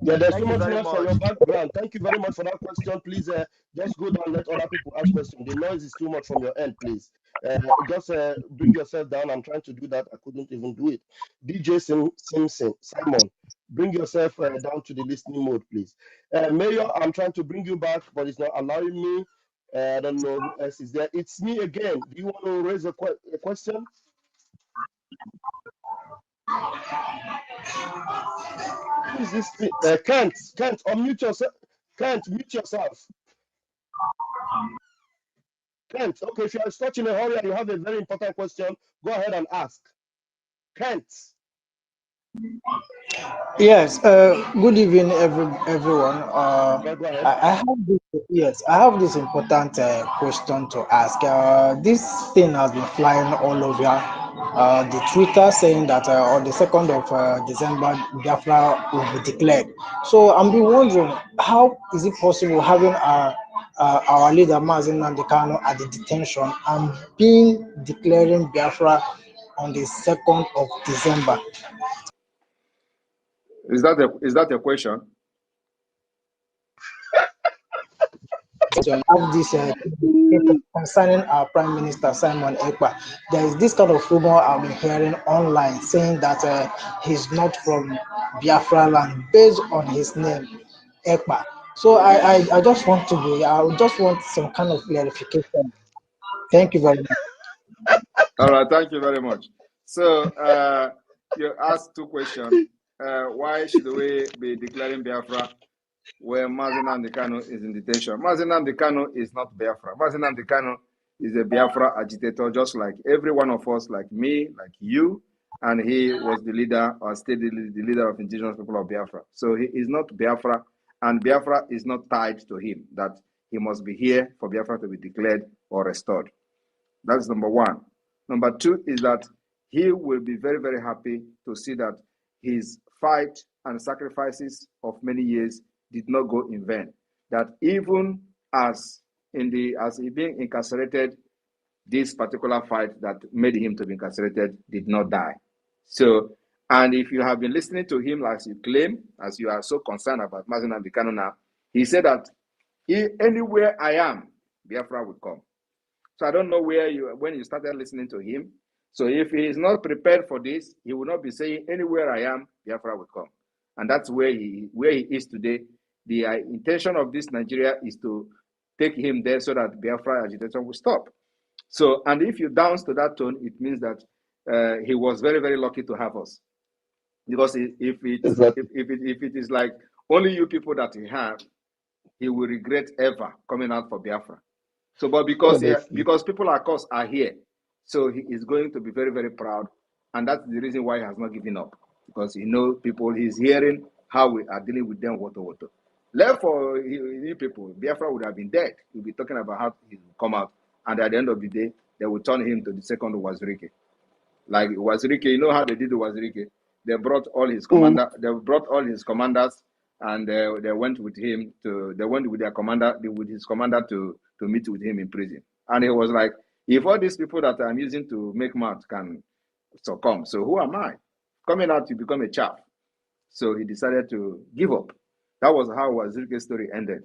Yeah, there's Thank too you much very noise from much. your background. Thank you very much for that question. Please just go down, let other people ask questions. The noise is too much from your end, please. Just bring yourself down. I'm trying to do that. I couldn't even do it. DJ Simon, bring yourself down to the listening mode, please. Mayor, I'm trying to bring you back, but it's not allowing me. I don't know who else is there. It's me again. Do you want to raise a question? Who is this? Kent, unmute yourself. Kent, mute yourself. Kent, okay, if you are stuck in a hurry and you have a very important question, go ahead and ask. Kent. Yes, good evening, everyone. Yeah, go ahead. I have I have this important question to ask. This thing has been flying all over the Twitter saying that on the 2nd of December, Biafra will be declared. So I'm been wondering, how is it possible having our leader Mazen Nandekano at the detention and being declaring Biafra on the 2nd of December? Is that a question? So I have this concerning our Prime Minister Simon Ekpa. There is this kind of rumor I've been hearing online saying that he's not from Biafra land based on his name, Ekpa. So I just want some kind of clarification. Thank you very much. All right, thank you very much. So you asked two questions. Why should we be declaring Biafra where Mazen Nandekano is in detention? Mazen Nandekano is not Biafra. Mazen Nandekano is a Biafra agitator, just like every one of us, like me, like you, and he was the leader, or still the leader of indigenous people of Biafra. So he is not Biafra, and Biafra is not tied to him, that he must be here for Biafra to be declared or restored. That's number one. Number two is that he will be very, very happy to see that his fight and sacrifices of many years did not go in vain. That even as he being incarcerated, this particular fight that made him to be incarcerated did not die. So, and if you have been listening to him as you claim, as you are so concerned about Mazen Nandekano now, he said that anywhere I am, Biafra will come. So I don't know when you started listening to him. So if he is not prepared for this, he will not be saying anywhere I am, Biafra will come. And that's where he is today. The intention of this Nigeria is to take him there so that Biafra agitation will stop. So, and if you dance to that tone, it means that he was very, very lucky to have us. Because if it is like only you people that he have, he will regret ever coming out for Biafra. So, but because people like us are here, so he is going to be very, very proud, and that's the reason why he has not given up, because he knows people. He's hearing how we are dealing with them. Water. Left for you people, Biafra would have been dead. He'll be talking about how he will come out, and at the end of the day, they will turn him to the second Wazirike. Like Wazirike, you know how they did the Wazirike? They brought all his commanders, and they went with him they went with his commander to meet with him in prison. And he was like, if all these people that I'm using to make mouth can succumb, so who am I? Coming out to become a chaff. So he decided to give up. That was how Wazirike's story ended.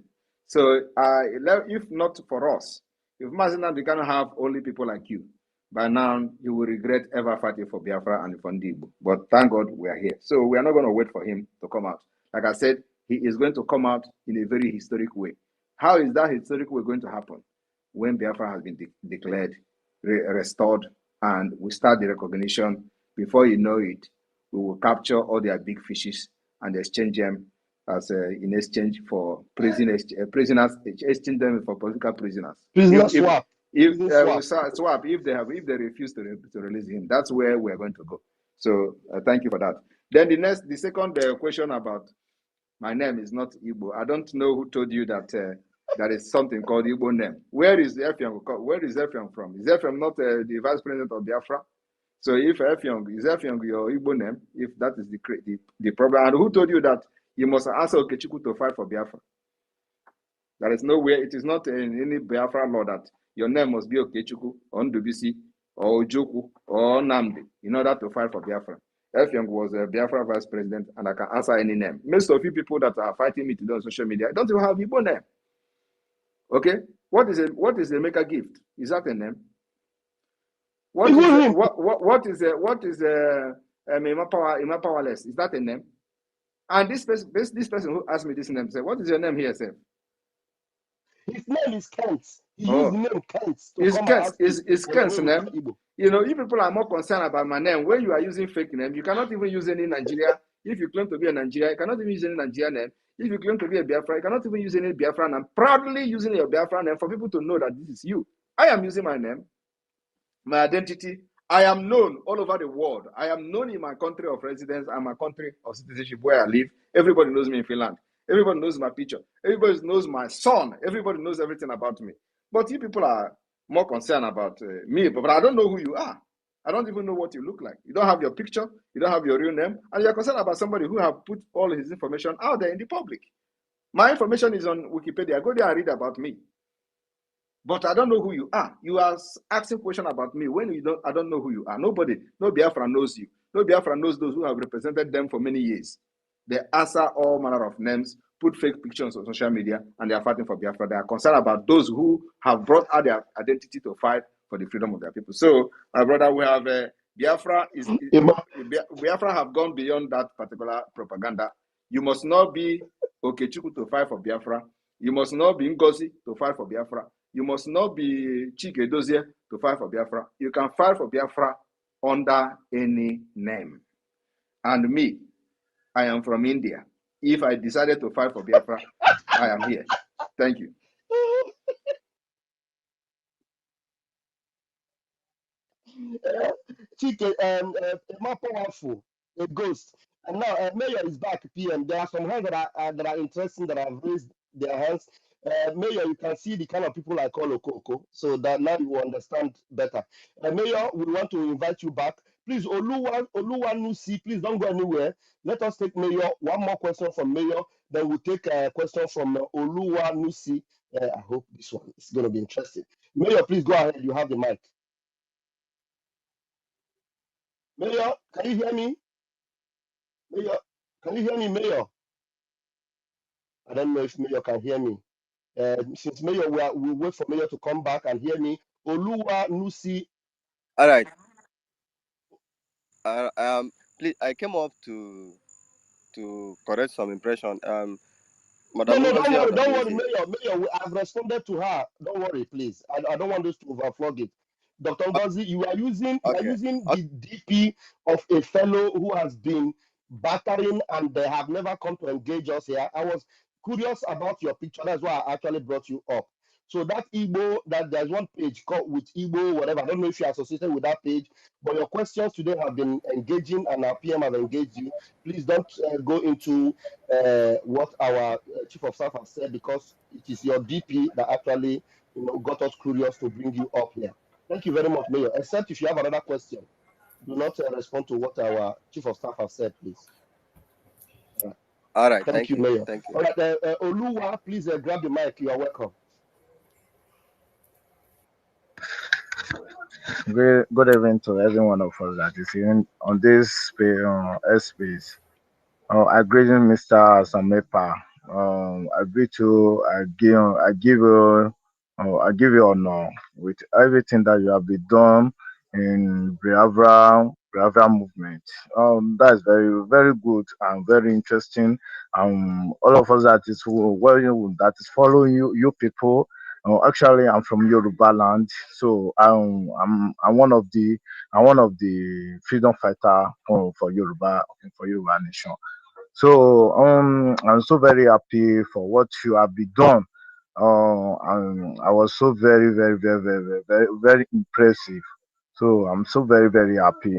So if not for us, if Mazen Nandekano have only people like you, by now you will regret ever fighting for Biafra and for Ndibo. But thank God we are here. So we are not going to wait for him to come out. Like I said, he is going to come out in a very historic way. How is that historic way going to happen? When Biafra has been declared, restored, and we start the recognition. Before you know it, we will capture all their big fishes and exchange them as in exchange for prisoners, exchange them for political prisoners. Prisoner swap. Swap if they refuse to release him. That's where we're going to go. So thank you for that. Then the second question about my name is not Igbo. I don't know who told you that there is something called Igbo name. Where is Effiong? Where is Effiong from? Is Effiong not the vice president of Biafra? So if Effiong is Effiong your Igbo name, if that is the problem, and who told you that you must ask Okechukwu to fight for Biafra? There is nowhere. It is not in any Biafra law that your name must be Okechukwu or Ndubisi or Ojoku or Namdi in order to fight for Biafra. Effiong was a Biafra vice president, and I can answer any name. Most of you people that are fighting me today on social media don't even have Igbo name. Okay, what is a mega gift? Is that a name? What is Ima Powerless? Is that a name? And this person who asked me this name said, "What is your name here, sir?" His name is Kent. He used the name Kent. Is Kent's name? You know, if people are more concerned about my name, when you are using fake name, you cannot even use any Nigeria. If you claim to be a Nigerian, you cannot even use any Nigerian name. If you claim to be a Biafra, you cannot even use any Biafra name. Proudly using your Biafra name for people to know that this is you. I am using my name, my identity. I am known all over the world. I am known in my country of residence and my country of citizenship where I live. Everybody knows me in Finland. Everybody knows my picture. Everybody knows my son. Everybody knows everything about me. But you people are more concerned about me, but I don't know who you are. I don't even know what you look like. You don't have your picture. You don't have your real name. And you're concerned about somebody who have put all his information out there in the public. My information is on Wikipedia. Go there and read about me. But I don't know who you are. You are asking questions about me when I don't know who you are. Nobody, no Biafra knows you. No Biafra knows those who have represented them for many years. They answer all manner of names, put fake pictures on social media, and they are fighting for Biafra. They are concerned about those who have brought out their identity to fight for the freedom of their people. So, my brother, we have Biafra have gone beyond that particular propaganda. You must not be Okechukwu to fight for Biafra. You must not be Ngozi to fight for Biafra. You must not be Chike Dozie to fight for Biafra. You can fight for Biafra under any name. And me, I am from India. If I decided to fight for Biafra, I am here. Thank you. Chike, more powerful, a ghost. And now Mayor is back, PM. There are some hands that are interesting that have raised their hands. Mayor, you can see the kind of people I call Okoko, so that now you will understand better. Mayor, we want to invite you back. Please, Oluwa Nusi, please don't go anywhere. Let us take Mayor. One more question from Mayor, then we'll take a question from Oluwa Nusi. I hope this one is going to be interesting. Mayor, please go ahead. You have the mic. Mayor, can you hear me? Mayor, can you hear me, Mayor? I don't know if Mayor can hear me. Since Mayor, we'll wait for Mayor to come back and hear me. Oluwa Nusi. All right. Please, I came up to correct some impression. Madam No, Ngozi don't worry, Mayor, I've responded to her. Don't worry, please. I don't want us to overflog it. Dr. Ngozi, you are using the DP of a fellow who has been battering and they have never come to engage us here. I was curious about your picture. That's why I actually brought you up. So that Igbo, that there's one page called with Igbo, whatever. I don't know if you're associated with that page, but your questions today have been engaging and our PM have engaged you. Please don't go into what our chief of staff has said, because it is your DP that actually got us curious to bring you up here. Thank you very much, Mayor. Except if you have another question, do not respond to what our chief of staff has said, please. All right. Thank you, Mayor. Thank you. All right, Oluwa, please grab the mic. You are welcome. Good evening to every one of us that is in on this space. I greet you, Mr. Samepa. I greet you. I give you honor with everything that you have been done in Biafra movement. That is very, very good and very interesting. All of us that is that is following you people. Actually, I'm from Yoruba land, so I'm one of the freedom fighter for Yoruba nation. So I'm so very happy for what you have been done. And I was so very impressive. So I'm so very happy.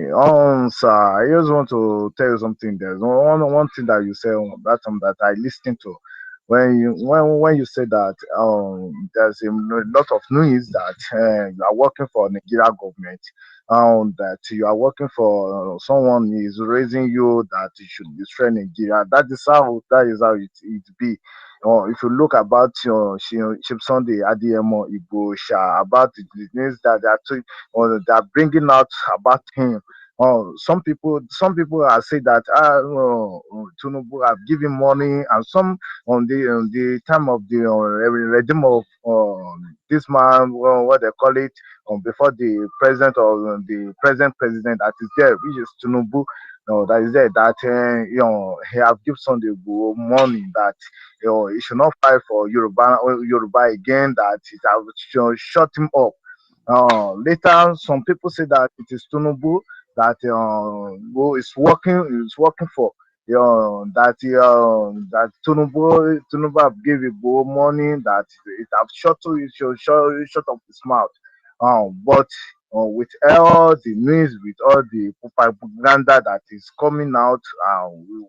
Sir, I just want to tell you something. There's one thing that you said that time that I listened to when you said that there's a lot of news that you are working for Nigeria government, that you are working for someone is raising you that you should destroy Nigeria. That is how it be. If you look about Chief Sunday Adeyemo Igboho about the news that they are bringing out about him. Some people are saying that Tinubu have given money, and some on the time of the regime of this man, what they call it, before the president or the present president that is there, which is Tinubu. That is there that he have given Sunday Igboho money that he should not fight for Yoruba again. That it have shut him up. Later, some people say that it is Tinubu that who is working for. That Tinubu have give Igbo money that it have shut up his mouth. But with all the news, with all the propaganda that is coming out,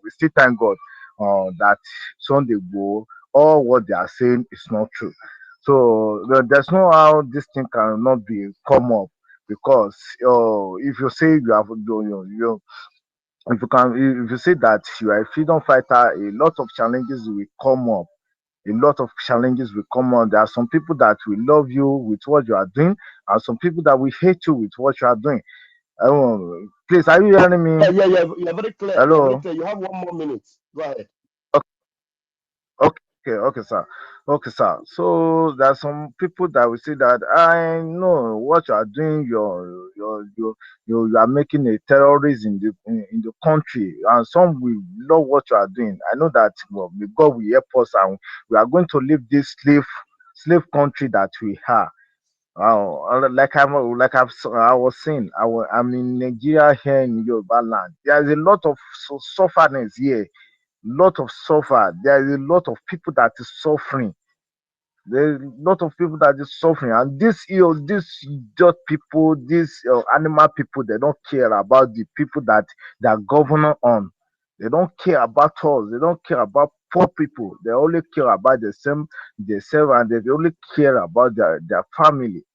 we still thank God that Sunday Igboho, all what they are saying is not true. So there's no how this thing cannot be come up because if you say you have if you can if you say that you are a freedom fighter, a lot of challenges will come up. A lot of challenges will come on. There are some people that will love you with what you are doing, and some people that will hate you with what you are doing. Please, are you hearing me? You're very clear. Hello. You're very clear. You have 1 more minute. Go ahead. Okay, sir. Okay, sir. So there are some people that will say that I know what you are doing. You are making a terrorist in the country, and some will love what you are doing. I know that may God will help us, and we are going to leave this slave country that we are. I was saying, I'm in Nigeria here in Yoruba land. There is a lot of suffering here, lot of suffer. There is a lot of people that is suffering. There's a lot of people that is suffering, and this just people, these animal people, they don't care about the people that they are governor on. They don't care about us. They don't care about poor people. They only care about themselves, and they only care about their family.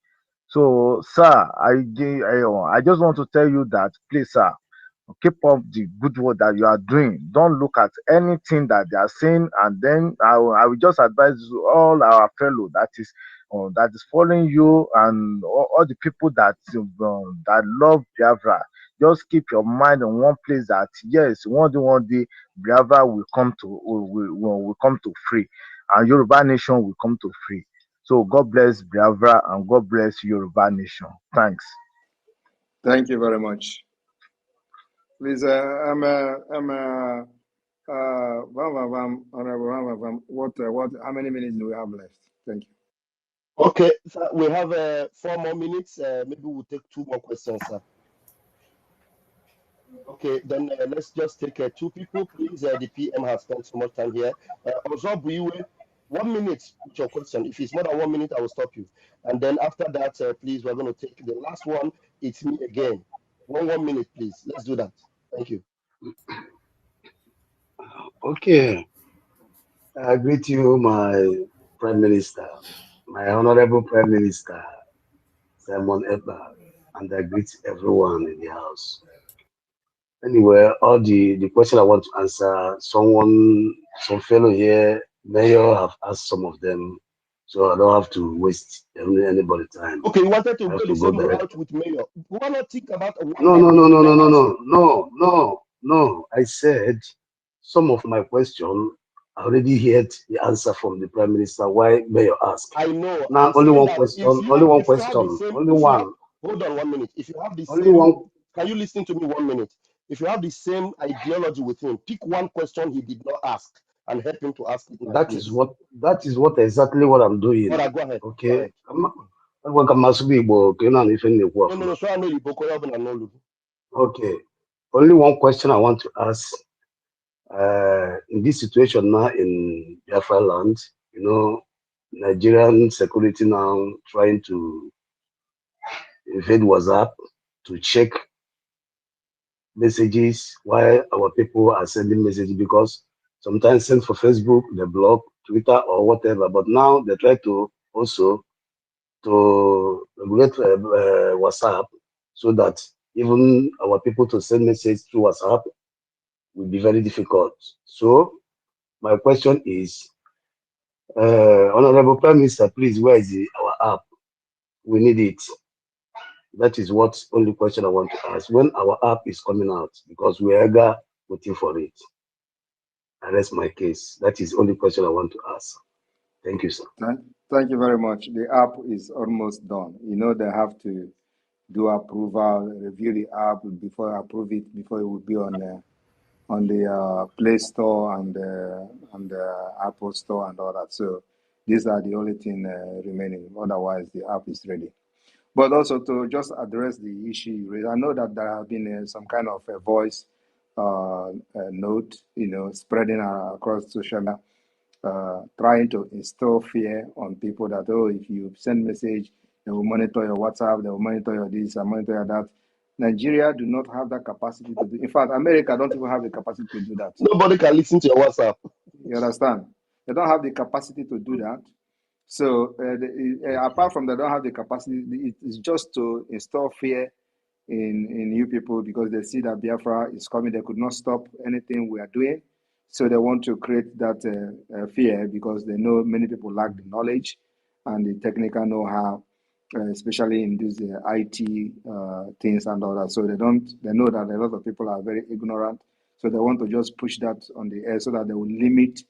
So, sir, I just want to tell you that, please, sir, keep up the good work that you are doing. Don't look at anything that they are saying, and then I will just advise all our fellow that is following you, and all the people that love Biafra. Just keep your mind in one place. That yes, one day Biafra will come to free, and Yoruba nation will come to free. So God bless Biafra and God bless Yoruba nation. Thanks. Thank you very much. Please, what, how many minutes do we have left? Thank you. Okay, so we have 4 more minutes. Maybe we'll take 2 more questions, sir. Okay, then let's just take 2 people, please. The PM has spent so much time here. Ozo Buiwe, 1 minute with your question. If it's more than 1 minute, I will stop you. And then after that, please, we're going to take the last one. It's me again. 1 minute, please. Let's do that. Thank you. Okay. I greet you, my Prime Minister, my Honorable Prime Minister, Simon Ekpa, and I greet everyone in the house. Anyway, all the question I want to answer, some fellow here, Mayor have asked some of them, so I don't have to waste anybody's time. Okay, you wanted to go the same route with Mayor. Why not think about No. I said some of my question, I already heard the answer from the Prime Minister why Mayor asked. I know. Now only one question. Only one question. Only one. Hold on 1 minute. If you have the Only one. Can you listen to me 1 minute? If you have the same ideology with him, pick one question he did not ask and help him to ask it. That is what exactly what I'm doing. All right, go ahead. Okay. Okay. Only one question I want to ask In this situation now in Biafra land, you know, Nigerian security now trying to invade WhatsApp to check messages while our people are sending messages, because sometimes send for Facebook, they block Twitter or whatever. But now they try to also to regulate WhatsApp, so that even our people to send message through WhatsApp will be very difficult. So my question is, Honorable Prime Minister, please, where is our app? We need it. That is what only question I want to ask. When our app is coming out, because we are waiting for it. I rest my case. That is only question I want to ask. Thank you, sir. Thank you very much. The app is almost done. You know, they have to do approval, review the app before I approve it, before it will be on the Play Store and the Apple Store and all that. So these are the only thing remaining. Otherwise, the app is ready. But also to just address the issue you raised, I know that there have been some kind of a voice note, you know, spreading across social media, trying to instill fear on people that, oh, if you send message, they will monitor your WhatsApp, they will monitor your this and monitor your that. Nigeria do not have that capacity to do. In fact, America don't even have the capacity to do that. Nobody can listen to your WhatsApp. You understand? They don't have the capacity to do that. So apart from they don't have the capacity, it's just to install fear in you people, because they see that Biafra is coming. They could not stop anything we are doing. So they want to create that fear, because they know many people lack the knowledge and the technical know-how, especially in these IT things and all that. So they know that a lot of people are very ignorant. So they want to just push that on the air so that they will limit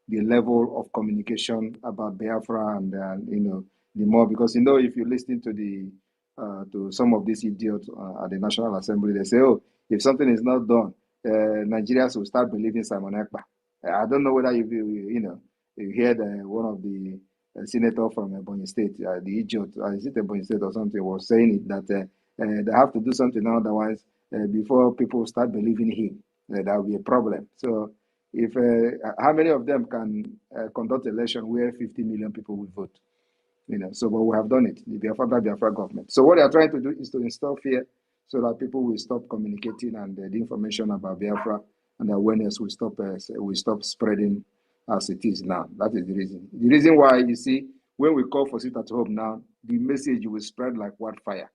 the level of communication about Biafra and you know, the more, because you know, if you listen to some of these idiots at the National Assembly, they say, oh, if something is not done, Nigerians will start believing Simon Ekpa. I don't know whether you know, you heard one of the senator from Ebonyi State, the idiot, is it Ebonyi State or something, was saying it that they have to do something now, otherwise, before people start believing him, that will be a problem. So if how many of them can conduct election where 50 million people will vote? You know, so but we have done it, the Biafra government. So what they are trying to do is to install fear so that people will stop communicating, and the information about Biafra and the awareness will stop spreading as it is now. That is the reason. The reason why, you see, when we call for sit at home now, the message will spread like wildfire.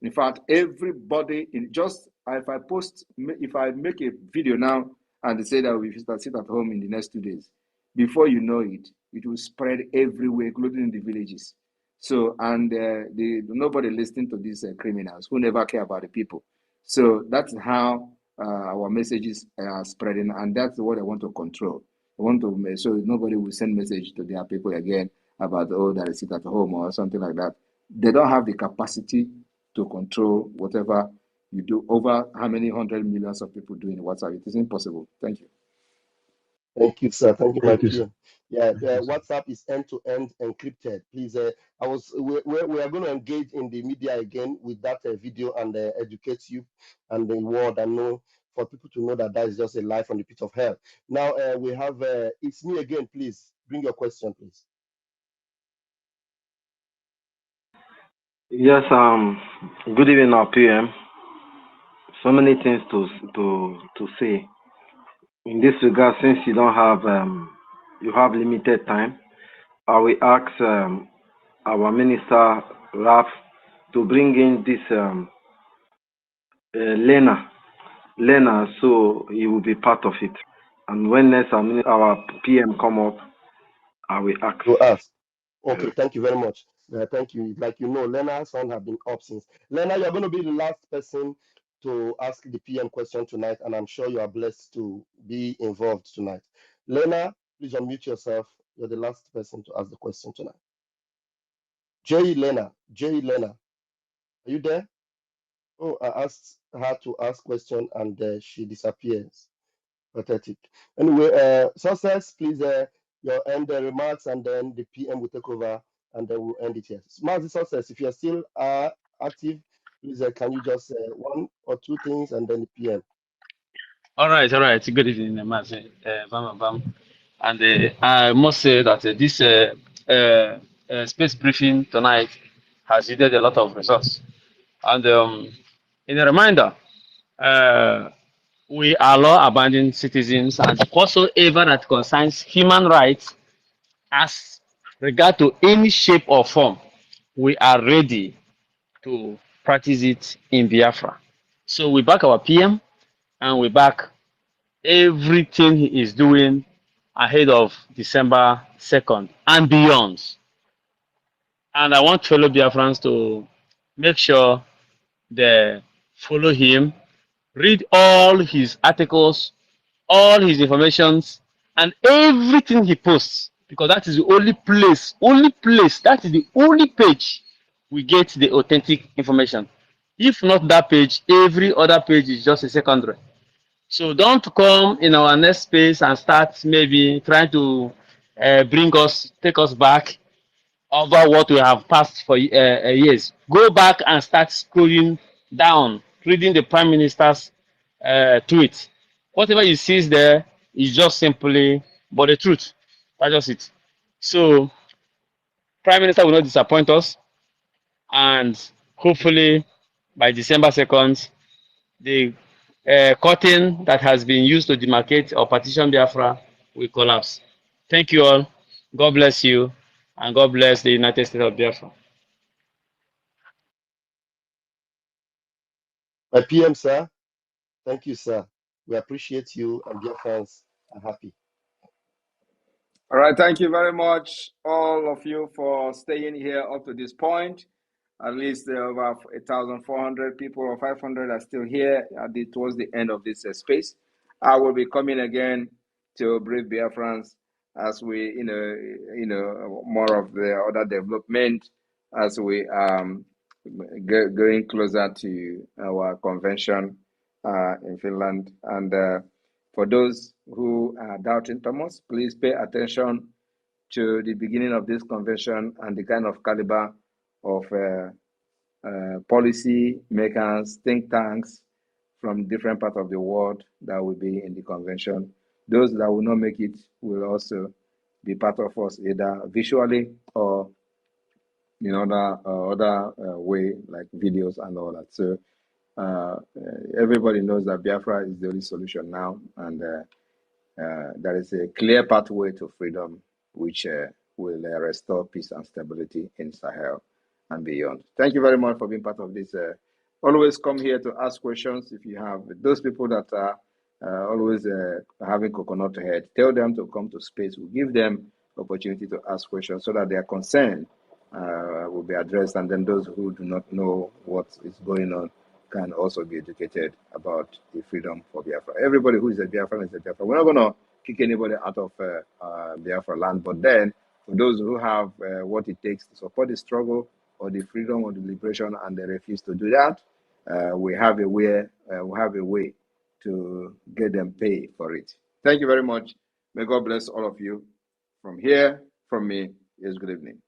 In fact, everybody in just if I make a video now and they say that we should sit at home in the next 2 days, before you know it, it will spread everywhere, including in the villages. So, and nobody listening to these criminals who never care about the people. So that's how our messages are spreading, and that's what I want to control. I want to make so nobody will send message to their people again about, oh, that is sit at home or something like that. They don't have the capacity to control whatever you do over how many hundred millions of people do in WhatsApp. It is impossible. Thank you. Thank you, sir. Thank you, my Thank you, sir. PM. Yeah, Thank you, sir. WhatsApp is end-to-end encrypted. Please, we are going to engage in the media again with that video and educate you and the world, and know, for people to know that that is just a lie from the pit of hell. Now we have it's me again. Please bring your question, please. Yes, good evening, our PM. So many things to say. In this regard, since you don't have you have limited time, I will ask our Minister Raf to bring in this Lena, so he will be part of it. And when next our PM come up, I will ask. To ask. Okay, thank you very much. Thank you. Like you know, Lena's son have been up since. Lena, you're going to be the last person to ask the PM question tonight, and I'm sure you are blessed to be involved tonight. Lena, please unmute yourself. You're the last person to ask the question tonight. J. Lena, are you there? Oh, I asked her to ask question and she disappears. Pathetic. Anyway, success, please, your end remarks, and then the PM will take over, and then we'll end it here. Mazi Success, if you're still active, please, can you just one or two things, and then the PM. All right, all right. Good evening, Mazi. Bam, bam, bam. And I must say that this space briefing tonight has yielded a lot of results. And in a reminder, uh, we are law-abiding citizens, and whatsoever that concerns human rights as regard to any shape or form, we are ready to practice it in Biafra. So we back our PM and we back everything he is doing ahead of December 2nd and beyond. And I want fellow Biafrans to make sure they follow him, read all his articles, all his informations, and everything he posts, because that is the only place, that is the only page we get the authentic information. If not that page, every other page is just a secondary. So don't come in our next space and start maybe trying to take us back over what we have passed for years. Go back and start scrolling down, reading the Prime Minister's tweet. Whatever you see there is just simply but the truth. That's just it. So Prime Minister will not disappoint us, and hopefully by December 2nd, the curtain that has been used to demarcate or partition Biafra will collapse. Thank you all. God bless you, and God bless the United States of Biafra. My PM, sir. Thank you, sir. We appreciate you, and dear fans are happy. All right, thank you very much, all of you, for staying here up to this point. At least over 1,400 people or 500 are still here towards the end of this space. I will be coming again to brief Biafrans as we, more of the other development as we going closer to our convention in Finland. And for those who are doubting Thomas, please pay attention to the beginning of this convention and the kind of caliber of policy makers, think tanks from different parts of the world that will be in the convention. Those that will not make it will also be part of us, either visually or in other way, like videos and all that. So everybody knows that Biafra is the only solution now, and there is a clear pathway to freedom, which will restore peace and stability in Sahel and beyond. Thank you very much for being part of this. Always come here to ask questions if you have. Those people that are always having coconut head, tell them to come to space. We'll give them opportunity to ask questions so that their concern will be addressed, and then those who do not know what is going on can also be educated about the freedom for Biafra. Everybody who is a Biafran is a Biafra. We're not going to kick anybody out of Biafra land, but then for those who have what it takes to support the struggle or the freedom or the liberation and they refuse to do that, we have a way to get them paid for it. Thank you very much. May God bless all of you. From here, from me, is good evening.